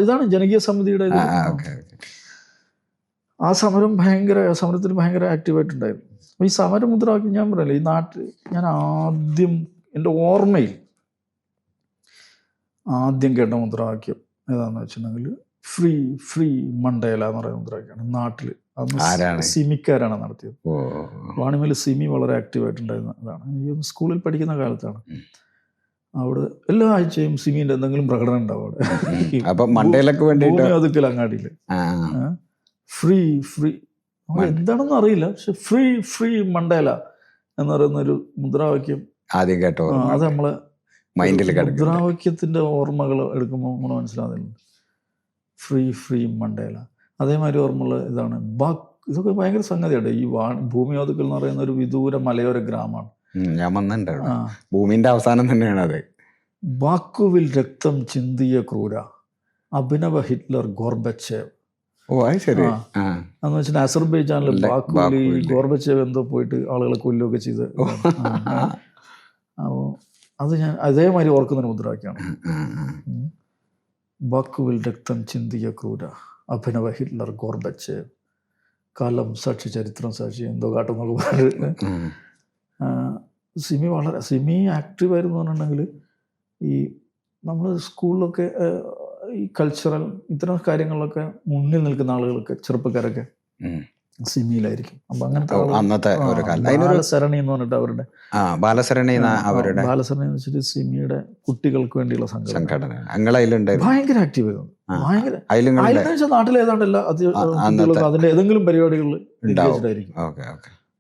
ഇതാണ് ജനകീയ സമിതിയുടെ. ആ സമരത്തിൽ ഭയങ്കര ആക്റ്റീവായിട്ടുണ്ടായിരുന്നു. ഈ സമരമുദ്രാവാക്യം ഞാൻ പറയല്ലേ, ഈ നാട്ടിൽ ഞാൻ എൻ്റെ ഓർമ്മയിൽ ആദ്യം കേട്ട മുദ്രാവാക്യം ഏതാണെന്ന് വെച്ചിട്ടുണ്ടെങ്കിൽ ഫ്രീ മണ്ടേല എന്ന് പറയുന്ന മുദ്രാവാക്യമാണ്. നാട്ടിൽ അന്ന് സിമിക്കാരാണ് നടത്തിയത്. വാണിമേൽ സിമി വളരെ ആക്റ്റീവായിട്ടുണ്ടായിരുന്ന ഇതാണ്. ഈ സ്കൂളിൽ പഠിക്കുന്ന കാലത്താണ്. അവിടെ എല്ലാ ആഴ്ചയും സിമിന്റെ എന്തെങ്കിലും പ്രകടനം ഉണ്ടാവും അവിടെ. അതുക്കൽ അങ്ങാടിയിൽ ഫ്രീ എന്താണെന്ന് അറിയില്ല, പക്ഷെ ഫ്രീ മണ്ടേല എന്ന് പറയുന്ന ഒരു മുദ്രാവാക്യം ആദ്യം കേട്ടോ. അത് നമ്മളെ മുദ്രാവാക്യത്തിന്റെ ഓർമ്മകൾ എടുക്കുമ്പോൾ നമ്മൾ മനസ്സിലാകുന്നില്ല. Free Mandela. അതേമാതിരി ഓർമ്മയുള്ള ഇതാണ് ഇതൊക്കെ ഭയങ്കര സംഗതിയാണ്. ഈ ഭൂമിയോതുക്കൽ എന്ന് പറയുന്ന ഒരു വിദൂര മലയോര ഗ്രാമമാണ്. ഞാൻ വന്നിട്ടുണ്ട്, ഭൂമിന്റെ അവസാനം തന്നെയാണ് അത്. ബാക്കുവിൽ രക്തം ചിന്തിയ ക്രൂര അഭിനവ ഹിറ്റ്ലർ ഗോർബച്ചേവ്. എന്ന് വെച്ചാൽ അസർബൈജാനിൽ ബാക്കുവിൽ ഗോർബച്ചേവ് എന്തോ പോയിട്ട് ആളുകളെ കൊല്ലുകയൊക്കെ ചെയ്ത്. അപ്പോൾ അത് ഞാൻ അതേമാതിരി ഓർക്കുന്നൊരു മുദ്രാവാക്യമാണ്. ബാക്കുവിൽ രക്തം ചിന്തിയ ക്രൂര അഭിനവ ഹിറ്റ്ലർ ഗോർബച്ചേവ്, കാലം സാക്ഷി ചരിത്രം സാക്ഷി എന്തോ കാട്ടുന്നൊക്കെ പറഞ്ഞിട്ട് സിമി ആക്റ്റീവായിരുന്നു പറഞ്ഞിട്ടുണ്ടെങ്കിൽ ഈ നമ്മൾ സ്കൂളിലൊക്കെ ഈ കൾച്ചറൽ ഇത്തരം കാര്യങ്ങളിലൊക്കെ മുന്നിൽ നിൽക്കുന്ന ആളുകളൊക്കെ ചെറുപ്പക്കാരൊക്കെ സിമിയിലായിരിക്കും. അപ്പൊ അങ്ങനത്തെ അന്നത്തെ ഒരു കാലം ബാലസരണി എന്ന് പറഞ്ഞിട്ട് അവരുടെ ബാലസരണി അവരുടെ ബാലസരണി എന്ന് വെച്ചിട്ട് സിമിയുടെ കുട്ടികൾക്ക് വേണ്ടിയുള്ള സംഘടന ഭയങ്കര ആക്റ്റീവ് ആയിരുന്നു. ഭയങ്കര അതിലെന്ന് നാട്ടിൽ ഏതാണ്ട് എല്ലാ കുട്ടികൾക്കും അതിന്റെ ഏതെങ്കിലും പരിപാടികളിൽ എൻഗേജ്ഡ് ആയിരിക്കും.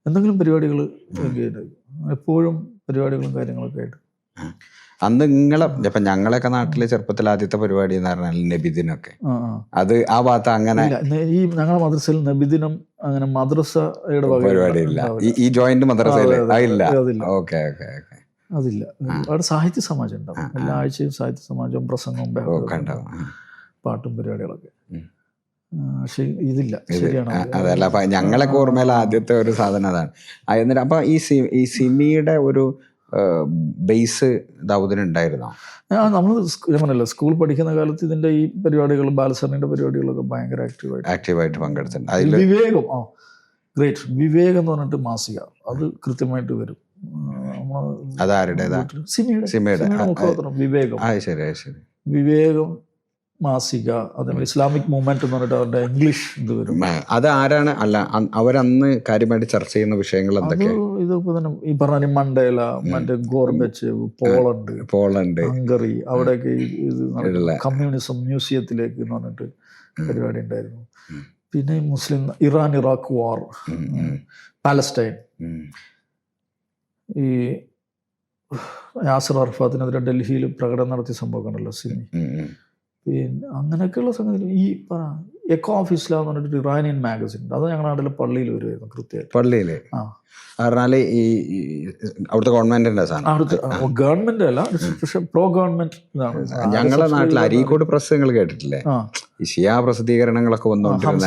എന്തെങ്കിലും പരിപാടികൾ എൻഗേജ്ഡ് ആയിരിക്കും. എപ്പോഴും പരിപാടികളും കാര്യങ്ങളൊക്കെ ആയിട്ട്. അന്ന് ഇപ്പം ഞങ്ങളൊക്കെ നാട്ടിലെ ചെറുപ്പത്തിൽ ആദ്യത്തെ പരിപാടി എന്ന് പറഞ്ഞാൽ നബിദിനൊക്കെ അത് ആ ഭാഗത്ത് അങ്ങനെ ഈ ഞങ്ങളുടെ മദ്രസയിൽ നബിദിനം അങ്ങനെ മദ്രസയുടെ പരിപാടി ഇല്ല. ഈ ജോയിന്റ് മദ്രസയില് അതില്ല. ഓക്കെ ഓക്കെ ഓക്കെ അതില്ല. അവിടെ സാഹിത്യ സമാജം ഉണ്ടാവും. എല്ലാ ആഴ്ചയും സാഹിത്യ സമാജവും പ്രസംഗവും പാട്ടും പരിപാടികളൊക്കെ. പക്ഷെ ഇതില്ല. ശരിയാണ്. അതല്ല അപ്പൊ ഞങ്ങളൊക്കെ ഓർമ്മയിൽ ആദ്യത്തെ ഒരു സാധനം അതാണ്. എന്നിട്ട് അപ്പൊ ഈ സിമിയുടെ ഒരു ബേസ് ദാവൂദിന് ഉണ്ടായിരുന്നോ? നമ്മൾ സ്കൂൾ പഠിക്കുന്ന കാലത്ത് ഇതിന്റെ ഈ പരിപാടികൾ ബാലസരണിയുടെ പരിപാടികളൊക്കെ ഭയങ്കര ആക്റ്റീവായിട്ട് പങ്കെടുത്തിട്ടുണ്ട്. വിവേകം ഗ്രേറ്റ് വിവേകം എന്ന് പറഞ്ഞിട്ട് മാസിക അത് കൃത്യമായിട്ട് വരും. അതാരുടേതാ? സിമിയുടെ മുഖപത്രം വിവേകം. ശരി. വിവേകം മാസിക, അതേപോലെ ഇസ്ലാമിക് മൂവ്മെന്റ് എന്ന് പറഞ്ഞിട്ട് അവരുടെ ഇംഗ്ലീഷ് ഇത് വരും. അത് ആരാണ്? അല്ല അവരന്ന് കാര്യമായിട്ട് ചർച്ച ചെയ്യുന്ന വിഷയങ്ങൾ എന്തൊക്കെയാണ്? ഇതൊക്കെ തന്നെ ഈ പറഞ്ഞ മണ്ടേല, മറ്റേ ഗോർബച്ചേവ്, പോളണ്ട്, ഹംഗറി, അവിടെയൊക്കെ ഇത് കമ്മ്യൂണിസം മ്യൂസിയത്തിലേക്ക് എന്ന് പറഞ്ഞിട്ട് പരിപാടി ഉണ്ടായിരുന്നു. പിന്നെ മുസ്ലിം ഇറാൻ ഇറാഖ് വാർ, പാലസ്റ്റൈൻ, ഈ യാസർ അറഫാത്തിനെതിരെ ഡൽഹിയിൽ പ്രകടനം നടത്തിയ സംഭവം ഉണ്ടല്ലോ സിമി. പിന്നെ അങ്ങനെയൊക്കെയുള്ള സംഗതി. ഈ എക്കോ ഓഫ് ഇസ്ലാം എന്ന് പറഞ്ഞിട്ട് ഇറാനിയൻ മാഗസിൻ അത് ഞങ്ങളുടെ നാട്ടിലെ പള്ളിയിൽ വരുമായിരുന്നു. കൃത്യമായിട്ട് പള്ളിയില് ഈ അവിടുത്തെ ഗവൺമെന്റിന്റെ അവിടുത്തെ ഗവൺമെന്റ് അല്ല, പക്ഷെ പ്രോ ഗവൺമെന്റ് ഇതാണ്. ഞങ്ങളുടെ നാട്ടിൽ അരീക്കോട് പ്രസ് കേട്ടിട്ടില്ലേ? ഷിയാ പ്രസിദ്ധീകരണങ്ങളൊക്കെ വന്നുകൊണ്ടിരുന്ന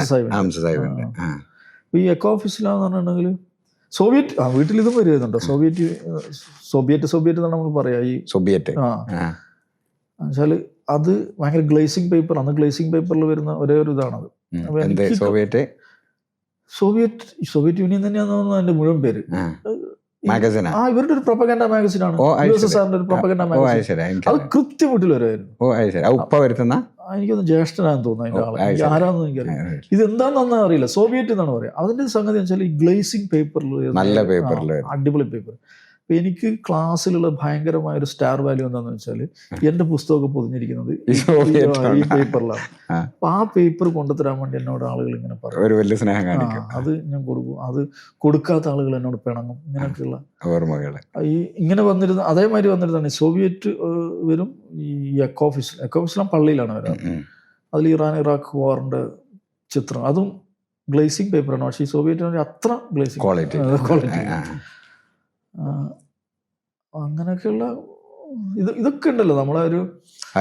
ഈ എക്കോ ഓഫ് ഇസ്ലാം എന്ന് പറഞ്ഞിട്ടുണ്ടെങ്കിൽ സോവിയറ്റ് വീട്ടിൽ ഇതും വരുന്നുണ്ടോ? സോവിയറ്റ് എന്നാണ് നമ്മൾ പറയാ. ഈ സോവിയറ്റ് എന്നുവെച്ചാൽ അത് ഭയങ്കര ഗ്ലേസിംഗ് പേപ്പർ. അന്ന് ഗ്ലേസിംഗ് പേപ്പറിൽ വരുന്ന ഒരേ ഒരു ഇതാണത്. സോവിയറ്റ് യൂണിയൻ തന്നെയാണെന്ന് തോന്നുന്നു അതിന്റെ മുഴുവൻ പേര്. ഇവരുടെ ഒരു പ്രൊപ്പഗൻഡ മാഗസിനാണ്. ഒരു പ്രൊപ്പഗൻഡ മാഗസിൻ. അത് കൃത്യം വീട്ടിൽ വരുമായിരുന്നു. എനിക്കൊന്ന് ജ്യേഷ്ഠനാന്ന് തോന്നുന്നു അതിന്റെ ആളെ. ആരാന്ന് എനിക്കറിയാം. ഇതെന്താണെന്ന് അറിയില്ല. സോവിയറ്റ് എന്നാണ് പറയാം. അതിന്റെ സംഗതി വെച്ചാൽ ഈ ഗ്ലേസിംഗ് പേപ്പറിൽ അടിപൊളി പേപ്പർ. അപ്പം എനിക്ക് ക്ലാസ്സിലുള്ള ഭയങ്കരമായ ഒരു സ്റ്റാർ വാല്യൂ എന്താണെന്ന് വെച്ചാൽ എൻ്റെ പുസ്തകമൊക്കെ പൊതിഞ്ഞിരിക്കുന്നത് ഈ പേപ്പറിലാണ്. അപ്പം ആ പേപ്പർ കൊണ്ടുതരാൻ വേണ്ടി എന്നോട് ആളുകൾ ഇങ്ങനെ പറയും. അത് ഞാൻ കൊടുക്കും. അത് കൊടുക്കാത്ത ആളുകൾ എന്നോട് പിണങ്ങും. ഇങ്ങനെയൊക്കെയുള്ള ഈ ഇങ്ങനെ വന്നിരുന്ന അതേമാതിരി വന്നിരുന്നതാണ്. സോവിയറ്റ് വരും. ഈ എക്കോ ഓഫ് ഇസ്ലാം പള്ളിയിലാണ് വരാറ്. അതിൽ ഇറാൻ ഇറാഖ് വാറിൻ്റെ ചിത്രം, അതും ഗ്ലേസിംഗ് പേപ്പറാണ്. പക്ഷേ ഈ സോവിയറ്റ് അത്ര ഗ്ലേസിംഗ് ക്വാളിറ്റി. അങ്ങനെയൊക്കെയുള്ള ഇതൊക്കെ ഉണ്ടല്ലോ നമ്മളെ ഒരു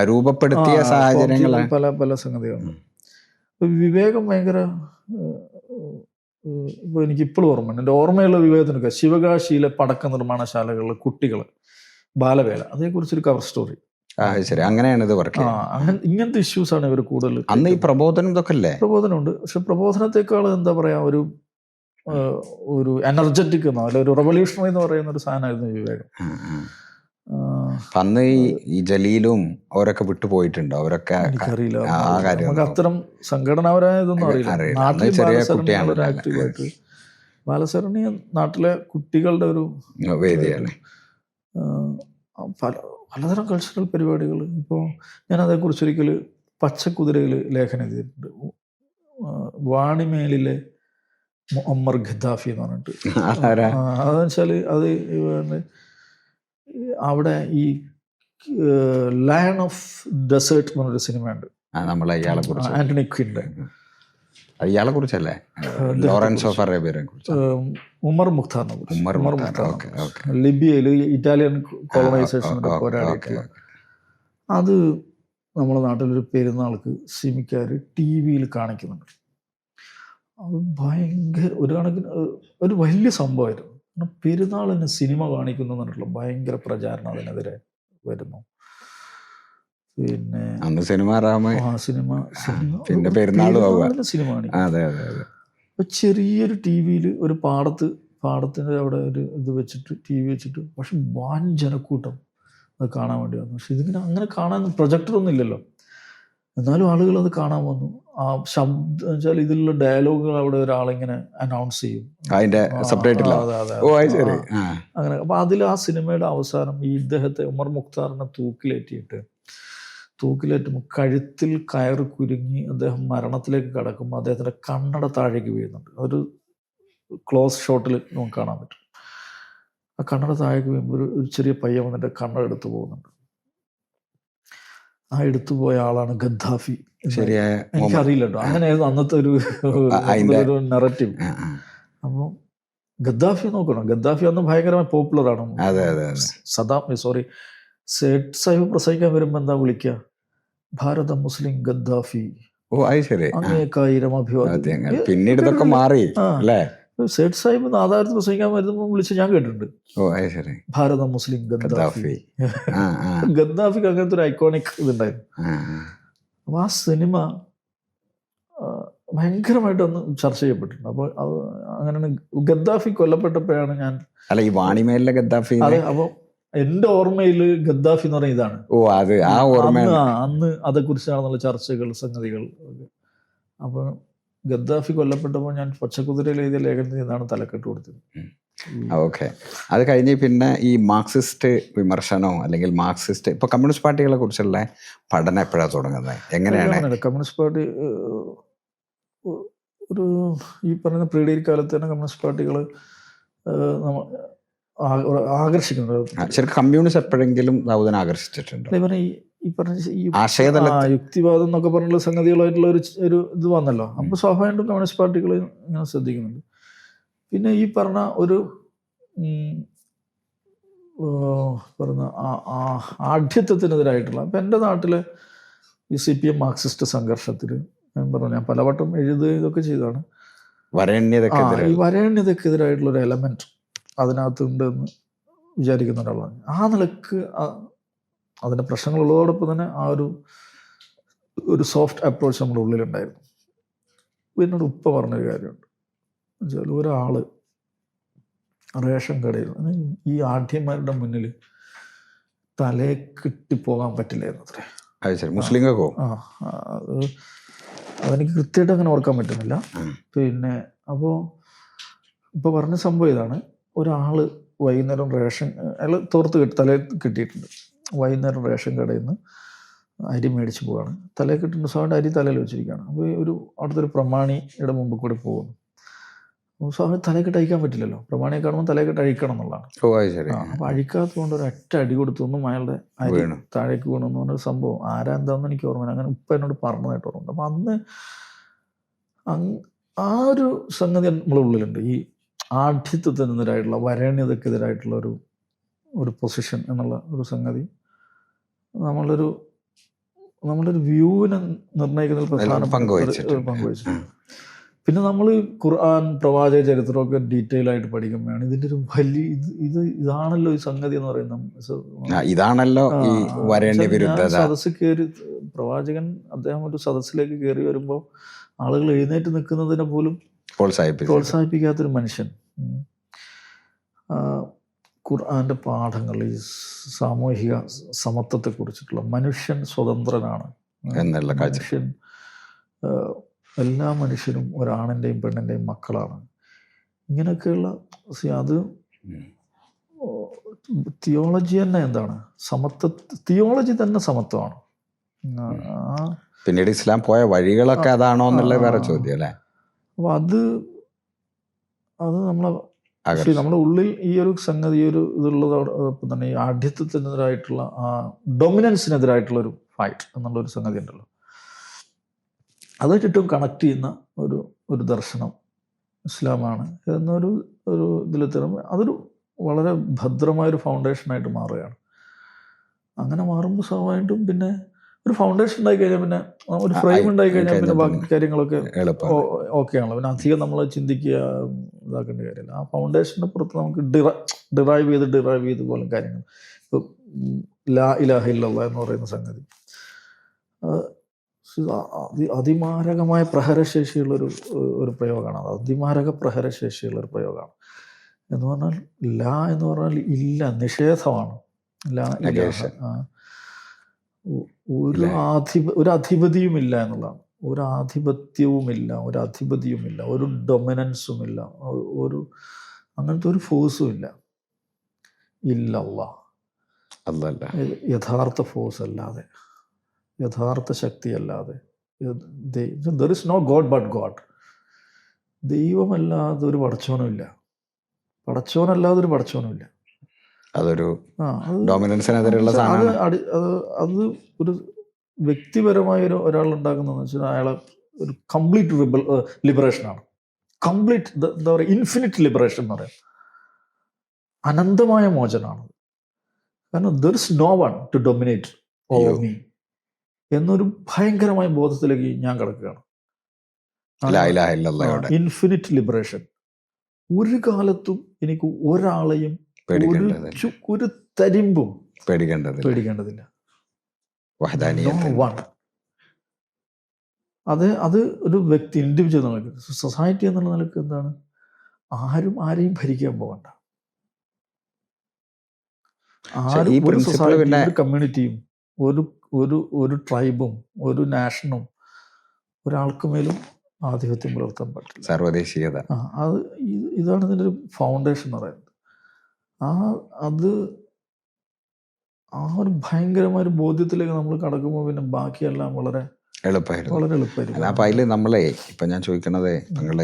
രൂപപ്പെടുത്തിയ സാഹചര്യങ്ങൾ. പല സംഗതികളുണ്ട്. വിവേകം ഭയങ്കര ഇപ്പോൾ എനിക്കിപ്പോഴും ഓർമ്മയുണ്ട്. എൻ്റെ ഓർമ്മയുള്ള വിവേകത്തിനൊക്കെ ശിവകാശിയിലെ പടക്ക നിർമ്മാണശാലകളിലെ കുട്ടികൾ ബാലവേല, അതേക്കുറിച്ചൊരു കവർ സ്റ്റോറി. അങ്ങനെയാണ് ഇത് ഇങ്ങനത്തെ ഇഷ്യൂസ് ആണ് ഇവർ കൂടുതൽ. അന്ന് ഈ പ്രബോധനം ഇതൊക്കെ അല്ലേ? പ്രബോധനമുണ്ട്. പക്ഷെ പ്രബോധനത്തെക്കാൾ എന്താ പറയാ ഒരു എനർജറ്റിക് എന്നോ അല്ലെ ഒരു റെവല്യൂഷണറി എന്ന് പറയുന്ന ഒരു സാധനമായിരുന്നു വിവേകം. അന്ന് ഈ ജലീലും അവരൊക്കെ വിട്ടുപോയിട്ടുണ്ടോ? അവരൊക്കെ എനിക്കറിയില്ല. നമുക്ക് അത്തരം സംഘടനാപരമായ ഇതൊന്നും അറിയില്ല. നാട്ടിൽ ആക്റ്റീവായിട്ട് ബാലസരണി നാട്ടിലെ കുട്ടികളുടെ ഒരു വേദിയാണ്. പലതരം കൾച്ചറൽ പരിപാടികൾ. ഇപ്പോൾ ഞാൻ അതേക്കുറിച്ചൊരിക്കൽ പച്ചക്കുതിരയിൽ ലേഖനം എഴുതിയിട്ടുണ്ട്. വാണിമേലിലെ മുഅമ്മർ ഖദ്ദാഫി എന്ന് പറഞ്ഞിട്ട്. അതെന്ന് വെച്ചാൽ അത് അവിടെ ഈ ലയൺ ഓഫ് ഡെസേർട്ട് എന്ന് പറഞ്ഞൊരു സിനിമയുണ്ട്. ആന്റണി ക്വിൻ്റെ. ഇയാളെ കുറിച്ചല്ലേ? ലോറൻസ് ഓഫ് അറേബ്യയെ കുറിച്ച്. ഉമർ മുഖ്താറിനെ കുറിച്ച്. ലിബിയയിൽ ഇറ്റാലിയൻ കോളനൈസേഷനൊക്കെ പോരാടിയിട്ടുള്ള അത് നമ്മുടെ നാട്ടിലൊരു പെരുന്നാൾക്ക് സിമിക്കാർ ടി വിയിൽ കാണിക്കുന്നുണ്ട്. അത് ഭയങ്കര ഒരു കണക്കിന് ഒരു വലിയ സംഭവമായിരുന്നു. കാരണം പെരുന്നാളിന് സിനിമ കാണിക്കുന്നു പറഞ്ഞിട്ടുള്ള ഭയങ്കര പ്രചാരണം അതിനെതിരെ വരുന്നു. പിന്നെ സിനിമ സിനിമ കാണിക്കും. ചെറിയൊരു ടി വിയിൽ ഒരു പാടത്ത് പാടത്തിൻ്റെ അവിടെ ഒരു ഇത് വെച്ചിട്ട് TV വെച്ചിട്ട്, പക്ഷെ വൻ ജനക്കൂട്ടം അത് കാണാൻ വേണ്ടി വന്നു. പക്ഷെ ഇതിങ്ങനെ അങ്ങനെ കാണാൻ പ്രൊജക്ടറൊന്നും ഇല്ലല്ലോ, എന്നാലും ആളുകൾ അത് കാണാൻ വന്നു. ആ ശബ്ദം വെച്ചാൽ ഇതിലുള്ള ഡയലോഗുകൾ അവിടെ ഒരാളിങ്ങനെ അനൗൺസ് ചെയ്യും. അതിന്റെ സബ്ടൈറ്റിലോ? അതെ അതെ ഓ അത് ശരി. അങ്ങനെ. അപ്പം അതിൽ ആ സിനിമയുടെ അവസാനം ഈ ഇദ്ദേഹത്തെ ഉമർ മുഖ്താറിനെ തൂക്കിലേറ്റുമ്പോൾ കഴുത്തിൽ കയറ് കുരുങ്ങി അദ്ദേഹം മരണത്തിലേക്ക് കടക്കുമ്പോൾ അദ്ദേഹത്തിൻ്റെ കണ്ണട താഴേക്ക് വീഴുന്നുണ്ട്. ഒരു ക്ലോസ് ഷോട്ടിൽ നമുക്ക് കാണാൻ പറ്റും. ആ കണ്ണട താഴേക്ക് വീഴുമ്പോൾ ഒരു ചെറിയ പയ്യൻ വന്നിട്ട് കണ്ണട എടുത്തു പോകുന്നുണ്ട്. ആ എടുത്തുപോയ ആളാണ് ഗദ്ദാഫി. ശരിയായ എനിക്കറിയില്ല കേട്ടോ, അങ്ങനെയായിരുന്നു അന്നത്തെ ഒരു നറേറ്റീവ്. അപ്പോൾ ഗദ്ദാഫി നോക്കണം, ഗദ്ദാഫി അന്ന് ഭയങ്കരമായി പോപ്പുലറാണ്. സേഠ് സാഹിബ് പ്രസംഗിക്കാൻ വരുമ്പോൾ എന്താ വിളിക്കുക? ഭാരത മുസ്ലിം ഗദ്ദാഫി. ഓ അത് ശരി. അങ്ങേക്കായിരം അഭിവാദ്യം. പിന്നീട് ഇതൊക്കെ മാറി അല്ലേ? സേഠ് സാഹിബ് നാദാരത്ത് പ്രസംഗിക്കാൻ വരുമ്പോൾ വിളിച്ച് ഞാൻ കേട്ടിട്ടുണ്ട്. ഓ അത് ശരി. ഭാരത മുസ്ലിം ഗദ്ദാഫി. ഗദ്ദാഫിക്ക് അങ്ങനത്തെ ഒരു ഐക്കോണിക് ഇതുണ്ടായിരുന്നു. അപ്പോൾ ആ സിനിമ ഭയങ്കരമായിട്ട് ഒന്ന് ചർച്ച ചെയ്യപ്പെട്ടിട്ടുണ്ട്. അപ്പോൾ അത് അങ്ങനെയാണ് ഗദ്ദാഫി കൊല്ലപ്പെട്ടപ്പോഴാണ് ഞാൻ അല്ല ഈ വാണിമേലിലെ ഗദ്ദാഫി. അതെ. അപ്പോൾ എൻ്റെ ഓർമ്മയിൽ ഗദ്ദാഫി എന്ന് പറയുന്നത് ഇതാണ്. ഓ അത് ആ ഓർമ്മ അന്ന് അതേക്കുറിച്ചാണെന്നുള്ള ചർച്ചകൾ സംഗതികൾ. അപ്പോൾ ഗദ്ദാഫി കൊല്ലപ്പെട്ടപ്പോൾ ഞാൻ പച്ചക്കുതിരയിൽ എഴുതിയ ലേഖനത്തിൽ നിന്നാണ് തലക്കെട്ട് കൊടുത്തത്. ഓക്കെ. അത് കഴിഞ്ഞ് പിന്നെ ഈ മാർക്സിസ്റ്റ് വിമർശനമോ അല്ലെങ്കിൽ മാർക്സിസ്റ്റ് ഇപ്പോൾ കമ്മ്യൂണിസ്റ്റ് പാർട്ടികളെ കുറിച്ചുള്ള പഠനം എപ്പോഴാണ് തുടങ്ങുന്നത്? എങ്ങനെയാണ് കമ്മ്യൂണിസ്റ്റ് പാർട്ടി ഒരു ഈ പറയുന്ന പ്രീഡിഗ്രി കാലത്ത് തന്നെ കമ്മ്യൂണിസ്റ്റ് പാർട്ടികൾ ആകർഷിക്കുന്നത്? ശരിക്കും കമ്മ്യൂണിസ്റ്റ് എപ്പോഴെങ്കിലും ദാവൂദിനെ ആകർഷിച്ചിട്ടുണ്ട്? ഈ പറഞ്ഞ യുക്തിവാദം എന്നൊക്കെ പറഞ്ഞുള്ള സംഗതികളായിട്ടുള്ള ഒരു ഇത് വന്നല്ലോ. അപ്പോൾ സ്വാഭാവികമായിട്ടും കമ്മ്യൂണിസ്റ്റ് പാർട്ടികൾ ഇങ്ങനെ ശ്രദ്ധിക്കുന്നുണ്ട്. പിന്നെ ഈ പറഞ്ഞ ഒരു പറഞ്ഞ ആഢ്യത്വത്തിനെതിരായിട്ടുള്ള, ഇപ്പം എൻ്റെ നാട്ടിലെ ഈ CPM മാർക്സിസ്റ്റ് സംഘർഷത്തിൽ ഞാൻ പലവട്ടം ഇതൊക്കെ ചെയ്തതാണ്. ഈ വരേണ്യതക്കെതിരായിട്ടുള്ളൊരു എലമെൻറ്റ് അതിനകത്തുണ്ട് എന്ന് വിചാരിക്കുന്ന ഒരാളാണ്. ആ നിലക്ക് അതിൻ്റെ പ്രശ്നങ്ങളുള്ളതോടൊപ്പം തന്നെ ആ ഒരു സോഫ്റ്റ് അപ്രോച്ച് നമ്മുടെ ഉള്ളിലുണ്ടായിരുന്നു. എന്നോട് ഉപ്പ പറഞ്ഞൊരു കാര്യമുണ്ട്. എന്നുവെച്ചാൽ ഒരാൾ റേഷൻ കടയിൽ ഈ ആഢ്യന്മാരുടെ മുന്നിൽ തലയെ കിട്ടിപ്പോകാൻ പറ്റില്ലായിരുന്നു അത്രേ. മുസ്ലിങ്ങൾക്കോ? അതെനിക്ക് കൃത്യമായിട്ട് അങ്ങനെ ഓർക്കാൻ പറ്റുന്നില്ല. പിന്നെ അപ്പോൾ ഇപ്പോൾ പറഞ്ഞ സംഭവം ഇതാണ്. ഒരാൾ വൈകുന്നേരം അയാൾ തലയിൽ കിട്ടിയിട്ടുണ്ട്. വൈകുന്നേരം റേഷൻ കടയിൽ നിന്ന് അരി മേടിച്ച് പോവുകയാണ്. തലയിൽ കിട്ടുന്ന സ്വാഭാവിക അരി തലയിൽ വെച്ചിരിക്കുകയാണ്. അപ്പോൾ അവിടുത്തെ ഒരു പ്രമാണിയുടെ മുമ്പിൽ കൂടി പോകുന്നു. സ്വാഭാവിക തലക്കെട്ട് അഴിക്കാൻ പറ്റില്ലല്ലോ, പ്രമാണിയെ കാണുമ്പോൾ തലക്കെട്ട് അഴിക്കണം എന്നുള്ളതാണ്. അപ്പോൾ അഴിക്കാത്തതുകൊണ്ട് ഒരു ഒറ്റ അടി കൊടുത്തൊന്നും അയാളുടെ അരി താഴേക്ക് വീണെന്ന് പറഞ്ഞൊരു സംഭവം എന്താണെന്ന് എനിക്ക് ഓർമ്മയില്ല. അങ്ങനെ ഉപ്പ എന്നോട് പറഞ്ഞതായിട്ട് ഓർമ്മയുണ്ട്. അപ്പം അന്ന് ആ ഒരു സംഗതി നമ്മളെ ഉള്ളിലുണ്ട്. ഈ ആഢ്യത്വത്തിനെതിരായിട്ടുള്ള വരേണ്യതക്കെതിരായിട്ടുള്ള ഒരു പൊസിഷൻ എന്നുള്ള ഒരു സംഗതി നമ്മളൊരു വ്യൂവിനെ നിർണ്ണയിക്കുന്നതിൽ പ്രധാന പങ്കുവഹിച്ചിട്ടുണ്ട്. പിന്നെ നമ്മൾ ഖുർആൻ, പ്രവാചക ചരിത്രമൊക്കെ ഡീറ്റെയിൽ ആയിട്ട് പഠിക്കുമ്പോഴാണ് ഇതിൻ്റെ ഒരു വലിയ ഇതാണല്ലോ ഈ സംഗതി എന്ന് പറയുന്നത്. ഇതാണല്ലോ ഈ സദസ്സിൽ കയറി പ്രവാചകൻ അദ്ദേഹം ഒരു സദസ്സിലേക്ക് കയറി വരുമ്പോൾ ആളുകൾ എഴുന്നേറ്റ് നിൽക്കുന്നതിനെ പോലും പ്രോത്സാഹിപ്പിക്കാത്തൊരു മനുഷ്യൻ. ഖുർആൻ്റെ പാഠങ്ങൾ ഈ സാമൂഹിക സമത്വത്തെക്കുറിച്ചിട്ടുള്ള, മനുഷ്യൻ സ്വതന്ത്രനാണ് എന്നുള്ള മനുഷ്യൻ, എല്ലാ മനുഷ്യരും ഒരാണിൻ്റെയും പെണ്ണിൻ്റെയും മക്കളാണ്, ഇങ്ങനെയൊക്കെയുള്ള അത് തിയോളജി തന്നെ എന്താണ് തിയോളജി തന്നെ സമത്വമാണ്. പിന്നീട് ഇസ്ലാം പോയ വഴികളൊക്കെ അതാണോ എന്നുള്ള വേറെ ചോദ്യം അല്ലേ. അപ്പോൾ അത് നമ്മളെ നമ്മുടെ ഉള്ളിൽ ഈ ഒരു സംഗതി ഇതുള്ളതോടൊപ്പം തന്നെ ഈ ആഢ്യത്വത്തിനെതിരായിട്ടുള്ള ഡൊമിനൻസിനെതിരായിട്ടുള്ളൊരു ഫൈറ്റ് എന്നുള്ളൊരു സംഗതി ഉണ്ടല്ലോ, അത് ചുറ്റും കണക്ട് ചെയ്യുന്ന ഒരു ദർശനം ഇസ്ലാമാണ് എന്നൊരു ഇതിൽ തരുമ്പോൾ അതൊരു വളരെ ഭദ്രമായൊരു ഫൗണ്ടേഷനായിട്ട് മാറുകയാണ്. അങ്ങനെ മാറുമ്പോൾ സ്വാഭാവികമായിട്ടും പിന്നെ ഒരു ഫൗണ്ടേഷൻ ഉണ്ടായി കഴിഞ്ഞാൽ പിന്നെ ഒരു ഫ്രെയിം ഉണ്ടായി കഴിഞ്ഞാൽ പിന്നെ ബാക്കി കാര്യങ്ങളൊക്കെ ഓക്കെ ആണല്ലോ. പിന്നെ അധികം നമ്മൾ ചിന്തിക്കുക ഇതാക്കേണ്ട കാര്യമില്ല. ആ ഫൗണ്ടേഷൻ്റെ പുറത്ത് നമുക്ക് ഡിറൈവ് ചെയ്ത് പോലെ കാര്യങ്ങൾ. ഇപ്പോൾ ലാ ഇലാഹ ഇല്ലല്ലാഹ് എന്ന് പറയുന്ന സംഗതി അതിമാരകമായ പ്രഹരശേഷിയുള്ളൊരു പ്രയോഗമാണ്. അത് അതിമാരക പ്രഹരശേഷിയുള്ളൊരു പ്രയോഗമാണ്. എന്ന് പറഞ്ഞാൽ ലാ എന്ന് പറഞ്ഞാൽ ഇല്ല, നിഷേധമാണ്. ലാ ഇലാഹ. Negation. ഒരു ഇല്ലേ? ഒരു അധിപതിയുമില്ല എന്നുള്ളതാണ്. ഒരു ആധിപത്യവുമില്ല, ഒരു അധിപതിയുമില്ല, ഒരു ഡൊമിനൻസുമില്ല, ഒരു അങ്ങനത്തെ ഒരു ഫോഴ്സും ഇല്ല. ഇല്ലല്ലാ, അല്ലല്ല. യഥാർത്ഥ ഫോഴ്സ് അല്ലാതെ, യഥാർത്ഥ ശക്തിയല്ലാതെ. There is no god but god. ദൈവമല്ലാതെ ഒരു പടച്ചോനുമില്ല, പടച്ചോനല്ലാതെ ഒരു പടച്ചോനുമില്ല. അതൊരു ആ അത് ഡോമിനൻസിനെതിരെയുള്ള അത് സാധനമാണ്. അത് ഒരു വ്യക്തിപരമായ ഒരാൾ ഉണ്ടാക്കുന്നതെന്ന് വെച്ചാൽ അയാളെ ഒരു കംപ്ലീറ്റ് ലിബറേഷനാണ്. കംപ്ലീറ്റ് എന്താ പറയുക, ഇൻഫിനിറ്റ് ലിബറേഷൻ എന്ന് പറയാം. അനന്തമായ മോചനമാണ്. കാരണം there is no one to dominate over me എന്നൊരു ഭയങ്കരമായ ബോധത്തിലേക്ക് ഞാൻ കിടക്കുകയാണ്. ലാ ഇലാഹ ഇല്ലല്ലാഹയുടെ ഇൻഫിനിറ്റ് ലിബറേഷൻ. ഒരു കാലത്തും എനിക്ക് ഒരാളെയും പേടിക്കേണ്ടതില്ല. ഒരു തരിമ്പും പേടിക്കേണ്ടതില്ല. വഹ്ദാനിയത്ത്. വൺ. അത് ഒരു വ്യക്തി, ഇൻഡിവിജ്വൽ എന്ന നിലയ്ക്ക്, സൊസൈറ്റി എന്നുള്ള നിലയ്ക്ക് എന്താണ്, ആരെയും ഭരിക്കാൻ പോകണ്ട. ആരും ഈ ഒരു പ്രിൻസിപ്പിൾ സൊസൈറ്റിയും പിന്നെ ഒരു കമ്മ്യൂണിറ്റിയും ഒരു ട്രൈബും ഒരു നാഷനും ഒരാൾക്ക് മേലും ആധിപത്യം പുലർത്താൻ പറ്റില്ല. സർവദേശീയത. ഇതാണ് ഇതിൻ്റെ ഒരു ഫൗണ്ടേഷൻ എന്ന് പറയുന്നത്. അത് ഒരു ഭയങ്കരമായ ഒരു ബോധ്യത്തിലേക്ക് നമ്മൾ കടക്കുമ്പോൾ പിന്നെ ബാക്കിയെല്ലാം വളരെ എളുപ്പമായിരുന്നു. അപ്പം അതിൽ നമ്മളെ ഇപ്പം ഞാൻ ചോദിക്കണത്, നിങ്ങൾ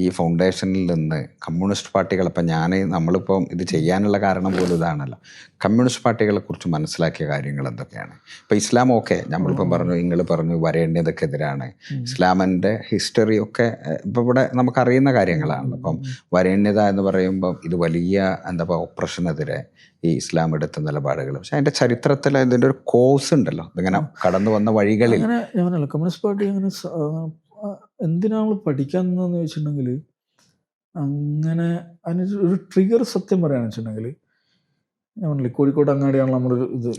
ഈ ഫൗണ്ടേഷനിൽ നിന്ന് കമ്മ്യൂണിസ്റ്റ് പാർട്ടികൾ, ഇപ്പം നമ്മളിപ്പം ഇത് ചെയ്യാനുള്ള കാരണം പോലും ഇതാണല്ലോ, കമ്മ്യൂണിസ്റ്റ് പാർട്ടികളെ കുറിച്ച് മനസ്സിലാക്കിയ കാര്യങ്ങൾ എന്തൊക്കെയാണ്? ഇപ്പം ഇസ്ലാം ഓക്കെ, നമ്മളിപ്പം പറഞ്ഞു, നിങ്ങൾ പറഞ്ഞു വരേണ്യതക്കെതിരാണ്, ഇസ്ലാമിൻ്റെ ഹിസ്റ്ററി ഒക്കെ ഇപ്പം ഇവിടെ നമുക്കറിയുന്ന കാര്യങ്ങളാണല്ലോ. അപ്പം വരേണ്യത എന്ന് പറയുമ്പം ഇത് വലിയ ഓപ്പറേഷനെതിരെ ഈ ഇസ്ലാം എടുത്ത നിലപാടുകൾ, പക്ഷെ അതിൻ്റെ ചരിത്രത്തിൽ ഇതിൻ്റെ ഒരു കോഴ്സ് ഉണ്ടല്ലോ, ഇതിങ്ങനെ കടന്നു വന്ന വഴികളിൽ. അങ്ങനെ ഞാനല്ല കമ്മ്യൂണിസ്റ്റ് പാർട്ടി അങ്ങനെ എന്തിനാണ് പഠിക്കാന്ന് ചോദിച്ചിട്ടുണ്ടെങ്കിൽ, അങ്ങനെ അതിനൊരു ട്രിഗർ സത്യം പറയുകയാണെന്ന് വെച്ചിട്ടുണ്ടെങ്കിൽ, ഞാൻ പറഞ്ഞില്ലേ കോഴിക്കോട് അങ്ങാടിയാണ് നമ്മളൊരു ഇത്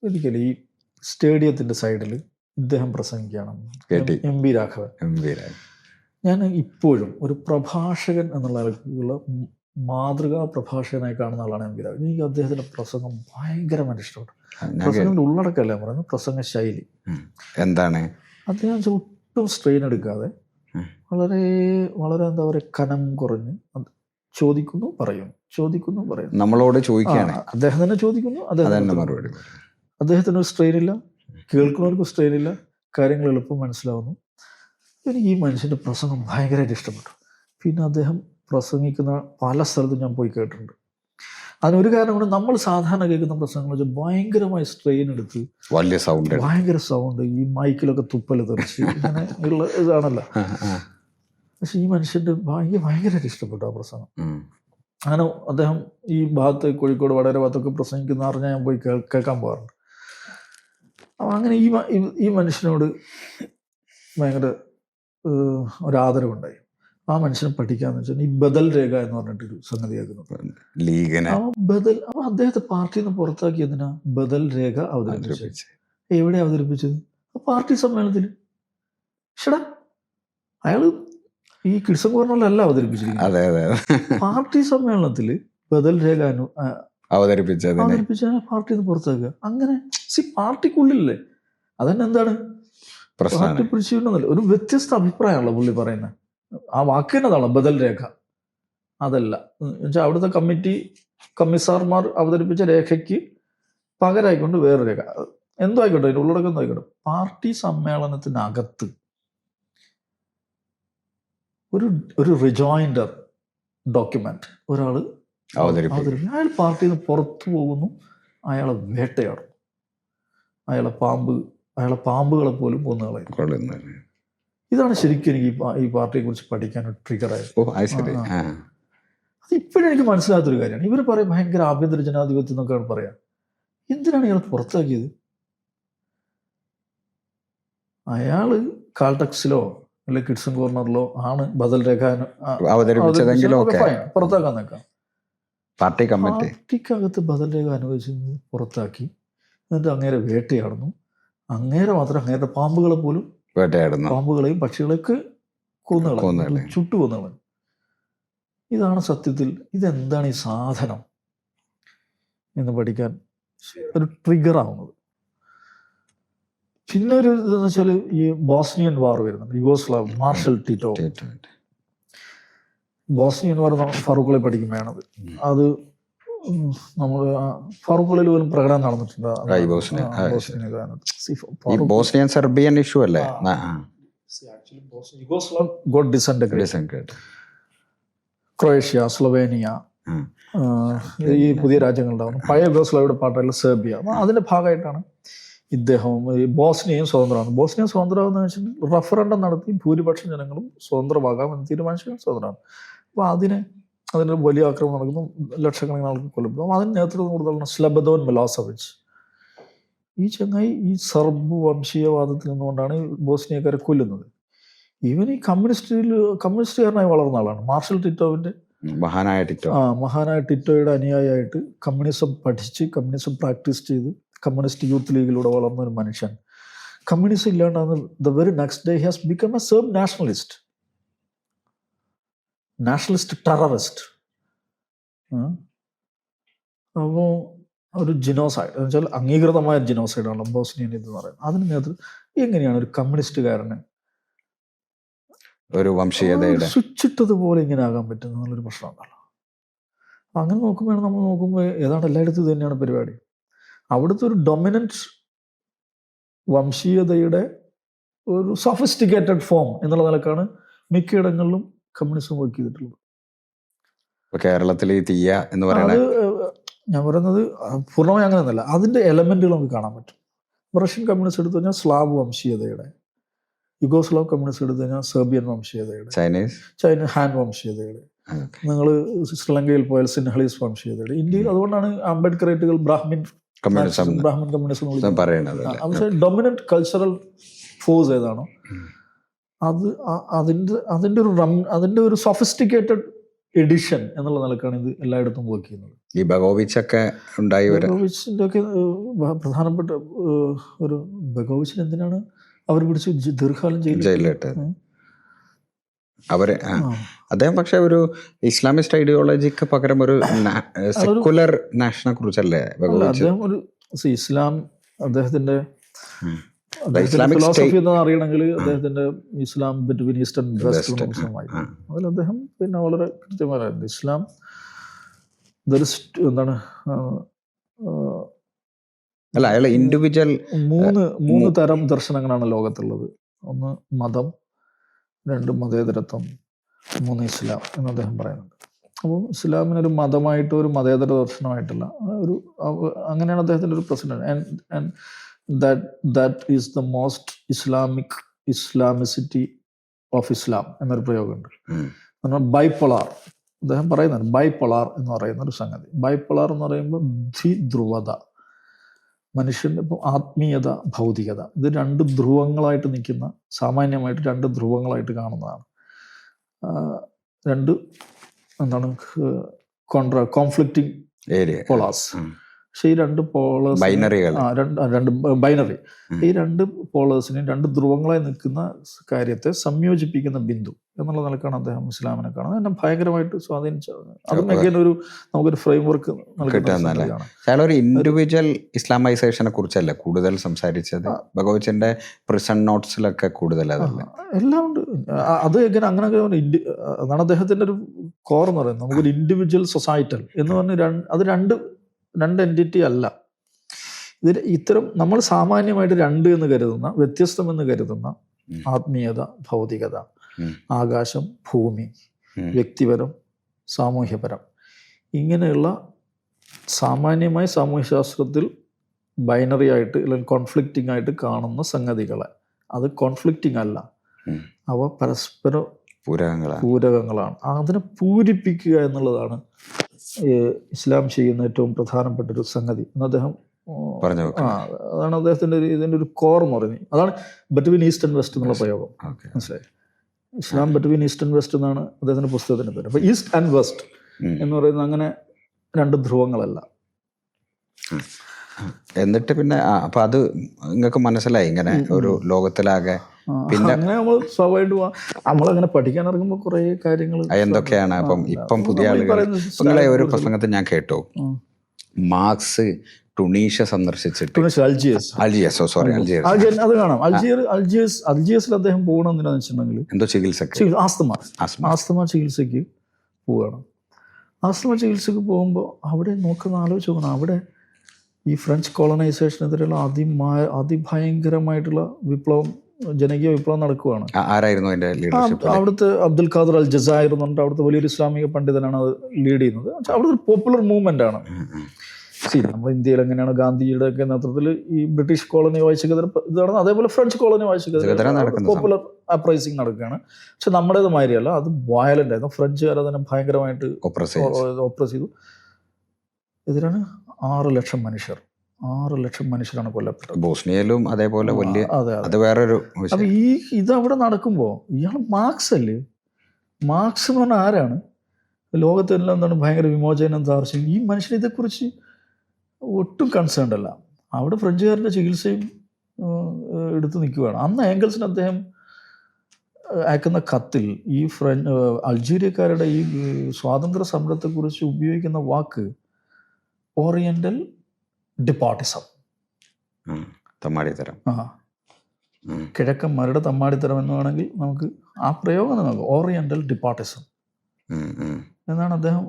ഒരിക്കലും ഈ സ്റ്റേഡിയത്തിൻ്റെ സൈഡിൽ ഇദ്ദേഹം പ്രസംഗിക്കുകയാണ്, എം വി രാഘവൻ. ഞാൻ ഇപ്പോഴും ഒരു പ്രഭാഷകൻ എന്നുള്ള നിലയ്ക്കുള്ള മാതൃകാ പ്രഭാഷകനായി കാണുന്ന ആളാണ് എം വി രാഘവൻ. എനിക്ക് അദ്ദേഹത്തിൻ്റെ പ്രസംഗം ഭയങ്കരമായിട്ട് ഇഷ്ടപ്പെട്ടു. പ്രസംഗത്തിൻ്റെ ഉള്ളടക്കമല്ല പറയുന്നത്, പ്രസംഗ ശൈലി എന്താണ്. അദ്ദേഹം ഒട്ടും സ്ട്രെയിൻ എടുക്കാതെ വളരെ വളരെ എന്താ പറയുക, കനം കുറഞ്ഞ് ചോദിക്കുന്നു പറയുന്നു, നമ്മളോട് ചോദിക്കുകയാണ്, അദ്ദേഹം തന്നെ ചോദിക്കുന്നു, അദ്ദേഹം മറുപടി. അദ്ദേഹത്തിന് ഒരു സ്ട്രെയിൻ ഇല്ല, കേൾക്കുന്നവർക്ക് സ്ട്രെയിൻ ഇല്ല, കാര്യങ്ങൾ എളുപ്പം മനസ്സിലാവുന്നു. എനിക്ക് ഈ മനുഷ്യൻ്റെ പ്രസംഗം ഭയങ്കരമായിട്ട് ഇഷ്ടപ്പെട്ടു. പിന്നെ അദ്ദേഹം പ്രസംഗിക്കുന്ന പല സ്ഥലത്തും ഞാൻ പോയി കേട്ടിട്ടുണ്ട്. അതിനൊരു കാരണം കൊണ്ട് നമ്മൾ സാധാരണ കേൾക്കുന്ന പ്രസംഗങ്ങൾ വെച്ചാൽ ഭയങ്കരമായി സ്ട്രെയിൻ എടുത്ത് വലിയ സൗണ്ട്, ഭയങ്കര സൗണ്ട്, ഈ മൈക്കിലൊക്കെ തുപ്പൽ തെറിച്ച് ഇങ്ങനെ ഉള്ള ഇതാണല്ലോ. പക്ഷെ ഈ മനുഷ്യൻ്റെ ഭയങ്കരമായിട്ട് ഇഷ്ടപ്പെട്ടു ആ പ്രസംഗം. അങ്ങനെ അദ്ദേഹം ഈ ഭാഗത്ത് കോഴിക്കോട് വടകര ഭാഗത്തൊക്കെ പ്രസംഗിക്കുന്ന അറിഞ്ഞാൽ ഞാൻ പോയി കേൾക്കാൻ പോകാറുണ്ട്. അപ്പം അങ്ങനെ ഈ മനുഷ്യനോട് ഭയങ്കര ഒരാദരവുണ്ടായി. ആ മനുഷ്യനെ പഠിക്കാന്ന് വെച്ചാൽ ഈ ബദൽ രേഖ എന്ന് പറഞ്ഞിട്ടൊരു സംഗതി ആക്കുന്നു. അപ്പൊ അദ്ദേഹത്തെ പാർട്ടിയിൽ നിന്ന് പുറത്താക്കി എന്തിനാ ബദൽ രേഖ അവതരിപ്പിച്ചത്? എവിടെ അവതരിപ്പിച്ചത്? പാർട്ടി സമ്മേളനത്തിൽ. ഷടാ, അയാള് ഈ കിഡ്സൺ കോർണറിലല്ല അവതരിപ്പിച്ചിരിക്കുന്നത്. പാർട്ടി സമ്മേളനത്തിൽ ബദൽ രേഖ അവതരിപ്പിച്ച പാർട്ടിയിൽ നിന്ന് പുറത്താക്കുക. അങ്ങനെ പാർട്ടിക്കുള്ളിലല്ലേ, അതന്നെ എന്താണ് പാർട്ടി പിടിച്ചിട്ടുണ്ടെന്നല്ല, ഒരു വ്യത്യസ്ത അഭിപ്രായമാണല്ലോ പുള്ളി പറയുന്നത്. ആ വാക്ക് തന്നെതാണ് ബദൽ രേഖ. അതല്ല എന്നുവെച്ചാൽ അവിടുത്തെ കമ്മിസാർമാർ അവതരിപ്പിച്ച രേഖയ്ക്ക് പകരമായിക്കൊണ്ട് വേറെ രേഖ, എന്തോ ആയിക്കോട്ടെ, അതിൻ്റെ ഉള്ളടക്കം എന്തോ ആയിക്കോട്ടെ. പാർട്ടി സമ്മേളനത്തിനകത്ത് ഒരു റിജോയിൻഡർ ഡോക്യുമെന്റ് ഒരാൾ അവതരിപ്പിക്കും. അയാൾ പാർട്ടിയിൽ നിന്ന് പുറത്തു പോകുന്നു, അയാളെ വേട്ടയാടും, അയാളെ പാമ്പുകളെ പോലും കൊന്നുകളയും. ഇതാണ് ശരിക്കും എനിക്ക് ഈ പാർട്ടിയെ കുറിച്ച് പഠിക്കാൻ ഒരു ട്രിഗറായത്. അത് ഇപ്പോഴും എനിക്ക് മനസ്സിലാത്തൊരു കാര്യമാണ്. ഇവർ പറയും ഭയങ്കര ആഭ്യന്തര ജനാധിപത്യം എന്നൊക്കെയാണ് പറയാം. എന്തിനാണ് ഇയാൾ പുറത്താക്കിയത്? അയാള് കാൾടെക്സിലോ അല്ലെങ്കിൽ കിഡ്സൺ കോർണറിലോ ആണ് ബദൽ രേഖ പുറത്താക്കാൻ നിൽക്കാം. പാർട്ടിക്കകത്ത് ബദൽ രേഖ അനുവദിച്ച് പുറത്താക്കി, എന്നിട്ട് അങ്ങേരെ വേട്ടയാടുന്നു. അങ്ങേരെ മാത്രം, അങ്ങേരുടെ പാമ്പുകളെ പോലും, പാമ്പുകളെയും പക്ഷികളെയൊക്കെ ചുട്ടു കൊന്നുകളയും. ഇതാണ് സത്യത്തിൽ ഇതെന്താണ് ഈ സാധനം എന്ന് പഠിക്കാൻ ഒരു ട്രിഗർ ആവുന്നത്. പിന്നെ ഒരു ഇതെന്ന് വെച്ചാൽ ഈ ബോസ്നിയൻ വാർ വരുന്നുണ്ട്, Yugoslav, marshal Tito. Bosnian war ഫറൂഖിലെ പഠിക്കുമ്പോഴാണത്. അത് നമ്മൾ ഫറൂഖിൽ പോലും പ്രകടനം നടന്നിട്ടുണ്ട്. ബോസ്നിയൻ സെർബിയൻ ഇഷ്യൂ അല്ലേ? Yugoslav got disintegrate. Croatia, Slovenia, ഈ പുതിയ രാജ്യങ്ങളുണ്ടാവുന്നു. പഴയ യുഗോസ്ലാവിയുടെ പാർട്ടായിട്ടുള്ള സെർബിയ, അതിന്റെ ഭാഗമായിട്ടാണ് ഇദ്ദേഹം ഈ ബോസ്നിയയും സ്വതന്ത്രമാണ്. ബോസ്നിയ സ്വതന്ത്രമാകുന്ന വെച്ചാൽ റഫറൻഡം നടത്തി ഭൂരിപക്ഷം ജനങ്ങളും സ്വതന്ത്രമാകാമെന്ന് തീരുമാനിച്ചാൽ സ്വതന്ത്രമാണ്. അപ്പോൾ അതിന് വലിയ ആക്രമണം നടക്കുന്നു, ലക്ഷക്കണക്കിന് ആൾക്ക് കൊല്ലപ്പെടും. അതിന് നേതൃത്വം കൊടുത്തുള്ള സ്ലബദോൻ മിലോസെവിച്ച്. ഈ ചങ്ങായി ഈ സർബ് വംശീയവാദത്തിൽ നിന്നുകൊണ്ടാണ് ബോസ്നിയക്കാരെ കൊല്ലുന്നത്. ഈവൻ ഈ കമ്മ്യൂണിസ്റ്റുകാരനായി വളർന്ന ആളാണ്. മാർഷൽ ടിറ്റോവിന്റെ മഹാനായ ടിറ്റോയുടെ അനുയായിയായിട്ട് കമ്മ്യൂണിസം പഠിച്ച് കമ്മ്യൂണിസം പ്രാക്ടീസ് ചെയ്ത് കമ്മ്യൂണിസ്റ്റ് യൂത്ത് ലീഗിലൂടെ വളർന്ന ഒരു മനുഷ്യൻ കമ്മ്യൂണിസം ഇല്ലാണ്ടാണ് the very next day he has become a Serb nationalist terrorist. അപ്പോൾ ഒരു ജിനോസൈഡ് എന്ന് വെച്ചാൽ അംഗീകൃതമായ ജിനോസൈഡാണ് ബോസ്നിയൻ ഇതെന്ന് പറയുന്നത്. അതിന് നേതൃത്വം എങ്ങനെയാണ് ഒരു കമ്മ്യൂണിസ്റ്റുകാരന് ഒരു വംശീയതയുടെ സ്വിച്ചിട്ടതുപോലെ ഇങ്ങനെ ആകാൻ പറ്റും എന്നുള്ളൊരു പ്രശ്നം ഉണ്ടല്ലോ. അപ്പം അങ്ങനെ നമ്മൾ നോക്കുമ്പോൾ ഏതാണ്ട് എല്ലായിടത്തും ഇത് തന്നെയാണ് പരിപാടി. അവിടുത്തെ ഒരു ഡൊമിനൻറ്റ് വംശീയതയുടെ ഒരു സൊഫിസ്റ്റിക്കേറ്റഡ് ഫോം എന്നുള്ള നിലക്കാണ് മിക്കയിടങ്ങളിലും കമ്മ്യൂണിസം വർക്ക് ചെയ്തിട്ടുള്ളത്. കേരളത്തിൽ ഈ തീയ എന്ന് പറയുന്നത്, ഞാൻ പറയുന്നത് പൂർണ്ണമായി അങ്ങനെയൊന്നുമല്ല, അതിൻ്റെ എലമെന്റുകൾ നമുക്ക് കാണാൻ പറ്റും. റഷ്യൻ കമ്മ്യൂണിസ്റ്റ് എടുത്തു കഴിഞ്ഞാൽ സ്ലാവ് വംശീയതയുടെ, യുഗോസ്ലാവ് കമ്മ്യൂണിസ്റ്റ് എടുത്തു കഴിഞ്ഞാൽ സെർബിയൻ വംശീയതയുടെ, ചൈന ഹാൻ വംശീയതയുടെ, നിങ്ങൾ ശ്രീലങ്കയിൽ പോയാൽ സിൻഹളീസ് വംശീയതയുടെ, ഇന്ത്യയിൽ അതുകൊണ്ടാണ് അംബേദ്കറേറ്റുകൾ ബ്രാഹ്മിൻ കമ്മ്യൂണിസം പറയുന്നത്. പക്ഷേ ഡൊമിനന്റ് കൾച്ചറൽ ഫോഴ്സ് ഏതാണോ അത് അതിന്റെ ഒരു സൊഫിസ്റ്റിക്കേറ്റഡ് എഡിഷൻ എന്നുള്ള നിലക്കാണ് ഇത് എല്ലായിടത്തും വർക്ക് ചെയ്യുന്നത്. ഈ ബഗോവിച്ചൊക്കെ ഉണ്ടായി, ബഗോവിച്ചിന്റെ ഒക്കെ പ്രധാനപ്പെട്ട ഒരു ബഗോവിച്ചിന് എന്തിനാണ് അവർ പിടിച്ച് ദീർഘകാലം ജയിലിലിട്ട് അവര് അദ്ദേഹം പക്ഷെ ഒരു ഇസ്ലാമിസ്റ്റ് ഐഡിയോളജിക്ക് പകരം ഒരു സെക്കുലർ നാഷനെ കുറിച്ചല്ലേ അദ്ദേഹം ഒരു ഇസ്ലാം അദ്ദേഹത്തിന്റെ ഫിലോസഫി എന്ന് അറിയണമെങ്കിൽ അദ്ദേഹത്തിന്റെ ഇസ്ലാം ബിറ്റ്വീൻ ഈസ്റ്റ് ആൻഡ് വെസ്റ്റ് അതിൽ അദ്ദേഹം പിന്നെ വളരെ കൃത്യമായിരുന്നു. ഇസ്ലാം എന്താണ് അല്ല അയാൾ ഇൻഡിവിജ്വൽ മൂന്ന് തരം ദർശനങ്ങളാണ് ലോകത്തുള്ളത്. ഒന്ന് മതം, രണ്ട് മതേതരത്വം, മൂന്ന് ഇസ്ലാം എന്ന് അദ്ദേഹം പറയുന്നുണ്ട്. അപ്പോൾ ഇസ്ലാമിനൊരു മതമായിട്ടോ ഒരു മതേതര ദർശനമായിട്ടല്ല, ഒരു അങ്ങനെയാണ് അദ്ദേഹത്തിൻ്റെ ഒരു president. And that is the most Islamicity of Islam എന്നൊരു പ്രയോഗമുണ്ട്. ബൈപോളാർ അദ്ദേഹം പറയുന്നുണ്ട്. ബൈപോളാർ എന്ന് പറയുന്ന ഒരു സംഗതി, ബൈപോളാർ എന്ന് പറയുമ്പോൾ ദ്വിധ്രുവത, മനുഷ്യൻ്റെ ഇപ്പോൾ ആത്മീയത, ഭൗതികത, ഇത് രണ്ട് ധ്രുവങ്ങളായിട്ട് നിൽക്കുന്ന, സാമാന്യമായിട്ട് രണ്ട് ധ്രുവങ്ങളായിട്ട് കാണുന്നതാണ്. രണ്ട് എന്താണ് കോൺഫ്ലിക്റ്റിംഗ് പോളാസ്. പക്ഷേ ഈ രണ്ട് പോളേഴ്സ് രണ്ട് ബൈനറി, ഈ രണ്ട് പോളേഴ്സിനെയും രണ്ട് ധ്രുവങ്ങളായി നിൽക്കുന്ന കാര്യത്തെ സംയോജിപ്പിക്കുന്ന ബിന്ദു എന്നുള്ള നിലക്കാണ് അദ്ദേഹം ഇസ്ലാമിനെ കാണുന്നത്. എന്നെ ഭയങ്കരമായിട്ട് സ്വാധീനിച്ചത്. അതും ഒരു നമുക്കൊരു ഫ്രെയിം വർക്ക് നൽകുന്നതാണ്. ഒരു ഇൻഡിവിജ്വൽ ഇസ്ലാമൈസേഷനെ കുറിച്ചല്ല കൂടുതൽ സംസാരിച്ചത്, ഭഗവച്ചിന്റെ പ്രിസൺ നോട്ട്സിലൊക്കെ കൂടുതൽ എല്ലാം ഉണ്ട്. അത് എങ്ങനെ അങ്ങനെ അതാണ് അദ്ദേഹത്തിന്റെ ഒരു കോർ എന്ന് പറയുന്നത്. നമുക്കൊരു ഇൻഡിവിജ്വൽ സൊസൈറ്റൽ എന്ന് പറഞ്ഞ് അത് രണ്ട് എൻറ്റിറ്റി അല്ല. ഇതിൽ ഇത്തരം നമ്മൾ സാമാന്യമായിട്ട് രണ്ട് എന്ന് കരുതുന്ന, വ്യത്യസ്തമെന്ന് കരുതുന്ന ആത്മീയത, ഭൗതികത, ആകാശം, ഭൂമി, വ്യക്തിപരം, സാമൂഹ്യപരം, ഇങ്ങനെയുള്ള സാമാന്യമായി സാമൂഹ്യശാസ്ത്രത്തിൽ ബൈനറി ആയിട്ട് അല്ലെങ്കിൽ കോൺഫ്ലിക്റ്റിംഗ് ആയിട്ട് കാണുന്ന സംഗതികളെ, അത് കോൺഫ്ലിക്റ്റിംഗ് അല്ല, അവ പരസ്പര പൂരകങ്ങളാണ്. അതിനെ പൂരിപ്പിക്കുക എന്നുള്ളതാണ് ഇസ്ലാം ചെയ്യുന്ന ഏറ്റവും പ്രധാനപ്പെട്ട ഒരു സംഗതി എന്ന് അദ്ദേഹം പറഞ്ഞു. അതാണ് അദ്ദേഹത്തിന്റെ ഇതിന്റെ ഒരു കോർ എന്ന് പറയുന്നത്. അതാണ് ബിറ്റ്വീൻ ഈസ്റ്റ് ആൻഡ് വെസ്റ്റ് എന്നുള്ള പ്രയോഗം. മനസ്സിലായി? ഇസ്ലാം ബിറ്റ്വീൻ ഈസ്റ്റ് ആൻഡ് വെസ്റ്റ് എന്നാണ് അദ്ദേഹത്തിന്റെ പുസ്തകത്തിന്റെ പേര്. അപ്പൊ ഈസ്റ്റ് ആൻഡ് വെസ്റ്റ് എന്ന് പറയുന്നത് അങ്ങനെ രണ്ട് ധ്രുവങ്ങളല്ല. എന്നിട്ട് പിന്നെ അപ്പൊ അത് നിങ്ങൾക്ക് മനസ്സിലായി ഇങ്ങനെ ഒരു ലോകത്തിലാകെ പിന്നെ അങ്ങനെ നമ്മൾ സ്വാഭാവികമായിട്ട് നമ്മളങ്ങനെ പഠിക്കാൻ ഇറങ്ങുമ്പോൾ കുറേ കാര്യങ്ങൾ എന്തൊക്കെയാണ് അപ്പം ഇപ്പം പുതിയ ആളുകൾ നിങ്ങളെ ഒരു പ്രസംഗത്തിൽ ഞാൻ കേട്ടു, മാർക്സ് ടുണീഷ്യ സന്ദർശിച്ചിട്ട് അൽജിയസ് അത് കാണാം. അൽജിയസിൽ അദ്ദേഹം പോകണമെന്ന് വെച്ചിട്ടുണ്ടെങ്കിൽ എന്തോ ചികിത്സക്ക് ആസ്തമ ചികിത്സയ്ക്ക് പോവുകയാണ്. ആസ്തമ ചികിത്സക്ക് പോകുമ്പോൾ അവിടെ നോക്കുന്ന ആലോചിച്ച് നോക്കണം, അവിടെ ഈ ഫ്രഞ്ച് കോളനൈസേഷനെതിരെയുള്ള അതിഭയങ്കരമായിട്ടുള്ള വിപ്ലവം, ജനകീയ വിപ്ലവം നടക്കുകയാണ്. ആരായിരുന്നു അതിന്റെ ലീഡർഷിപ്പ്? അവിടുത്തെ അബ്ദുൽ ഖാദർ അൽ ജസായർ എന്ന് പറഞ്ഞിട്ട് അവിടുത്തെ വലിയൊരു ഇസ്ലാമിക പണ്ഡിതനാണ് അത് ലീഡ് ചെയ്യുന്നത്. അവിടുത്തെ ഒരു പോപ്പുലർ മൂവ്മെന്റ് ആണ്. നമ്മൾ ഇന്ത്യയിൽ എങ്ങനെയാണ് ഗാന്ധിജിയുടെ ഒക്കെ നേതൃത്വത്തിൽ ഈ ബ്രിട്ടീഷ് കോളനി വായിച്ചെതിരെ ഇത് നടന്നത്, അതേപോലെ ഫ്രഞ്ച് കോളനി വായിച്ചെതിരെ പോപ്പുലർ അപ്രൈസിങ് നടക്കുകയാണ്. പക്ഷെ നമ്മുടേത് മാതിരിയല്ല, അത് വയലന്റ് ആയിരുന്നു. ഫ്രഞ്ചുകാർ അതിനെ ഭയങ്കരമായിട്ട് ഒപ്രസ് ചെയ്തു. എതിരാണ് 6 ലക്ഷം മനുഷ്യരാണ് കൊല്ലപ്പെട്ടത്. ബോസ്നിയയിലും അതേപോലെ വലിയ അത് വേറൊരു. അപ്പൊ ഇതവിടെ നടക്കുമ്പോൾ ഇയാൾ മാർക്സ് അല്ലേ? മാർക്സ് എന്ന് പറഞ്ഞാൽ ആരാണ്? ലോകത്തെല്ലാം എന്താണ് ഭയങ്കര വിമോചനം താർച്ചയും. ഈ മനുഷ്യൻ ഇതേക്കുറിച്ച് ഒട്ടും കൺസേൺഡ് അല്ല. അവിടെ ഫ്രഞ്ചുകാരുടെ ചികിത്സയും എടുത്തു നിൽക്കുകയാണ്. അന്ന് ഏംഗൽസിന് അദ്ദേഹം അയക്കുന്ന കത്തിൽ ഈ അൾജീരിയക്കാരുടെ ഈ സ്വാതന്ത്ര്യ സമരത്തെക്കുറിച്ച് ഉപയോഗിക്കുന്ന വാക്ക് ഓറിയന്റൽ ഡിപ്പാർട്ടിസം, തമ്മാടിത്തരം, കിഴക്കന്മാരുടെ തമ്മാടിത്തരം എന്ന് വേണമെങ്കിൽ നമുക്ക് ആ പ്രയോഗം നമുക്ക് ഓറിയന്റൽ ഡിപ്പാർട്ടിസം എന്നാണ് അദ്ദേഹം.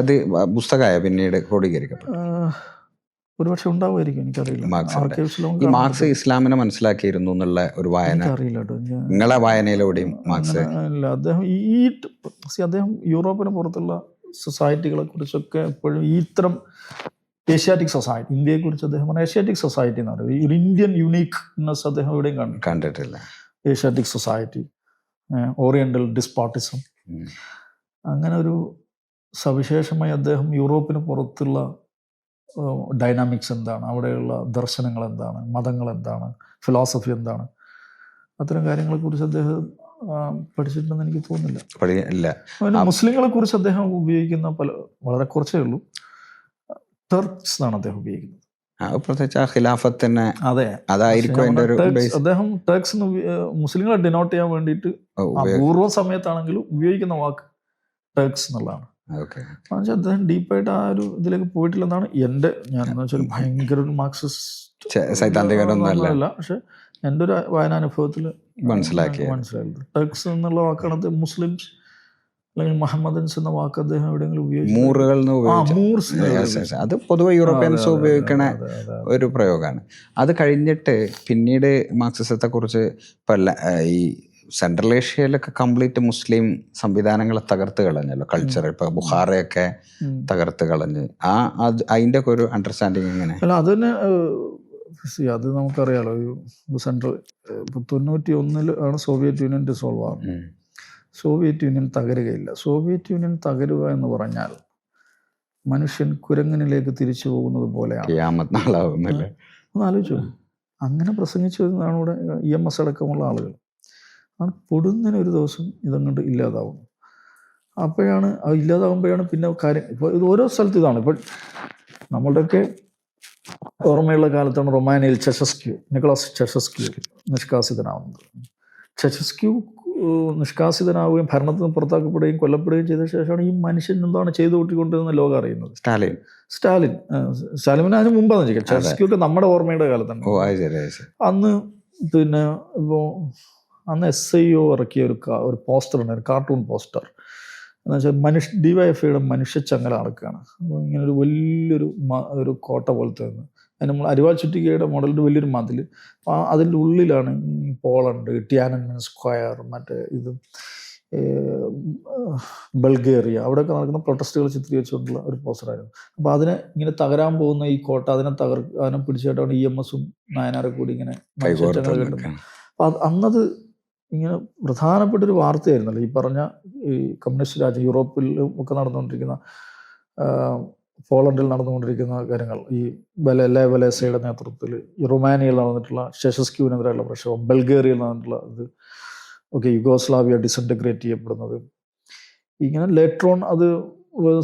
അത് പുസ്തകമായ പിന്നീട് ക്രോഡീകരിക്കപ്പെട്ടു. ഒരുപക്ഷെ ഉണ്ടാവുമായിരിക്കും, എനിക്കറിയില്ല. മാർക്സ് ഇസ്ലാമിനെ മനസ്സിലാക്കിയിരുന്നു എന്നുള്ള ഒരു വായന അറിയില്ല കേട്ടോ. നിങ്ങളെ വായനയിലൂടെയും മാർക്സ് ഇല്ല. അദ്ദേഹം അദ്ദേഹം യൂറോപ്പിന് പുറത്തുള്ള സൊസൈറ്റികളെ കുറിച്ചൊക്കെ എപ്പോഴും ഇത്തരം ഏഷ്യാറ്റിക് സൊസൈറ്റി, ഇന്ത്യയെക്കുറിച്ച് അദ്ദേഹം പറഞ്ഞ ഏഷ്യാറ്റിക് സൊസൈറ്റി എന്ന് പറയുന്നത് ഒരു ഇന്ത്യൻ യുണീക്ക്നെസ് അദ്ദേഹം എവിടെയും കണ്ടിട്ടില്ല. ഏഷ്യാറ്റിക് സൊസൈറ്റി, ഓറിയന്റൽ ഡിസ്പാർട്ടിസം, അങ്ങനെ ഒരു സവിശേഷമായി അദ്ദേഹം യൂറോപ്പിന് പുറത്തുള്ള ഡൈനാമിക്സ് എന്താണ്, അവിടെയുള്ള ദർശനങ്ങൾ എന്താണ്, മതങ്ങൾ എന്താണ്, ഫിലോസഫി എന്താണ്, അത്തരം കാര്യങ്ങളെക്കുറിച്ച് അദ്ദേഹം പഠിച്ചിട്ടുണ്ടെന്ന് എനിക്ക് തോന്നുന്നില്ല. മുസ്ലിങ്ങളെ കുറിച്ച് അദ്ദേഹം ഉപയോഗിക്കുന്ന വളരെ കുറച്ചേ ഉള്ളൂ. ടർക്സ് എന്നാണ് അദ്ദേഹം ഉപയോഗിക്കുന്നത്. അദ്ദേഹം ടർക്സ് മുസ്ലിങ്ങളെ ഡിനോട്ട് ചെയ്യാൻ വേണ്ടിയിട്ട് പൂർവ്വ സമയത്താണെങ്കിലും ഉപയോഗിക്കുന്ന വാക്ക് ടർക്സ് എന്നുള്ളതാണ്. അദ്ദേഹം ഡീപ്പായിട്ട് ആ ഒരു ഇതിലേക്ക് പോയിട്ടില്ലെന്നാണ് ഞാൻ എന്ന് വെച്ചാൽ ഭയങ്കര ഒരു മാർക്സിസ്റ്റ്, പക്ഷെ എൻ്റെ ഒരു വായനാനുഭവത്തിൽ മനസ്സിലായത് ടർക്സ് എന്നുള്ള വാക്കാണ് അത് മുസ്ലിംസ് അല്ലെങ്കിൽ മുഹമ്മദൻസ് എന്ന വാക്ക് അദ്ദേഹം എവിടെയെങ്കിലും ഉപയോഗിച്ചു. അത് പൊതുവെ യൂറോപ്യൻസ് ഉപയോഗിക്കണ ഒരു പ്രയോഗമാണ്. അത് കഴിഞ്ഞിട്ട് പിന്നീട് മാർക്സിസത്തെ കുറിച്ച് ഈ സെൻട്രൽ ഏഷ്യയിലൊക്കെ കംപ്ലീറ്റ് മുസ്ലിം സംവിധാനങ്ങളെ തകർത്ത് കളഞ്ഞല്ലോ. കൾച്ചർ ഇപ്പൊ ബുഹാറയൊക്കെ തകർത്ത് കളഞ്ഞ് അതിന്റെ ഒക്കെ ഒരു അണ്ടർസ്റ്റാൻഡിങ് എങ്ങനെ? അല്ല, അത് തന്നെ അത് നമുക്കറിയാലോ. സെൻട്രൽ 91 ആണ് സോവിയറ്റ് യൂണിയൻ ഡിസോൾവ് ആകുന്നത്. സോവിയറ്റ് യൂണിയൻ തകരുകയില്ല. സോവിയറ്റ് യൂണിയൻ തകരുക എന്ന് പറഞ്ഞാൽ മനുഷ്യൻ കുരങ്ങനിലേക്ക് തിരിച്ചു പോകുന്നത് പോലെയാണ്. ഒന്ന് ആലോചിച്ചു. അങ്ങനെ പ്രസംഗിച്ചു വരുന്നതാണ് ഇവിടെ EMS അടക്കമുള്ള ആളുകൾ. ആണ് പൊടുന്നതിന് ഒരു ദിവസം ഇതങ്ങോട്ട് ഇല്ലാതാവുന്നു. അപ്പോഴാണ് അത് ഇല്ലാതാവുമ്പോഴാണ് പിന്നെ കാര്യം. ഇപ്പോൾ ഇത് ഓരോ സ്ഥലത്ത് ഇതാണ്. ഇപ്പോൾ നമ്മളുടെയൊക്കെ ഓർമ്മയുള്ള കാലത്താണ് റൊമാനിയയിൽ നിക്കോളാസ് ചെഷസ്ക്യൂ നിഷ്കാസിതനാവുന്നത്. ചെഷസ്ക്യൂ നിഷ്കാസിതനാവുകയും ഭരണത്തിൽ നിന്ന് പുറത്താക്കപ്പെടുകയും കൊല്ലപ്പെടുകയും ചെയ്ത ശേഷമാണ് ഈ മനുഷ്യൻ എന്താണ് ചെയ്തു കൂട്ടിക്കൊണ്ടിരുന്ന ലോകം അറിയുന്നത്. സ്റ്റാലിൻ അതിന് മുമ്പാന്ന് വെച്ചാൽ ചെഷസ്ക്യൂ ഒക്കെ നമ്മുടെ ഓർമ്മയുടെ കാലത്താണ്. അന്ന് പിന്നെ ഇപ്പോൾ അന്ന് SIO ഇറക്കിയ ഒരു പോസ്റ്റർ ഉണ്ട്, ഒരു കാർട്ടൂൺ പോസ്റ്റർ. എന്ന് വെച്ചാൽ DYFIയുടെ മനുഷ്യച്ചങ്ങല നടക്കുകയാണ്. അപ്പോൾ ഇങ്ങനെ ഒരു വലിയൊരു കോട്ട പോലത്തെ അതിന് നമ്മൾ അരിവാൾ ചുറ്റികയുടെ മോഡലിൻ്റെ വലിയൊരു മതിൽ. അതിൻ്റെ ഉള്ളിലാണ് ഈ പോളണ്ട്, ടിയാനൻമെൻ സ്ക്വയർ, മറ്റേ ഇത് ബൾഗേറിയ, അവിടെയൊക്കെ നടക്കുന്ന പ്രൊട്ടസ്റ്റുകൾ ചിത്രീകരിച്ചുകൊണ്ടുള്ള ഒരു പോസ്റ്ററായിരുന്നു. അപ്പോൾ അതിനെ ഇങ്ങനെ തകരാൻ പോകുന്ന ഈ കോട്ട അതിനെ പിടിച്ചിട്ടാണ് EMSഉം നായനാരെ കൂടി ഇങ്ങനെ മനുഷ്യച്ചങ്ങല കിട്ടുന്നത്. അപ്പോൾ അന്നത് ഇങ്ങനെ പ്രധാനപ്പെട്ടൊരു വാർത്തയായിരുന്നല്ലോ ഈ പറഞ്ഞ ഈ കമ്മ്യൂണിസ്റ്റ് രാജ്യം യൂറോപ്പിലും ഒക്കെ നടന്നുകൊണ്ടിരിക്കുന്ന, പോളണ്ടിൽ നടന്നുകൊണ്ടിരിക്കുന്ന കാര്യങ്ങൾ, ഈ വെലേസയുടെ നേതൃത്വത്തിൽ റൊമാനിയയിൽ നടന്നിട്ടുള്ള ചെഷസ്ക്യൂവിനെതിരെയുള്ള പ്രക്ഷോഭം, ബൾഗേറിയയിൽ നടന്നിട്ടുള്ള ഇത് ഒക്കെ, യുഗോസ്ലാവിയ ഡിസിൻറ്റഗ്രേറ്റ് ചെയ്യപ്പെടുന്നത്, ഇങ്ങനെ ലേറ്റർ ഓൺ അത്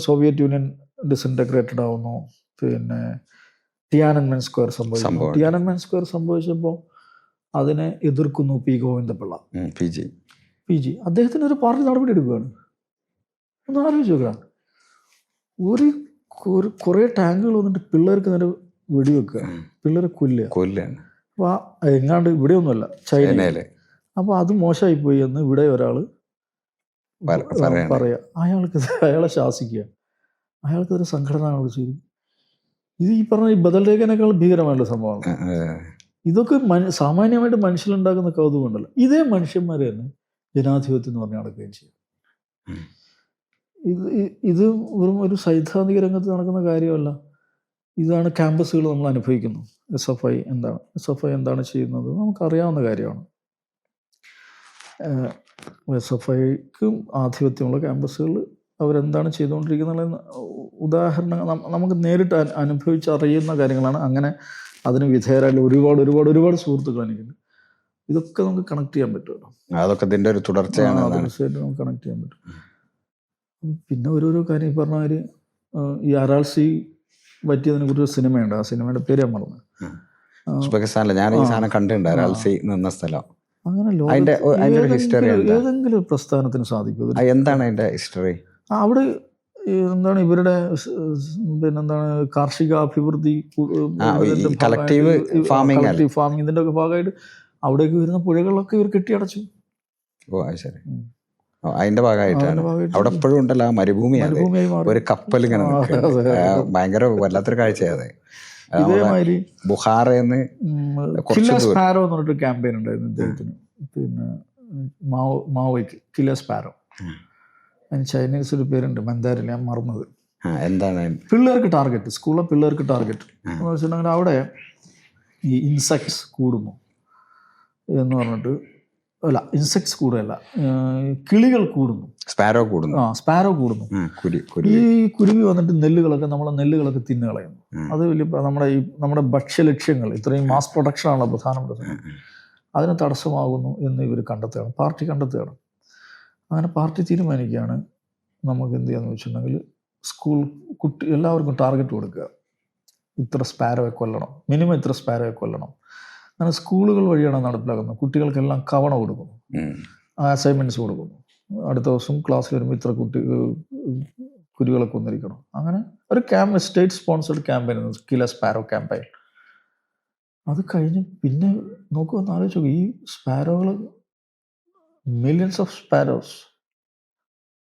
സോവിയറ്റ് യൂണിയൻ ഡിസിൻറ്റഗ്രേറ്റഡ് ആവുന്നു. പിന്നെ ടിയാനൻമെൻ സ്ക്വയർ സംഭവിച്ചു. ടിയാനൻമെൻ സ്ക്വയർ സംഭവിച്ചപ്പോൾ അതിനെ എതിർക്കുന്നു പി ഗോവിന്ദപിള്ള. പി ജി അദ്ദേഹത്തിന് ഒരു പാർട്ടി നടപടി എടുക്കുകയാണ്. ഒന്ന് ആലോചിച്ച് നോക്കുക. ഒരു കുറേ ടാങ്കുകൾ വന്നിട്ട് പിള്ളേർക്ക് നേരെ വെടിവെക്കുക, പിള്ളേരെ കൊല്ലുകയാണ്. അപ്പോൾ എങ്ങാണ്ട് ഇവിടെയൊന്നുമല്ല, ചൈനയിൽ. അപ്പോൾ അത് മോശമായിപ്പോയി എന്ന് ഇവിടെ ഒരാൾ പറയാ, അയാളെ ശാസിക്കുക, അയാൾക്കൊരു സംഘടന വിളിച്ചു. ഇത് ഈ പറഞ്ഞ ഈ ബദൽ രേഖനേക്കാൾ ഭീകരമായിട്ടുള്ള സംഭവമാണ്. ഇതൊക്കെ സാമാന്യമായിട്ട് മനുഷ്യരുണ്ടാക്കുന്ന കൗതുകമുണ്ടല്ലോ. ഇതേ മനുഷ്യന്മാർ തന്നെ ജനാധിപത്യം എന്ന് പറഞ്ഞ് നടക്കുകയും ചെയ്യും. ഇത് വെറും ഒരു സൈദ്ധാന്തിക രംഗത്ത് നടക്കുന്ന കാര്യമല്ല. ഇതാണ് ക്യാമ്പസുകൾ നമ്മൾ അനുഭവിക്കുന്നു. SFI എന്താണ് ചെയ്യുന്നത് നമുക്കറിയാവുന്ന കാര്യമാണ്. SFIക്കും ആധിപത്യമുള്ള ക്യാമ്പസുകൾ അവരെന്താണ് ചെയ്തുകൊണ്ടിരിക്കുന്നത് ഉദാഹരണങ്ങൾ നമുക്ക് നേരിട്ട് അനുഭവിച്ചറിയുന്ന കാര്യങ്ങളാണ്. അങ്ങനെ അതിന് വിധേയരായിട്ട് ഒരുപാട് സുഹൃത്തുക്കൾ എനിക്കുണ്ട്. ഇതൊക്കെ നമുക്ക് കണക്ട് ചെയ്യാൻ പറ്റുമല്ലോ. അതൊക്കെ ഇതിൻ്റെ ഒരു തുടർച്ചയാണ്. തീർച്ചയായിട്ടും നമുക്ക് കണക്ട് ചെയ്യാൻ പറ്റും. പിന്നെ ഓരോരോ കാര്യം ഈ പറഞ്ഞ മാതിരി ഈ അരാൾസി പറ്റിയതിനെ കുറിച്ച് സിനിമയുണ്ട്. ആ സിനിമയുടെ പേര് ഞാൻ മറന്നു. ഞാൻ ഈ സാധനം കണ്ടിട്ടുണ്ട്, അരാൾസി നിന്ന സ്ഥലം. അങ്ങനെ ഏതെങ്കിലും പ്രസ്ഥാനത്തിന് സാധിക്കും. എന്താണ് അതിന്റെ ഹിസ്റ്ററി? അവിടെ എന്താണ് ഇവരുടെ പിന്നെന്താണ് കാർഷിക അഭിവൃദ്ധി, കളക്റ്റീവ് ഫാമിംഗ് ഇതിന്റെ ഒക്കെ ഭാഗമായിട്ട് അവിടേക്ക് വരുന്ന പുഴകളൊക്കെ ഇവർ കെട്ടിയടച്ചു. ശരി. അതിന്റെ ഭാഗമായിട്ടാണ്. അവിടെ എപ്പോഴും ഉണ്ടല്ലോ ആ മരുഭൂമിയായി ഒരു കപ്പൽ ഇങ്ങനെ ഭയങ്കര വല്ലാത്തൊരു കാഴ്ചയാണ്. ഇതേമാതിരി ബുഹാറന്ന് സ്പാരോ എന്ന് പറഞ്ഞിട്ട് ക്യാമ്പയിൻ ഉണ്ടായിരുന്നു ഇദ്ദേഹത്തിന്. പിന്നെ മാവോയ്ക്ക് കില്ല സ്പാരോ, അതിന് ചൈനീസ് ഒരു പേരുണ്ട്, മന്ദാരിൽ, ഞാൻ മറന്നത്. എന്താണ് പിള്ളേർക്ക് ടാർഗറ്റ്, സ്കൂളിലെ പിള്ളേർക്ക് ടാർഗറ്റ് എന്ന് വെച്ചിട്ടുണ്ടെങ്കിൽ അവിടെ ഈ ഇൻസെക്ട്സ് കൂടുന്നു എന്ന് പറഞ്ഞിട്ട്, അല്ല ഇൻസെക്ട്സ് കൂടുകയല്ല, കിളികൾ കൂടുന്നു, സ്പാരോ കൂടുന്നു. ഈ കുരുവി വന്നിട്ട് നമ്മളെ നെല്ലുകളൊക്കെ തിന്നുകളയുന്നു. അത് വലിയ നമ്മുടെ ഭക്ഷ്യലക്ഷ്യങ്ങൾ, ഇത്രയും മാസ് പ്രൊഡക്ഷനാണല്ലോ പ്രധാനപ്പെട്ട, അതിന് തടസ്സമാകുന്നു എന്ന് ഇവർ പാർട്ടി കണ്ടെത്തുകയാണ്. അങ്ങനെ പാർട്ടി തീരുമാനിക്കുകയാണ് നമുക്ക് എന്ത് ചെയ്യാന്ന് വെച്ചിട്ടുണ്ടെങ്കിൽ സ്കൂൾ എല്ലാവർക്കും ടാർഗറ്റ് കൊടുക്കുക, ഇത്ര സ്പാരോയെ കൊല്ലണം, മിനിമം ഇത്ര സ്പാരോയെ കൊല്ലണം. അങ്ങനെ സ്കൂളുകൾ വഴിയാണ് നടപ്പിലാക്കുന്നത്. കുട്ടികൾക്കെല്ലാം കവണ കൊടുക്കുന്നു, അസൈൻമെൻറ്റ്സ് കൊടുക്കുന്നു. അടുത്ത ദിവസം ക്ലാസ്സിൽ വരുമ്പോൾ ഇത്ര കുരുവികളെ കൊന്നിരിക്കണം. അങ്ങനെ ഒരു state sponsored campaign, kill a sparrow campaign. അത് കഴിഞ്ഞ് പിന്നെ നോക്കുമെന്ന് ആലോചിച്ചു, ഈ സ്പാരോകൾ, millions of sparrows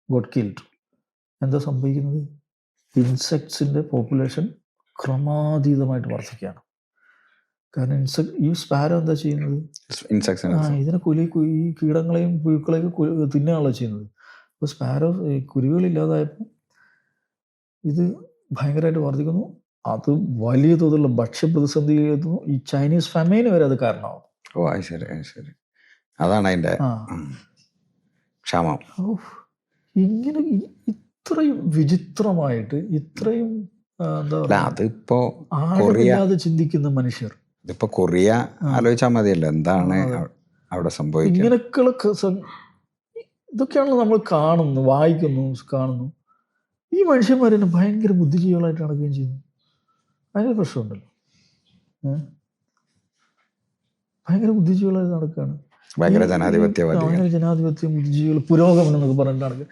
got killed. എന്താ സംഭവിക്കുന്നത്? ഇൻസെക്ട്സിൻ്റെ പോപ്പുലേഷൻ ക്രമാതീതമായിട്ട് വർദ്ധിക്കുകയാണ്. കാരണം ഈ സ്പാരോ എന്താ ചെയ്യുന്നത്? ഇതിനെ ഈ കീടങ്ങളെയും പുഴുക്കളെയും തിന്നുകയാണല്ലോ ചെയ്യുന്നത്. അപ്പോൾ സ്പാരോ കുരുവികളില്ലാതായപ്പോൾ ഇത് ഭയങ്കരമായിട്ട് വർദ്ധിക്കുന്നു. അത് വലിയ തോതിലുള്ള ഭക്ഷ്യപ്രതിസന്ധി എത്തുന്നു. ഈ ചൈനീസ് ഫെമൈന് വരെ അത് കാരണമാവും. ശരി. അതാണ് അതിൻ്റെ ക്ഷാമം. ഇങ്ങനെ ഇത്രയും വിചിത്രമായിട്ട്, ഇത്രയും എന്താ അതിപ്പോ ആഴമില്ലാതെ ചിന്തിക്കുന്ന മനുഷ്യർ. ഇതിപ്പോ കൊറിയ ആലോചിച്ചാൽ മതിയല്ലോ, എന്താണ് അവിടെ സംഭവിക്കുന്നത്. ഇങ്ങനെയൊക്കെയുള്ള ഇതൊക്കെയാണല്ലോ നമ്മൾ കാണുന്നു, വായിക്കുന്നു, കാണുന്നു. ഈ മനുഷ്യന്മാർ തന്നെ ഭയങ്കര ബുദ്ധിജീവികളായിട്ട് നടക്കുകയും ചെയ്യുന്നു. അതിനൊരു പ്രശ്നമുണ്ടല്ലോ, ഭയങ്കര ബുദ്ധിജീവികളായിട്ട് നടക്കുകയാണ്. ഭയങ്കര ജനാധിപത്യം, ബുദ്ധിജീവികൾ, പുരോഗമനം എന്നൊക്കെ പറഞ്ഞിട്ട് നടക്കുക.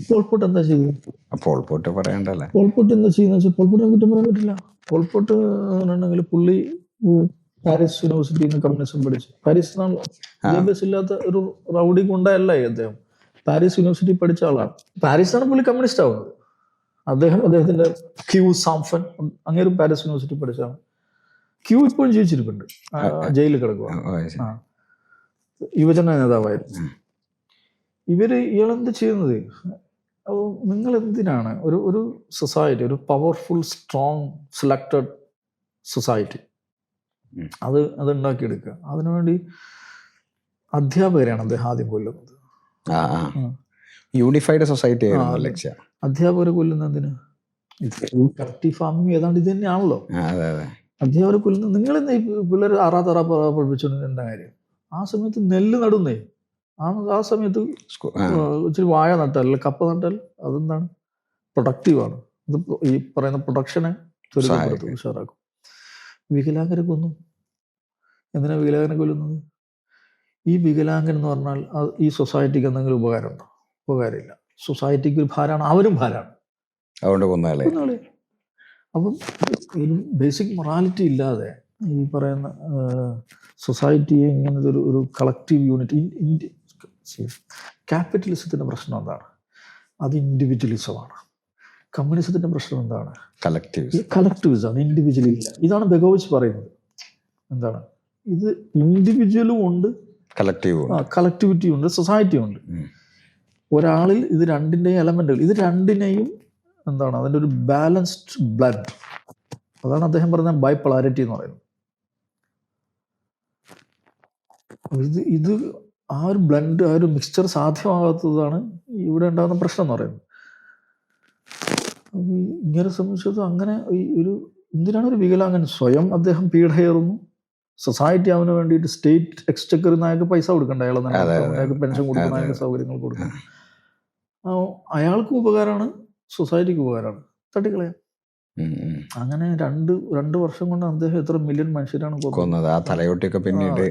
പോൾപോട്ട് എന്താ ചെയ്തത്? പോൾപോട്ട് പറയണ്ടല്ലേ. പോൾപോട്ട് എന്താ ചെയ്യുന്നത് വെച്ചാൽ പോൾപോട്ടിനെ കുറ്റം പറയാൻ പറ്റില്ല. പോൾപോട്ട് എന്നുണ്ടെങ്കിൽ പുള്ളി പാരീസ് യൂണിവേഴ്സിറ്റിയിൽ നിന്ന് കമ്മ്യൂണിസം പഠിച്ചു. പാരീസിനാണല്ലോ, വിദ്യാഭ്യാസം ഇല്ലാത്ത ഒരു റൗഡി കൊണ്ടല്ല അദ്ദേഹം. പാരീസ് യൂണിവേഴ്സിറ്റി പഠിച്ച ആളാണ്. പാരീസിനാണ് പുള്ളി കമ്മ്യൂണിസ്റ്റ് ആവുന്നത്. അദ്ദേഹത്തിന്റെ ക്യൂ സാംഫൻ അങ്ങേരും പാരീസ് യൂണിവേഴ്സിറ്റി പഠിച്ചാണ്. ക്യൂ ഇപ്പോഴും ജീവിച്ചിരിപ്പുണ്ട്, ജയിലിൽ കിടക്കുക, യുവജന നേതാവായിരുന്നു. ഇയാളെന്ത് ചെയ്യുന്നത്? അപ്പോൾ നിങ്ങൾ എന്തിനാണ് ഒരു സൊസൈറ്റി, ഒരു പവർഫുൾ, സ്ട്രോങ്, സെലക്റ്റഡ് സൊസൈറ്റി അത് ഉണ്ടാക്കിയെടുക്കുക. അതിനുവേണ്ടി അധ്യാപകരെയാണ് അദ്ദേഹം ആദ്യം കൊല്ലുന്നത്. യൂണിഫൈഡ് സൊസൈറ്റി ലക്ഷ്യം. അധ്യാപകരെ കൊല്ലുന്നതിന് കളക്റ്റീവ് ഫാമിംഗ് ഏതാണ്ട് ഇത് തന്നെയാണല്ലോ. അധ്യാപകരെ കൊല്ലുന്നത്. നിങ്ങളെന്താ ഈ പിള്ളേർ പഠിപ്പിച്ചുകൊണ്ട് എന്താ കാര്യം? ആ സമയത്ത് നെല്ല് നടുന്നേ, ആ സമയത്ത് ഇച്ചിരി വാഴ നട്ടാൽ, അല്ലെങ്കിൽ കപ്പ നട്ടാൽ അതെന്താണ്, പ്രൊഡക്റ്റീവാണ്. ഇത് ഈ പറയുന്ന പ്രൊഡക്ഷനെ ത്വരിതപ്പെടുത്തും, ഉഷാറാക്കും. വികലാംഗരെ കൊന്നു. എന്തിനാ വികലാംഗരെ കൊല്ലുന്നത്? ഈ വികലാംഗൻ എന്ന് പറഞ്ഞാൽ ഈ സൊസൈറ്റിക്ക് എന്തെങ്കിലും ഉപകാരമുണ്ടോ? ഉപകാരമില്ല. സൊസൈറ്റിക്ക് ഒരു ഭാരമാണ്, അവരും ഭാരമാണ്. അതുകൊണ്ട് കൊന്നാളെ. അപ്പം ഒരു ബേസിക് മൊറാലിറ്റി ഇല്ലാതെ ഈ പറയുന്ന സൊസൈറ്റിയെ ഇങ്ങനത്തെ ഒരു കളക്റ്റീവ് യൂണിറ്റ്. ക്യാപിറ്റലിസത്തിൻ്റെ പ്രശ്നം എന്താണ്? അത് ഇൻഡിവിജ്വലിസമാണ്. കമ്മ്യൂണിസത്തിൻ്റെ പ്രശ്നം എന്താണ്? കളക്ടിവിസമാണ്, ഇൻഡിവിജ്വലി ഇല്ല. ഇതാണ് ബെഗോവിച്ച് പറയുന്നത്. എന്താണ് ഇത്? ഇൻഡിവിജ്വലും ഉണ്ട്, കളക്ടിവിറ്റി ഉണ്ട്, സൊസൈറ്റി ഉണ്ട്. ഒരാളിൽ ഇത് രണ്ടിൻ്റെയും എലമെന്റുകൾ, ഇത് രണ്ടിനെയും എന്താണ് അതിൻ്റെ ഒരു ബാലൻസ്ഡ് ബ്ലഡ്. അതാണ് അദ്ദേഹം പറഞ്ഞ ബൈപോളാരിറ്റി എന്ന് പറയുന്നത്. ഇത് ആ ഒരു ബ്ലഡ്, ആ ഒരു മിക്സ്ചർ സാധ്യമാകാത്തതാണ് ഇവിടെ ഉണ്ടാകുന്ന പ്രശ്നം എന്ന് പറയുന്നത്. ഇങ്ങനെ സംബന്ധിച്ചത് അങ്ങനെ ഒരു എന്തിനാണ് ഒരു വികലാംഗൻ? സ്വയം അദ്ദേഹം പീഡയേറുന്നു, സൊസൈറ്റി അവന് വേണ്ടിയിട്ട് സ്റ്റേറ്റ് എക്സ്ചക്കറിൽ നിന്ന് അയാൾക്ക് പൈസ കൊടുക്കണ്ട, അയാൾക്ക് പെൻഷൻ കൊടുക്കണം, അയാൾക്ക് സൗകര്യങ്ങൾ കൊടുക്കണം. അയാൾക്കും ഉപകാരമാണ്, സൊസൈറ്റിക്ക് ഉപകാരമാണ്, തട്ടിക്കളയാം. അങ്ങനെ രണ്ട് വർഷം കൊണ്ട് അദ്ദേഹം എത്ര മില്യൺ മനുഷ്യരാണ് കൊന്നത്. ആ തലയോട്ടിയൊക്കെ പിന്നീട്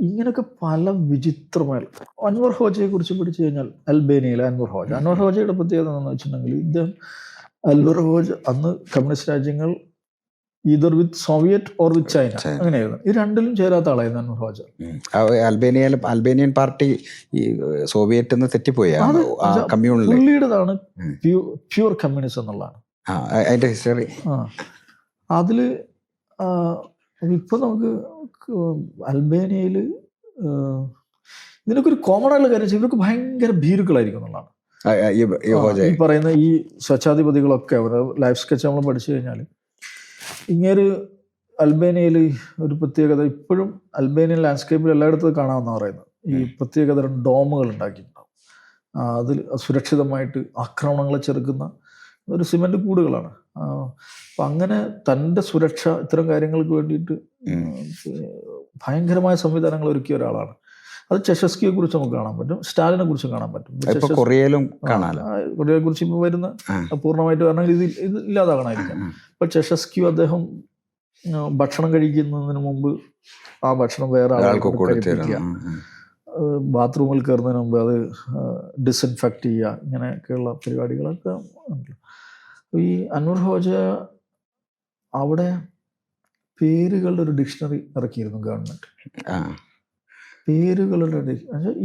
ഇങ്ങനൊക്കെ പല വിചിത്രമായ. അൻവർ ഹോജയെ കുറിച്ച് പഠിച്ചു കഴിഞ്ഞാൽ, അൽബേനിയയിലെ അൻവർ ഹോജയുടെ പ്രത്യേകത എന്താണെന്ന് വെച്ചിട്ടുണ്ടെങ്കിൽ, ഇദ്ദേഹം അൻവർ ഹോജ അന്ന് കമ്മ്യൂണിസ്റ്റ് രാജ്യങ്ങൾ either with Soviet or with China അങ്ങനെയായിരുന്നു. ഈ രണ്ടിലും ചേരാത്ത ആളായിരുന്നു Enver Hoxha. Albanian party Soviet തെറ്റിപ്പോയി. പുള്ളിയുടേതാണ് പ്യൂർ കമ്മ്യൂണിസം എന്നുള്ളതാണ് അതിന്റെ ഹിസ്റ്ററി. അതില് ഇപ്പൊ നമുക്ക് അൽബേനിയയിൽ ഇതിനൊക്കെ ഒരു കോമൺ ആയിട്ടുള്ള കാര്യം, ഇവർക്ക് ഭയങ്കര ഭീരുക്കളായിരിക്കും എന്നുള്ളതാണ്. ഈ പറയുന്ന ഈ സ്വച്ഛാധിപതികളൊക്കെ അവരുടെ ലൈഫ് സ്കെച്ച് നമ്മൾ പഠിച്ചു കഴിഞ്ഞാൽ, ഇങ്ങേര് അൽബേനിയയിൽ ഒരു പ്രത്യേകത, ഇപ്പോഴും അൽബേനിയൻ ലാൻഡ്സ്കേപ്പിൽ എല്ലായിടത്തും കാണാമെന്ന് പറയുന്നത്, ഈ പ്രത്യേകതരം ഡോമുകൾ ഉണ്ടാക്കിയിട്ടുണ്ടാവും. അതിൽ സുരക്ഷിതമായിട്ട് ആക്രമണങ്ങളെ ചെറുക്കുന്ന ഒരു സിമെന്റ് കൂടുകളാണ്. അപ്പം അങ്ങനെ തൻ്റെ സുരക്ഷ, ഇത്തരം കാര്യങ്ങൾക്ക് വേണ്ടിയിട്ട് ഭയങ്കരമായ സംവിധാനങ്ങൾ ഒരുക്കിയ ഒരാളാണ്. അത് ചെഷസ്കിയെ കുറിച്ച് നമുക്ക് കാണാൻ പറ്റും, സ്റ്റാലിനെ കുറിച്ചും കാണാൻ പറ്റും. കൊറിയയെ കുറിച്ച് ഇപ്പോൾ വരുന്ന പൂർണ്ണമായിട്ട് പറഞ്ഞാൽ ഇത് ഇല്ലാതാകണമായിരിക്കാം. ഇപ്പൊ ചെഷസ്ക്യു അദ്ദേഹം ഭക്ഷണം കഴിക്കുന്നതിന് മുമ്പ് ആ ഭക്ഷണം വേറെ ആൾക്ക് കഴിപ്പിക്കുക, ബാത്റൂമിൽ കയറുന്നതിന് മുമ്പ് അത് ഡിസ്ഇൻഫെക്റ്റ് ചെയ്യുക, ഇങ്ങനെയൊക്കെയുള്ള പരിപാടികളൊക്കെ ഉണ്ട്. ഈ അൻവർ ഹോജ അവിടെ പേരുകളുടെ ഒരു ഡിക്ഷണറി ഇറക്കിയിരുന്നു ഗവൺമെന്റ്. പേരുകളുടെ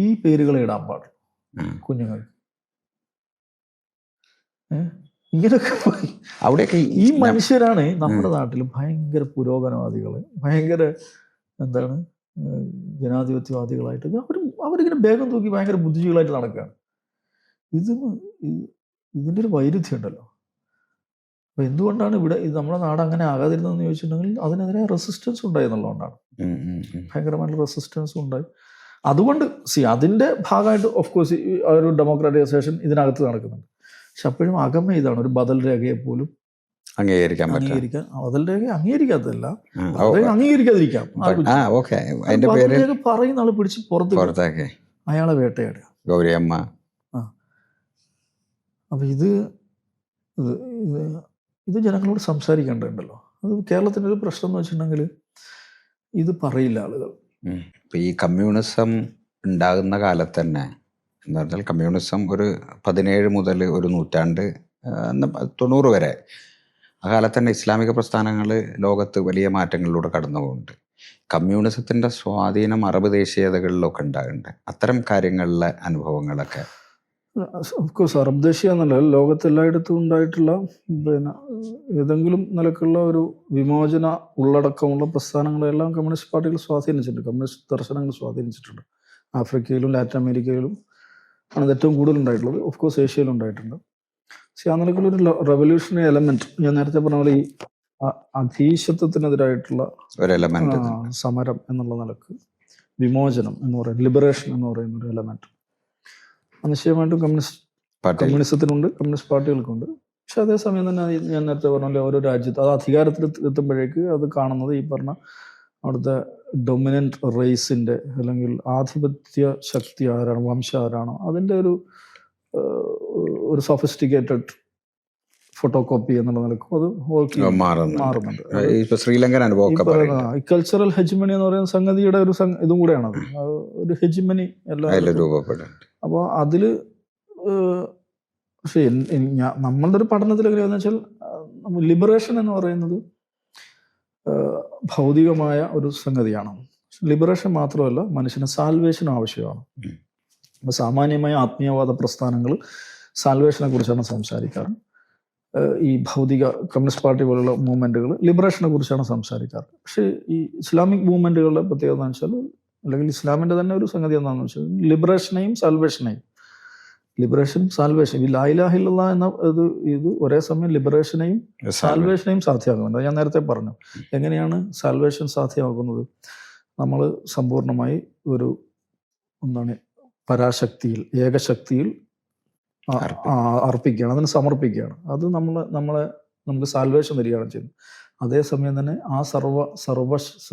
ഈ പേരുകളെ ഇടാൻ പാടുള്ളൂ കുഞ്ഞുങ്ങൾക്ക്. ഇങ്ങനെയൊക്കെ അവിടെയൊക്കെ ഈ മനുഷ്യരാണ് നമ്മുടെ നാട്ടിൽ ഭയങ്കര പുരോഗമനവാദികൾ, ഭയങ്കര എന്താണ് ജനാധിപത്യവാദികളായിട്ട് അവരിങ്ങനെ വേഗം തൂക്കി ഭയങ്കര ബുദ്ധിജീവികളായിട്ട് നടക്കുകയാണ്. ഇതിൻ്റെ ഒരു വൈരുദ്ധ്യം ഉണ്ടല്ലോ. അപ്പോൾ എന്തുകൊണ്ടാണ് ഇവിടെ നമ്മുടെ നാട് അങ്ങനെ ആകാതിരുന്നതെന്ന് ചോദിച്ചിട്ടുണ്ടെങ്കിൽ, അതിനെതിരെ റെസിസ്റ്റൻസ് ഉണ്ടായി എന്നുള്ളതുകൊണ്ടാണ്. ഭയങ്കരമായിട്ടുള്ള റെസിസ്റ്റൻസും ഉണ്ടായി. അതുകൊണ്ട് അതിൻ്റെ ഭാഗമായിട്ട് ഓഫ് കോഴ്സ് ഒരു ഡെമോക്രാറ്റൈസേഷൻ ഇതിനകത്ത് നടക്കുന്നുണ്ട്. പക്ഷെ അപ്പോഴും അകമ ഇതാണ്, ഒരു ബദൽ രേഖയെ പോലും അംഗീകരിക്കാൻ ബദൽ രേഖ അംഗീകരിക്കാത്തതല്ല, അംഗീകരിക്കാതിരിക്കാം. പറയുന്ന ആള് പിടിച്ച് പുറത്തേക്ക് അയാളെ വേട്ടയാടുക, ഗൗരിയമ്മ. അപ്പൊ ഇത് ജനങ്ങളോട് സംസാരിക്കേണ്ടതുണ്ടല്ലോ. അത് കേരളത്തിൻ്റെ ഒരു പ്രശ്നം എന്ന് വെച്ചിട്ടുണ്ടെങ്കിൽ ഇത് പറയില്ല ആളുകൾ. ഈ കമ്മ്യൂണിസം ഉണ്ടാകുന്ന കാലത്ത് തന്നെ എന്ന് പറഞ്ഞാൽ, കമ്മ്യൂണിസം ഒരു 17 മുതൽ ഒരു നൂറ്റാണ്ട് 90 വരെ, ആ കാലത്ത് തന്നെ ഇസ്ലാമിക പ്രസ്ഥാനങ്ങൾ ലോകത്ത് വലിയ മാറ്റങ്ങളിലൂടെ കടന്നു പോകുന്നുണ്ട്. കമ്മ്യൂണിസത്തിൻ്റെ സ്വാധീനം അറബ് ദേശീയതകളിലൊക്കെ ഉണ്ടാകുന്നുണ്ട്. അത്തരം കാര്യങ്ങളിലെ അനുഭവങ്ങളൊക്കെ ഓഫ്കോഴ്സ് അറബ് ദേശീയ എന്നല്ല, ലോകത്തെല്ലായിടത്തും ഉണ്ടായിട്ടുള്ള ഏതെങ്കിലും നിലക്കുള്ള ഒരു വിമോചന ഉള്ളടക്കമുള്ള പ്രസ്ഥാനങ്ങളെല്ലാം കമ്മ്യൂണിസ്റ്റ് പാർട്ടികൾ സ്വാധീനിച്ചിട്ടുണ്ട്, കമ്മ്യൂണിസ്റ്റ് ദർശനങ്ങൾ സ്വാധീനിച്ചിട്ടുണ്ട്. ആഫ്രിക്കയിലും ലാറ്റിൻ അമേരിക്കയിലും ആണ് ഏറ്റവും കൂടുതൽ ഉണ്ടായിട്ടുള്ളത്. ഓഫ്കോഴ്സ് ഏഷ്യയിലും ഉണ്ടായിട്ടുണ്ട്. പക്ഷെ ആ നിലക്കുള്ളൊരു റെവല്യൂഷണറി എലമെന്റ്, ഞാൻ നേരത്തെ പറഞ്ഞ പോലെ ഈ അധീശത്വത്തിനെതിരായിട്ടുള്ള ഒരു എലമെന്റ് സമരം എന്നുള്ള നിലക്ക്, വിമോചനം എന്ന് പറയുന്നത്, ലിബറേഷൻ എന്ന് പറയുന്ന ഒരു എലമെന്റ് നിശ്ചയമായിട്ടും കമ്മ്യൂണിസത്തിനുണ്ട്, കമ്മ്യൂണിസ്റ്റ് പാർട്ടികൾക്കുണ്ട്. പക്ഷെ അതേസമയം തന്നെ ഞാൻ നേരത്തെ പറഞ്ഞ പോലെ ഓരോ രാജ്യത്ത് അത് അധികാരത്തിൽ എത്തുമ്പോഴേക്ക് അത് കാണുന്നത് ഈ പറഞ്ഞ അവിടുത്തെ ഡൊമിനന്റ് റേസിന്റെ അല്ലെങ്കിൽ ആധിപത്യ ശക്തി ആരാണോ, വംശം ആരാണോ, അതിൻ്റെ ഒരു സൊഫിസ്റ്റിക്കേറ്റഡ് ഫോട്ടോ കോപ്പി എന്നുള്ള നിലക്കും അത് വർക്ക് മാറുന്നുണ്ട്. ഇപ്പൊ ശ്രീലങ്കൻ അനുഭവം ഈ കൾച്ചറൽ ഹെജിമണി എന്ന് പറയുന്ന സംഗതിയുടെ ഒരു ഇതും കൂടെയാണത്. ഒരു ഹെജിമണി എല്ലാം. അപ്പോൾ അതിൽ പക്ഷേ നമ്മളുടെ ഒരു പഠനത്തിൽ എങ്ങനെയാണെന്ന് വെച്ചാൽ ലിബറേഷൻ എന്ന് പറയുന്നത് ഭൗതികമായ ഒരു സംഗതിയാണ്. ലിബറേഷൻ മാത്രമല്ല, മനുഷ്യന് സാൽവേഷൻ ആവശ്യമാണ്. അപ്പോൾ സാമാന്യമായ ആത്മീയവാദ പ്രസ്ഥാനങ്ങൾ സാൽവേഷനെ കുറിച്ചാണ് സംസാരിക്കാറ്. ഈ ഭൗതിക കമ്മ്യൂണിസ്റ്റ് പാർട്ടി പോലുള്ള മൂവ്മെൻറ്റുകൾ ലിബറേഷനെ കുറിച്ചാണ് സംസാരിക്കാറ്. പക്ഷേ ഈ ഇസ്ലാമിക് മൂവ്മെൻറ്റുകളുടെ പ്രത്യേകത എന്ന് വെച്ചാൽ, അല്ലെങ്കിൽ ഇസ്ലാമിൻ്റെ തന്നെ ഒരു സംഗതി എന്താണെന്ന് വെച്ചാൽ, ലിബറേഷനെയും സാൽവേഷനെയും, ലിബറേഷൻ സാൽവേഷൻ, ഈ ലാ ഇലാഹ ഇല്ലല്ലാഹ് എന്ന ഇത് ഒരേ സമയം ലിബറേഷനെയും സാൽവേഷനെയും സാധ്യമാകുന്നുണ്ട്. ഞാൻ നേരത്തെ പറഞ്ഞു എങ്ങനെയാണ് സാൽവേഷൻ സാധ്യമാകുന്നത്. നമ്മൾ സമ്പൂർണ്ണമായി ഒരു പരാശക്തിയിൽ, ഏകശക്തിയിൽ അർപ്പിക്കുകയാണ്, അതിന് സമർപ്പിക്കുകയാണ്. അത് നമുക്ക് സാൽവേഷൻ തരികയാണ് ചെയ്യുന്നത്. അതേസമയം തന്നെ ആ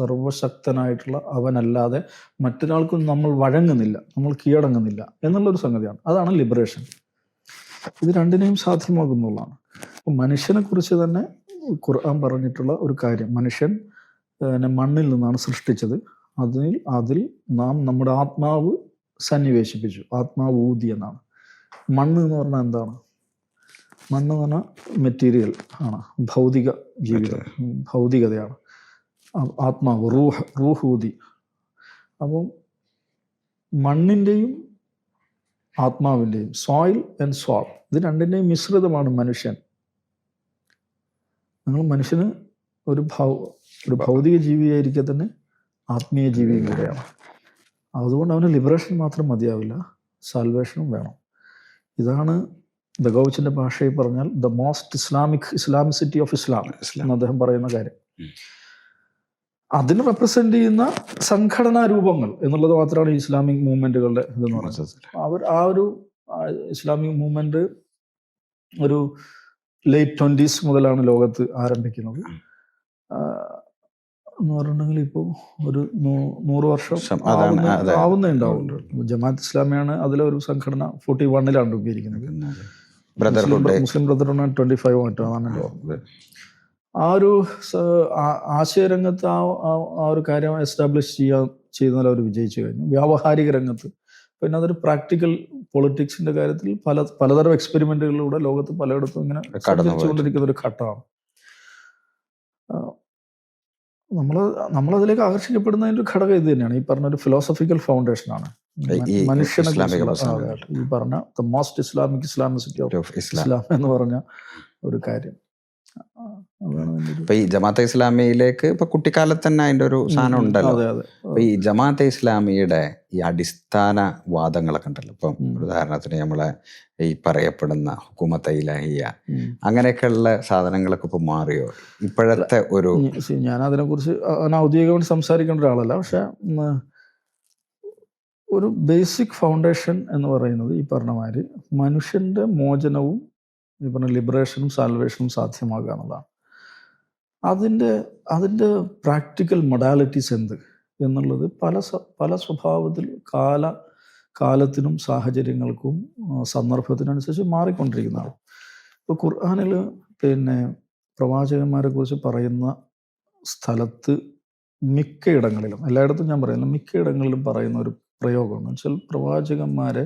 സർവശക്തനായിട്ടുള്ള അവനല്ലാതെ മറ്റൊരാൾക്കും നമ്മൾ വഴങ്ങുന്നില്ല, നമ്മൾ കീഴടങ്ങുന്നില്ല എന്നുള്ളൊരു സംഗതിയാണ്. അതാണ് ലിബറേഷൻ. ഇത് രണ്ടിനെയും സാധ്യമാകുന്നുള്ളതാണ്. അപ്പം മനുഷ്യനെ കുറിച്ച് തന്നെ ഖുർആൻ പറഞ്ഞിട്ടുള്ള ഒരു കാര്യം, മനുഷ്യൻ മണ്ണിൽ നിന്നാണ് സൃഷ്ടിച്ചത്. അതിൽ നാം നമ്മുടെ ആത്മാവ് സന്നിവേശിപ്പിച്ചു, ആത്മാവ് ഊതി എന്നാണ്. മണ്ണ് എന്ന് പറഞ്ഞാൽ എന്താണ്? മണ്ണ് എന്ന് പറഞ്ഞാൽ മെറ്റീരിയൽ ആണ്, ഭൗതിക ജീവിതം, ഭൗതികതയാണ്. ആത്മാവ് റൂഹ് ഊതി. അപ്പം മണ്ണിൻ്റെയും ആത്മാവിൻ്റെയും, സോയിൽ ആൻഡ് സോൾ, ഇത് രണ്ടിൻ്റെയും മിശ്രിതമാണ് മനുഷ്യൻ. മനുഷ്യന് ഒരു ഭൗതിക ജീവിയായിരിക്കെ തന്നെ ആത്മീയ ജീവിയും കൂടെയാണ്. അതുകൊണ്ട് അവന് ലിബറേഷൻ മാത്രം മതിയാവില്ല, സാൽവേഷനും വേണം. ഇതാണ് ദഗോവിച്ചിൻ്റെ ഭാഷയിൽ പറഞ്ഞാൽ ദ മോസ്റ്റ് ഇസ്ലാമിസിറ്റി ഓഫ് ഇസ്ലാം എന്ന് അദ്ദേഹം പറയുന്ന കാര്യം. അതിന് റെപ്രസെന്റ് ചെയ്യുന്ന സംഘടനാ രൂപങ്ങൾ എന്നുള്ളത് മാത്രമാണ് ഇസ്ലാമിക് മൂവ്മെന്റുകളുടെ ഇതെന്ന് പറയുന്നത്. ആ ഒരു ഇസ്ലാമിക് മൂവ്മെന്റ് ഒരു ലേറ്റ് 20s മുതലാണ് ലോകത്ത് ആരംഭിക്കുന്നത്. എന്ന് പറഞ്ഞിട്ടുണ്ടെങ്കിൽ ഇപ്പോൾ ഒരു 100 വർഷം ആവുന്നേ ഉണ്ടാവുള്ളൂ. ജമാഅത്ത് ഇസ്ലാമിയാണ് അതിലെ ഒരു സംഘടന. 41 രൂപീകരിക്കുന്നത്. Muslim Brotherhood 25 മറ്റാണ്. ആ ഒരു ആശയരംഗത്ത് ആ ഒരു കാര്യം എസ്റ്റാബ്ലിഷ് ചെയ്യുന്നതിൽ അവർ വിജയിച്ചു കഴിഞ്ഞു. വ്യാവഹാരിക രംഗത്ത് പിന്നെ അതൊരു പ്രാക്ടിക്കൽ പൊളിറ്റിക്സിന്റെ കാര്യത്തിൽ പലതരം എക്സ്പെരിമെന്റുകളിലൂടെ ലോകത്ത് പലയിടത്തും ഇങ്ങനെ കടന്നുകൊണ്ടിരിക്കുന്ന ഒരു ഘട്ടമാണ്. നമ്മളതിലേക്ക് ആകർഷിക്കപ്പെടുന്നതിൻ്റെ ഒരു ഘടകം ഇത് തന്നെയാണ്. ഈ പറഞ്ഞ ഒരു ഫിലോസഫിക്കൽ ഫൗണ്ടേഷനാണ് മനുഷ്യനെ, ഈ പറഞ്ഞ ദ മോസ്റ്റ് ഇസ്ലാമിസിറ്റി ഓഫ് ഇസ്ലാം എന്ന് പറഞ്ഞ ഒരു കാര്യം. ഇപ്പൊ ഈ ജമാഅത്തെ ഇസ്ലാമിയിലേക്ക് ഇപ്പൊ കുട്ടിക്കാലത്ത് തന്നെ അതിന്റെ ഒരു സാധനം ഉണ്ടല്ലോ. അപ്പൊ ഈ ജമാഅത്തെ ഇസ്ലാമിയുടെ ഈ അടിസ്ഥാന വാദങ്ങളൊക്കെ ഉണ്ടല്ലോ. ഇപ്പം ഉദാഹരണത്തിന് നമ്മളെ ഈ പറയപ്പെടുന്ന ഹുക്കുമത്ത് ഇലാഹിയ അങ്ങനെയൊക്കെയുള്ള സാധനങ്ങളൊക്കെ ഇപ്പൊ മാറിയോ ഇപ്പോഴത്തെ ഒരു? ഞാൻ അതിനെക്കുറിച്ച് ഔദ്യോഗികമായിട്ട് സംസാരിക്കേണ്ട ഒരാളല്ല. പക്ഷെ ഒരു ബേസിക് ഫൗണ്ടേഷൻ എന്ന് പറയുന്നത് ഈ പറഞ്ഞ മാതിരി മനുഷ്യന്റെ മോചനവും ഈ പറഞ്ഞ ലിബറേഷനും സാൽവേഷനും സാധ്യമാകുക എന്നുള്ളതാണ്. അതിൻ്റെ പ്രാക്ടിക്കൽ മൊഡാലിറ്റീസ് എന്ത് എന്നുള്ളത് പല സ്വഭാവത്തിൽ കാലത്തിനും സാഹചര്യങ്ങൾക്കും സന്ദർഭത്തിനനുസരിച്ച് മാറിക്കൊണ്ടിരിക്കുന്നതാണ്. ഇപ്പോൾ ഖുർആനിൽ പിന്നെ പ്രവാചകന്മാരെ കുറിച്ച് പറയുന്ന സ്ഥലത്ത് മിക്കയിടങ്ങളിലും, എല്ലായിടത്തും ഞാൻ പറയുന്നു, മിക്കയിടങ്ങളിലും പറയുന്ന ഒരു പ്രയോഗം എന്ന് വെച്ചാൽ പ്രവാചകന്മാരെ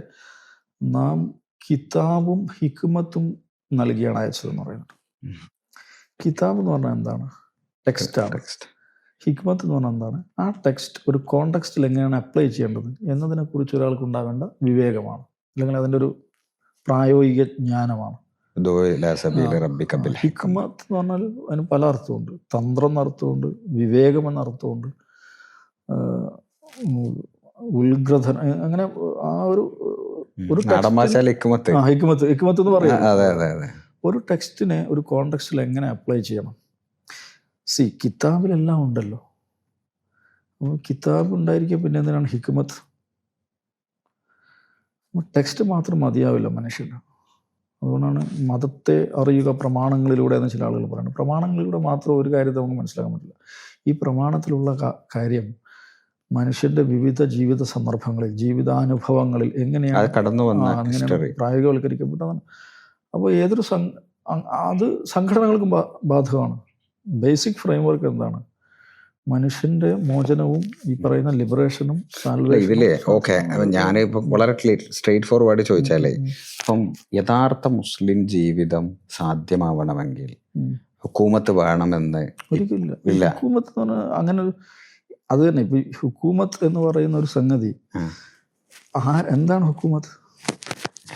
നാം കിതാബും ഹിക്മത്തും നൽകിയാണ് അയച്ചതെന്ന് പറയുന്നത്. കിതാബ് എന്ന് പറഞ്ഞാൽ എന്താണ്? ടെക്സ്റ്റാണ്. ഹിക്മത്ത് എന്ന് പറഞ്ഞാൽ എന്താണ്? ആ ടെക്സ്റ്റ് ഒരു കോണ്ടെക്സ്റ്റിൽ എങ്ങനെയാണ് അപ്ലൈ ചെയ്യേണ്ടത് എന്നതിനെ കുറിച്ച് ഒരാൾക്ക് ഉണ്ടാവേണ്ട വിവേകമാണ്, അല്ലെങ്കിൽ അതിൻ്റെ ഒരു പ്രായോഗിക ജ്ഞാനമാണ്. ഹിക്മത്ത് എന്ന് പറഞ്ഞാൽ അതിന് പല അർത്ഥമുണ്ട്. തന്ത്രം എന്നർത്ഥമുണ്ട്, വിവേകം എന്നർത്ഥമുണ്ട്, ഉത്ഗ്രഥന, അങ്ങനെ ആ ഒരു ഹിക്മത്ത് എന്ന് പറയുന്നത് ഒരു ടെക്സ്റ്റിനെ ഒരു കോണ്ടെക്സ്റ്റിൽ എങ്ങനെ അപ്ലൈ ചെയ്യണം. കിതാബിലെല്ലാം ഉണ്ടല്ലോ. കിതാബ് ഉണ്ടായിരിക്കുക പിന്നെ എന്തിനാണ് ഹിക്മത്ത്? ടെക്സ്റ്റ് മാത്രം മതിയാവില്ല മനുഷ്യന്. അതുകൊണ്ടാണ് മതത്തെ അറിയുക പ്രമാണങ്ങളിലൂടെ എന്ന് ചില ആളുകൾ പറയുന്നത്. പ്രമാണങ്ങളിലൂടെ മാത്രം ഒരു കാര്യത്തെ നമുക്ക് മനസ്സിലാക്കാൻ പറ്റില്ല. ഈ പ്രമാണത്തിലുള്ള കാര്യം മനുഷ്യന്റെ വിവിധ ജീവിത സന്ദർഭങ്ങളിൽ, ജീവിതാനുഭവങ്ങളിൽ എങ്ങനെയാണ് കടന്നു വന്ന പ്രായോഗികവൽക്കരിക്കപ്പെട്ടതാണ്. അപ്പോൾ ഏതൊരു അത് സംഘടനകൾക്ക് ബാധകമാണ്. ബേസിക് ഫ്രെയിംവർക്ക് എന്താണ്? മനുഷ്യന്റെ മോചനവും ഈ പറയുന്ന ലിബറേഷനും ഇതില് ഓക്കെ, ഞാനിപ്പോ വളരെ സ്ട്രെയിറ്റ് ഫോർവേഡ് ചോദിച്ചാലേ, ഇപ്പം യഥാർത്ഥ മുസ്ലിം ജീവിതം സാധ്യമാവണമെങ്കിൽ ഹുക്കൂമത്ത് വേണമെന്ന് ഒരിക്കലില്ല. ഹുക്കൂമത്ത് എന്ന് പറഞ്ഞാൽ അങ്ങനെ അത് തന്നെ. ഇപ്പൊ ഹുക്കൂമത്ത് എന്ന് പറയുന്ന ഒരു സംഗതി എന്താണ് ഹുക്കൂമത്ത്?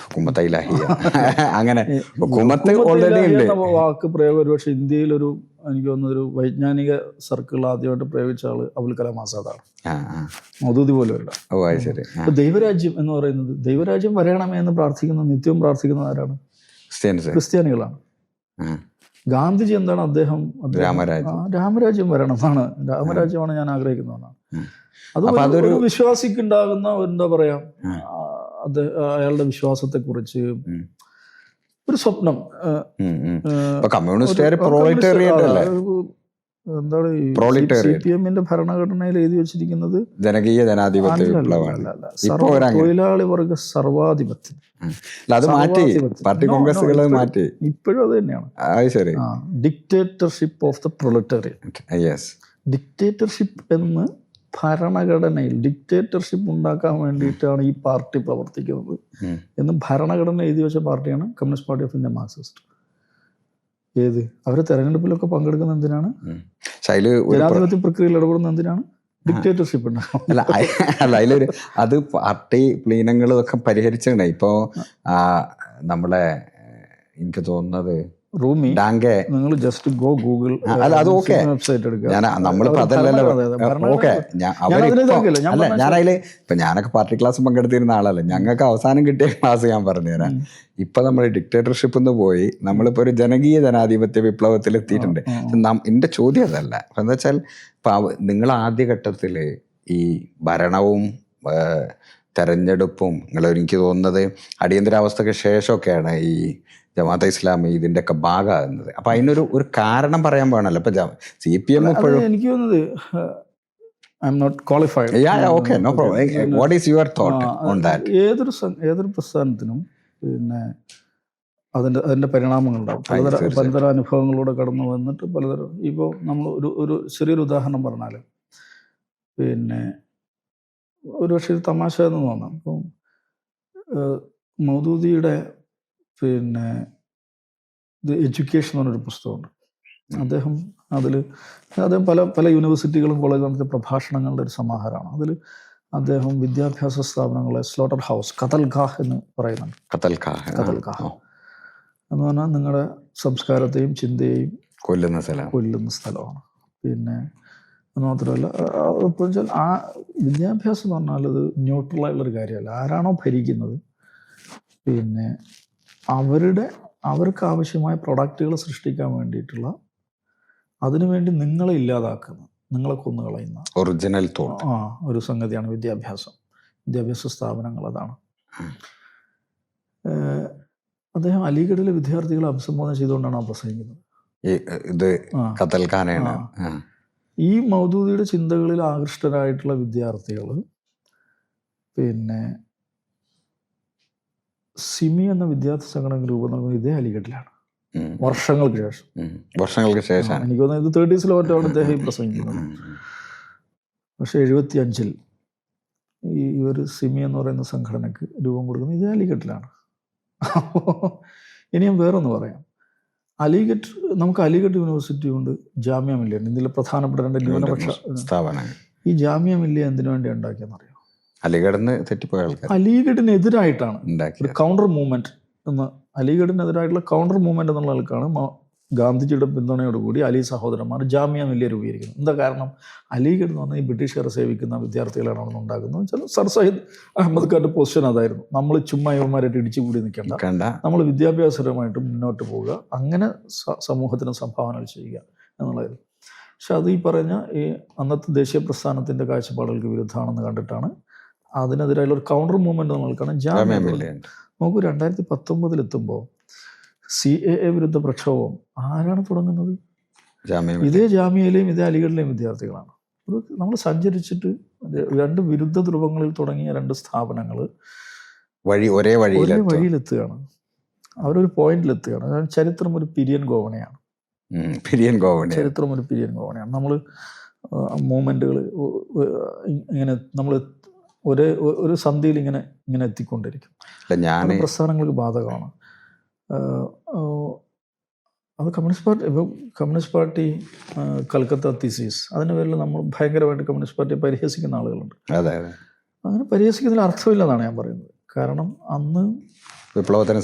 ഹുക്കൂമത്ത് ഇലാഹിയ അങ്ങനെ ഹുക്കൂമത്ത് ഓൾറെഡി ഉണ്ട്. വാക്ക് പ്രയോഗം ഒരുപക്ഷെ ഇന്ത്യയിലൊരു എനിക്ക് തോന്നുന്ന ഒരു വൈജ്ഞാനിക സർക്കിൾ ആദ്യമായിട്ട് പ്രയോഗിച്ച ആള് അബുൽ കലാം ആസാദാണ്. മൗദൂദി പോലുമല്ല. ഇപ്പൊ ദൈവരാജ്യം എന്ന് പറയുന്നത്, ദൈവരാജ്യം വരണമേ എന്ന് പ്രാർത്ഥിക്കുന്ന, നിത്യവും പ്രാർത്ഥിക്കുന്ന ആരാണ്? ക്രിസ്ത്യാനികളാണ്. ഗാന്ധിജി എന്താണ്? അദ്ദേഹം രാമരാജ്യം വരണം എന്നാണ്, രാമരാജ്യമാണ് ഞാൻ ആഗ്രഹിക്കുന്നതാണ്. അത് ഒരു വിശ്വാസിക്കുണ്ടാകുന്ന എന്താ പറയാ, അയാളുടെ വിശ്വാസത്തെ കുറിച്ച് ഒരു സ്വപ്നം. എന്താണ് CPM-ന്റെ ഭരണഘടനയിൽ എഴുതി വെച്ചിരിക്കുന്നത്? ജനകീയ ജനാധിപത്യ വിപ്ലവമാണ്, തൊഴിലാളി വർഗ സർവാധിപത്യം. ഇപ്പോഴും അത് തന്നെയാണ്. Dictatorship of the proletariat. Dictatorship എന്ന് ഭരണഘടനയിൽ ഡിക്റ്റേറ്റർഷിപ്പ് ഉണ്ടാക്കാൻ വേണ്ടിയിട്ടാണ് ഈ പാർട്ടി പ്രവർത്തിക്കുന്നത് എന്ന് ഭരണഘടന എഴുതി വെച്ച പാർട്ടിയാണ് communist party of India Marxist. ഏത് അവരെ തെരഞ്ഞെടുപ്പിലൊക്കെ പങ്കെടുക്കുന്ന എന്തിനാണ്? ജനാധിപത്യ പ്രക്രിയയിൽ ഇടപെടുന്ന എന്തിനാണ്? ഡിക്റ്റേറ്റർഷിപ്പ് ഉണ്ടാകും. അതിലൊരു അത് പാർട്ടി പ്ലീനങ്ങളും ഒക്കെ പരിഹരിച്ചാണ്. ഇപ്പോ നമ്മളെ എനിക്ക് തോന്നുന്നത് റൂമി, നിങ്ങൾ ജസ്റ്റ് ഗോ ഗൂഗിൾ വെബ്സൈറ്റ് എടുക്കുക. നമ്മളിപ്പോ അതല്ലല്ലോ. ഓക്കെ, ഞാനതില് ഇപ്പൊ ഞാനൊക്കെ പാർട്ടി ക്ലാസ് പങ്കെടുത്തിരുന്ന ആളല്ലേ. ഞങ്ങൾക്ക് അവസാനം കിട്ടിയ ക്ലാസ് ഞാൻ പറഞ്ഞുതരാം. ഇപ്പൊ നമ്മൾ ഡിക്റ്റേറ്റർഷിപ്പ് എന്ന് പോയി നമ്മളിപ്പോ ഒരു ജനകീയ ജനാധിപത്യ വിപ്ലവത്തിൽ എത്തിയിട്ടുണ്ട്. എന്റെ ചോദ്യം അതല്ല. എന്താ വെച്ചാൽ ഇപ്പൊ നിങ്ങൾ ആദ്യഘട്ടത്തില് ഈ ഭരണവും തെരഞ്ഞെടുപ്പും എനിക്ക് തോന്നുന്നത് അടിയന്തരാവസ്ഥയ്ക്ക് ശേഷമൊക്കെയാണ് ഈ ജമാഅത്തെ ഇസ്ലാമി ഇതിൻ്റെയൊക്കെ ഭാഗമാകുന്നത്. അപ്പൊ അതിനൊരു കാരണം പറയാൻ വേണമല്ലോ. ഇപ്പൊ CPM ഇപ്പോഴും എനിക്ക് തോന്നുന്നത് ഏതൊരു പ്രസ്ഥാനത്തിനും പിന്നെ അതിന്റെ പരിണാമങ്ങളുണ്ടാവും. പലതരം അനുഭവങ്ങളിലൂടെ കടന്നു വന്നിട്ട് പലതരം. ഇപ്പോൾ നമ്മൾ ഒരു ചെറിയൊരു ഉദാഹരണം പറഞ്ഞാൽ, പിന്നെ ഒരു പക്ഷേ ഇത് തമാശ എന്ന് തോന്നാം. ഇപ്പം മൗദൂദിയുടെ പിന്നെ എഡ്യൂക്കേഷൻ എന്ന് പറഞ്ഞൊരു പുസ്തകമുണ്ട്. അദ്ദേഹം പല യൂണിവേഴ്സിറ്റികളും കോളേജും നടത്തിയ പ്രഭാഷണങ്ങളുടെ ഒരു സമാഹാരമാണ്. അതിൽ അദ്ദേഹം വിദ്യാഭ്യാസ സ്ഥാപനങ്ങളെ സ്ലോട്ടർ ഹൗസ്, കതൽഗാഹ് എന്ന് പറയുന്നുണ്ട്. കതൽഗാഹ് എന്ന് പറഞ്ഞാൽ നിങ്ങളുടെ സംസ്കാരത്തെയും ചിന്തയെയും കൊല്ലുന്ന സ്ഥലമാണ്. പിന്നെ അത് മാത്രമല്ല, ഇപ്പോൾ വെച്ചാൽ ആ വിദ്യാഭ്യാസം എന്ന് പറഞ്ഞാൽ അത് ന്യൂട്രലായിട്ടുള്ളൊരു കാര്യമല്ല. ആരാണോ ഭരിക്കുന്നത് പിന്നെ അവർക്ക് ആവശ്യമായ പ്രൊഡക്റ്റുകൾ സൃഷ്ടിക്കാൻ വേണ്ടിയിട്ടുള്ള, അതിനുവേണ്ടി നിങ്ങളെ ഇല്ലാതാക്കുന്ന, നിങ്ങളെ കൊന്നുകളയുന്ന ഒറിജിനൽ ഒരു സംഗതിയാണ് വിദ്യാഭ്യാസ സ്ഥാപനങ്ങൾ. അതാണ് അദ്ദേഹം അലിഗഡിലെ വിദ്യാർത്ഥികളെ അഭിസംബോധന ചെയ്തുകൊണ്ടാണ് പ്രസംഗിക്കുന്നത്. ഈ മൗദൂദിയുടെ ചിന്തകളിൽ ആകൃഷ്ടരായിട്ടുള്ള വിദ്യാർത്ഥികൾ പിന്നെ സിമി എന്ന വിദ്യാർത്ഥി സംഘടന രൂപം നൽകുന്നത് ഇതേ അലിഗഡിലാണ്. വർഷങ്ങൾക്ക് ശേഷം എനിക്ക് തോന്നുന്നത് ഇത് 30s മറ്റാണ് അദ്ദേഹം പ്രസംഗിക്കുന്നത്. പക്ഷെ 75 ഈ ഒരു സിമി എന്ന് പറയുന്ന സംഘടനക്ക് രൂപം കൊടുക്കുന്നത് ഇതേ അലിഗഡിലാണ്. ഇനി ഞാൻ വേറൊന്ന് പറയാം. നമുക്ക് അലിഗഡ് യൂണിവേഴ്സിറ്റി ഉണ്ട്, ജാമ്യ മില്ലിയ ഉണ്ട്. ഇന്ത്യയിലെ പ്രധാനപ്പെട്ട 2 ന്യൂനപക്ഷ സ്ഥാപനങ്ങൾ. ഈ ജാമ്യ മില്ലിയ എന്തിനു വേണ്ടി ഉണ്ടാക്കിയെന്നറിയോ? അലിഗഡിനെതിരായിട്ടാണ് ഒരു കൗണ്ടർ മൂവ്മെന്റ് അലിഗഡിനെതിരായിട്ടുള്ള കൗണ്ടർ മൂവ്മെന്റ് എന്നുള്ള ആൾക്കാണ് ഗാന്ധിജിയുടെ പിന്തുണയോടുകൂടി അലി സഹോദരന്മാർ ജാമ്യ മില്ലിയ രൂപീകരിക്കുന്നത്. എന്താ കാരണം? അലിഗഡ് എന്ന് പറഞ്ഞാൽ ഈ ബ്രിട്ടീഷുകാരെ സേവിക്കുന്ന വിദ്യാർത്ഥികളാണ് അവിടെ ഉണ്ടാക്കുന്നത്. സർ സയ്യിദ് അഹമ്മദ് ഖാന്റെ പൊസിഷൻ അതായിരുന്നു. നമ്മൾ ചുമ്മാ യുവന്മാരായിട്ട് ഇടിച്ചു കൂടി നിൽക്കേണ്ട, നമ്മൾ വിദ്യാഭ്യാസപരമായിട്ട് മുന്നോട്ട് പോവുക, അങ്ങനെ സമൂഹത്തിന് സംഭാവനകൾ ചെയ്യുക എന്നുള്ളതായിരുന്നു. പക്ഷെ അത് ഈ പറഞ്ഞ ഈ അന്നത്തെ ദേശീയ പ്രസ്ഥാനത്തിന്റെ കാഴ്ചപ്പാടുകൾക്ക് വിരുദ്ധമാണെന്ന് കണ്ടിട്ടാണ് അതിനെതിരായുള്ള ഒരു കൗണ്ടർ മൂവ്മെന്റ് നമ്മൾക്കാണ് ജാമ്യ മില്ലിയ. നോക്കൂ, 2019 എത്തുമ്പോൾ CAA വിരുദ്ധ പ്രക്ഷോഭം ആരാണ് തുടങ്ങുന്നത്? ഇതേ ജാമ്യയിലെയും ഇതേ അലിഗഡിലെയും വിദ്യാർത്ഥികളാണ്. നമ്മൾ സഞ്ചരിച്ചിട്ട് 2 വിരുദ്ധ ധ്രുവങ്ങളിൽ തുടങ്ങിയ 2 സ്ഥാപനങ്ങൾ ഒരേ വഴിയിലെത്തുകയാണ്. അവരൊരു പോയിന്റിലെത്തുകയാണ്. അതായത് ചരിത്രം ഒരു പിരിയൻ ഗോവണയാണ്. ചരിത്രം ഒരു പിരിയൻ ഗോവണയാണ്. നമ്മൾ മൂമെൻറ്റുകൾ ഇങ്ങനെ നമ്മൾ ഒരു സന്ധിയിൽ ഇങ്ങനെ എത്തിക്കൊണ്ടിരിക്കും. പ്രസ്ഥാനങ്ങൾക്ക് ബാധകമാണ് അത്. കമ്മ്യൂണിസ്റ്റ് പാർട്ടി കൽക്കത്ത തീസീസ്, അതിൻ്റെ പേരിൽ നമ്മൾ ഭയങ്കരമായിട്ട് കമ്മ്യൂണിസ്റ്റ് പാർട്ടിയെ പരിഹസിക്കുന്ന ആളുകളുണ്ട്. അങ്ങനെ പരിഹസിക്കുന്നതിൽ അർത്ഥമില്ലെന്നാണ് ഞാൻ പറയുന്നത്. കാരണം അന്ന് വിപ്ലവത്തിന്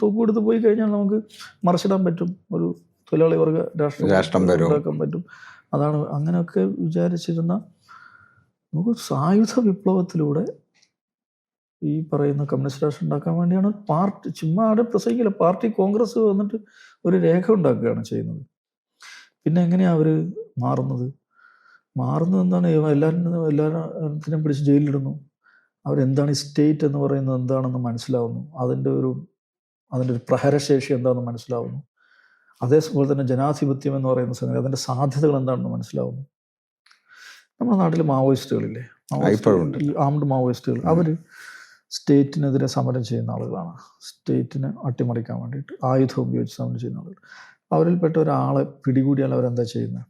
തോക്കെടുത്ത് പോയി കഴിഞ്ഞാൽ നമുക്ക് മറിച്ചിടാൻ പറ്റും, ഒരു തൊഴിലാളി വർഗ രാഷ്ട്രം ഉണ്ടാക്കാൻ പറ്റും. അതാണ് അങ്ങനെയൊക്കെ വിചാരിച്ചിരുന്ന നമുക്ക് സായുധ വിപ്ലവത്തിലൂടെ ഈ പറയുന്ന കമ്മ്യൂണിസ്റ്റ് രാഷ്ട്രം ഉണ്ടാക്കാൻ വേണ്ടിയാണ് പാർട്ടി. ചുമ്മാ അവിടെ പ്രസംഗിക്കില്ല, പാർട്ടി കോൺഗ്രസ് വന്നിട്ട് ഒരു രേഖ ഉണ്ടാക്കുകയാണ് ചെയ്യുന്നത്. പിന്നെ എങ്ങനെയാണ് അവർ മാറുന്നത് എന്താണ്? എല്ലാത്തിനും പിടിച്ച് ജയിലിലിടുന്നു. അവരെന്താണ് ഈ സ്റ്റേറ്റ് എന്ന് പറയുന്നത് എന്താണെന്ന് മനസ്സിലാവുന്നു. അതിൻ്റെ ഒരു പ്രഹരശേഷി എന്താണെന്ന് മനസ്സിലാവുന്നു. അതേപോലെ തന്നെ ജനാധിപത്യം എന്ന് പറയുന്ന സംഗതി, അതിൻ്റെ സാധ്യതകൾ എന്താണെന്ന് മനസ്സിലാവുന്നു. നമ്മുടെ നാട്ടിൽ മാവോയിസ്റ്റുകളില്ലേ, ഈ ആംഡ് മാവോയിസ്റ്റുകൾ, അവർ സ്റ്റേറ്റിനെതിരെ സമരം ചെയ്യുന്ന ആളുകളാണ്. സ്റ്റേറ്റിനെ അട്ടിമറിക്കാൻ വേണ്ടിയിട്ട് ആയുധം ഉപയോഗിച്ച് സമരം ചെയ്യുന്ന ആളുകൾ. അവരിൽപ്പെട്ട ഒരാളെ പിടികൂടിയാൽ അവരെന്താ ചെയ്യുന്നത്?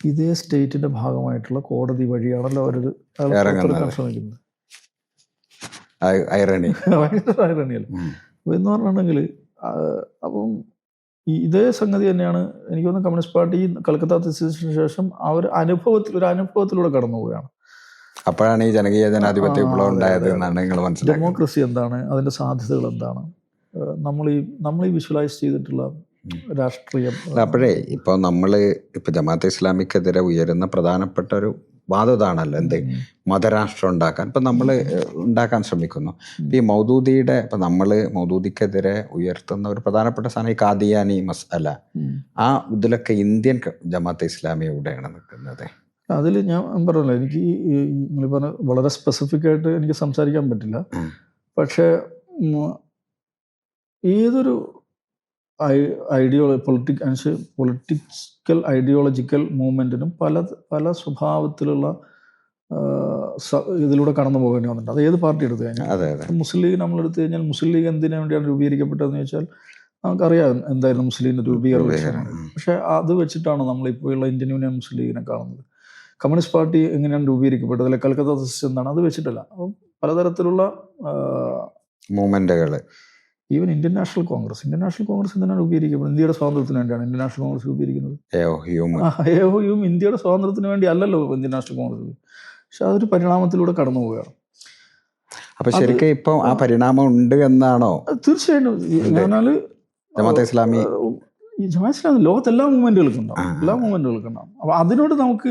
ഇതേ സ്റ്റേറ്റിന്റെ ഭാഗമായിട്ടുള്ള കോടതി വഴിയാണല്ലോ അവരത് ശ്രമിക്കുന്നത്. ഐറണിയല്ല എന്ന് പറഞ്ഞിട്ടുണ്ടെങ്കിൽ. അപ്പം ഇതേ സംഗതി തന്നെയാണ് എനിക്ക് തോന്നുന്നു കമ്മ്യൂണിസ്റ്റ് പാർട്ടി കൽക്കത്ത തീസീസിന് ശേഷം അവർ ഒരു അനുഭവത്തിലൂടെ കടന്നു പോവുകയാണ്. അപ്പോഴാണ് ഈ ജനകീയ ജനാധിപത്യ വിപ്ലവം ഉണ്ടായത് എന്നാണ് നിങ്ങൾ മനസ്സിലാക്കുന്നത്. ഡെമോക്രസി എന്താണ്, അതിന്റെ സാധ്യതകൾ എന്താണ്, നമ്മൾ ഈ വിഷ്വലൈസ് ചെയ്തിട്ടുള്ള രാഷ്ട്രീയം. അപ്പോഴേ ഇപ്പൊ ജമാഅത്തെ ഇസ്ലാമിക്കെതിരെ ഉയരുന്ന പ്രധാനപ്പെട്ട ഒരു വാദം ഇതാണല്ലോ, എന്ത് മതരാഷ്ട്രം ഉണ്ടാക്കാൻ ഇപ്പൊ നമ്മൾ ഉണ്ടാക്കാൻ ശ്രമിക്കുന്നു. ഈ മൗദൂദിയുടെ മൗദൂദിക്കെതിരെ ഉയർത്തുന്ന ഒരു പ്രധാനപ്പെട്ട സാധനം ഈ കാദിയാനി മസ്അല, ആ ഇതിലൊക്കെ ഇന്ത്യൻ ജമാഅത്തെ ഇസ്ലാമി എവിടെയാണ് നിൽക്കുന്നത്? അതിൽ ഞാൻ പറഞ്ഞല്ലോ, എനിക്ക് നിങ്ങൾ പറഞ്ഞ വളരെ സ്പെസിഫിക് ആയിട്ട് എനിക്ക് സംസാരിക്കാൻ പറ്റില്ല. പക്ഷേ ഏതൊരു പൊളിറ്റിക്കൽ ഐഡിയോളജിക്കൽ മൂവ്മെൻറ്റിനും പല സ്വഭാവത്തിലുള്ള ഇതിലൂടെ കടന്നു പോകേണ്ടി വന്നിട്ടുണ്ട്. അത് ഏത് പാർട്ടി എടുത്തു കഴിഞ്ഞാൽ, മുസ്ലിം ലീഗ് നമ്മളെടുത്തു കഴിഞ്ഞാൽ, മുസ്ലിം ലീഗ് എന്തിനു വേണ്ടിയാണ് രൂപീകരിക്കപ്പെട്ടതെന്ന് ചോദിച്ചാൽ നമുക്കറിയാം എന്തായിരുന്നു മുസ്ലിം ലീഗിൻ്റെ രൂപീകരണം. പക്ഷേ അത് വെച്ചിട്ടാണ് നമ്മളിപ്പോഴുള്ള ഇന്ത്യൻ യൂണിയൻ മുസ്ലിം ലീഗിനെ കാണുന്നത്. കമ്മ്യൂണിസ്റ്റ് പാർട്ടി എങ്ങനെയാണ് രൂപീകരിക്കപ്പെട്ടത്, അല്ലെങ്കിൽ കൽക്കത്ത തീസീസ് എന്താണ്, അത് വെച്ചിട്ടല്ല. അപ്പം പലതരത്തിലുള്ള മൂവ്മെന്റുകൾ, ഈവൻ ഇന്ത്യൻ നാഷണൽ കോൺഗ്രസ് എന്തിനാണ് രൂപീകരിക്കപ്പെടുന്നത്? ഇന്ത്യയുടെ സ്വാതന്ത്ര്യത്തിന് വേണ്ടിയാണ് ഇന്ത്യൻ നാഷണൽ കോൺഗ്രസ് രൂപീകരിക്കുന്നത്. AOUം ഇന്ത്യയുടെ സ്വാതന്ത്ര്യത്തിന് വേണ്ടി അല്ലല്ലോ ഇന്ത്യൻ നാഷണൽ കോൺഗ്രസ്. പക്ഷെ അതൊരു പരിണാമത്തിലൂടെ കടന്നു പോവുകയാണ്. അപ്പൊ ശരിക്കും ഇപ്പൊ ആ പരിണാമം ഉണ്ട് എന്നാണോ? തീർച്ചയായിട്ടും. പറഞ്ഞാല് ജമാഅത്തെ ഇസ്ലാമി ലോകത്ത് എല്ലാ മൂവ്മെന്റുകൾക്കും ഉണ്ടാവും. അപ്പൊ അതിനോട് നമുക്ക്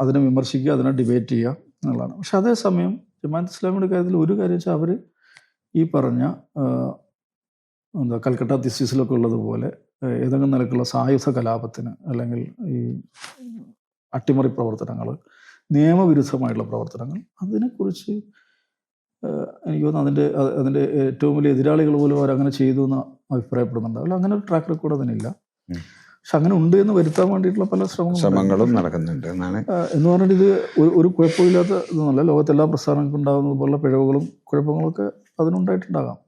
അതിനെ വിമർശിക്കുക, അതിനെ ഡിബേറ്റ് ചെയ്യുക എന്നുള്ളതാണ്. പക്ഷെ അതേസമയം ജമാഅത്തെ ഇസ്ലാമിയുടെ കാര്യത്തിൽ ഒരു കാര്യം വെച്ചാൽ അവർ ഈ പറഞ്ഞ കൽക്കട്ട തീസീസിലൊക്കെ ഉള്ളതുപോലെ ഏതെങ്കിലും നിലക്കുള്ള സായുധ കലാപത്തിന്, അല്ലെങ്കിൽ ഈ അട്ടിമറി പ്രവർത്തനങ്ങൾ, നിയമവിരുദ്ധമായിട്ടുള്ള പ്രവർത്തനങ്ങൾ, അതിനെക്കുറിച്ച് എനിക്ക് തോന്നുന്നു അതിൻ്റെ ഏറ്റവും വലിയ എതിരാളികൾ പോലും അവരങ്ങനെ ചെയ്തു എന്ന് അഭിപ്രായപ്പെടുന്നുണ്ടാവില്ല. അങ്ങനെ ഒരു ട്രാക്ക് റെക്കോർഡ് അതിനില്ല. പക്ഷെ അങ്ങനെ ഉണ്ട് എന്ന് വരുത്താൻ വേണ്ടിയിട്ടുള്ള പല ശ്രമങ്ങളും നടക്കുന്നുണ്ട് എന്നാണ്. എന്ന് പറഞ്ഞിട്ട് ഇത് ഒരു കുഴപ്പമില്ലാത്ത ഇതൊന്നുമല്ല. ലോകത്തെല്ലാ പ്രസ്ഥാനങ്ങൾക്കും ഉണ്ടാകുന്നത് പോലുള്ള പിഴവുകളും കുഴപ്പങ്ങളൊക്കെ അതിനുണ്ടായിട്ടുണ്ടാകാം.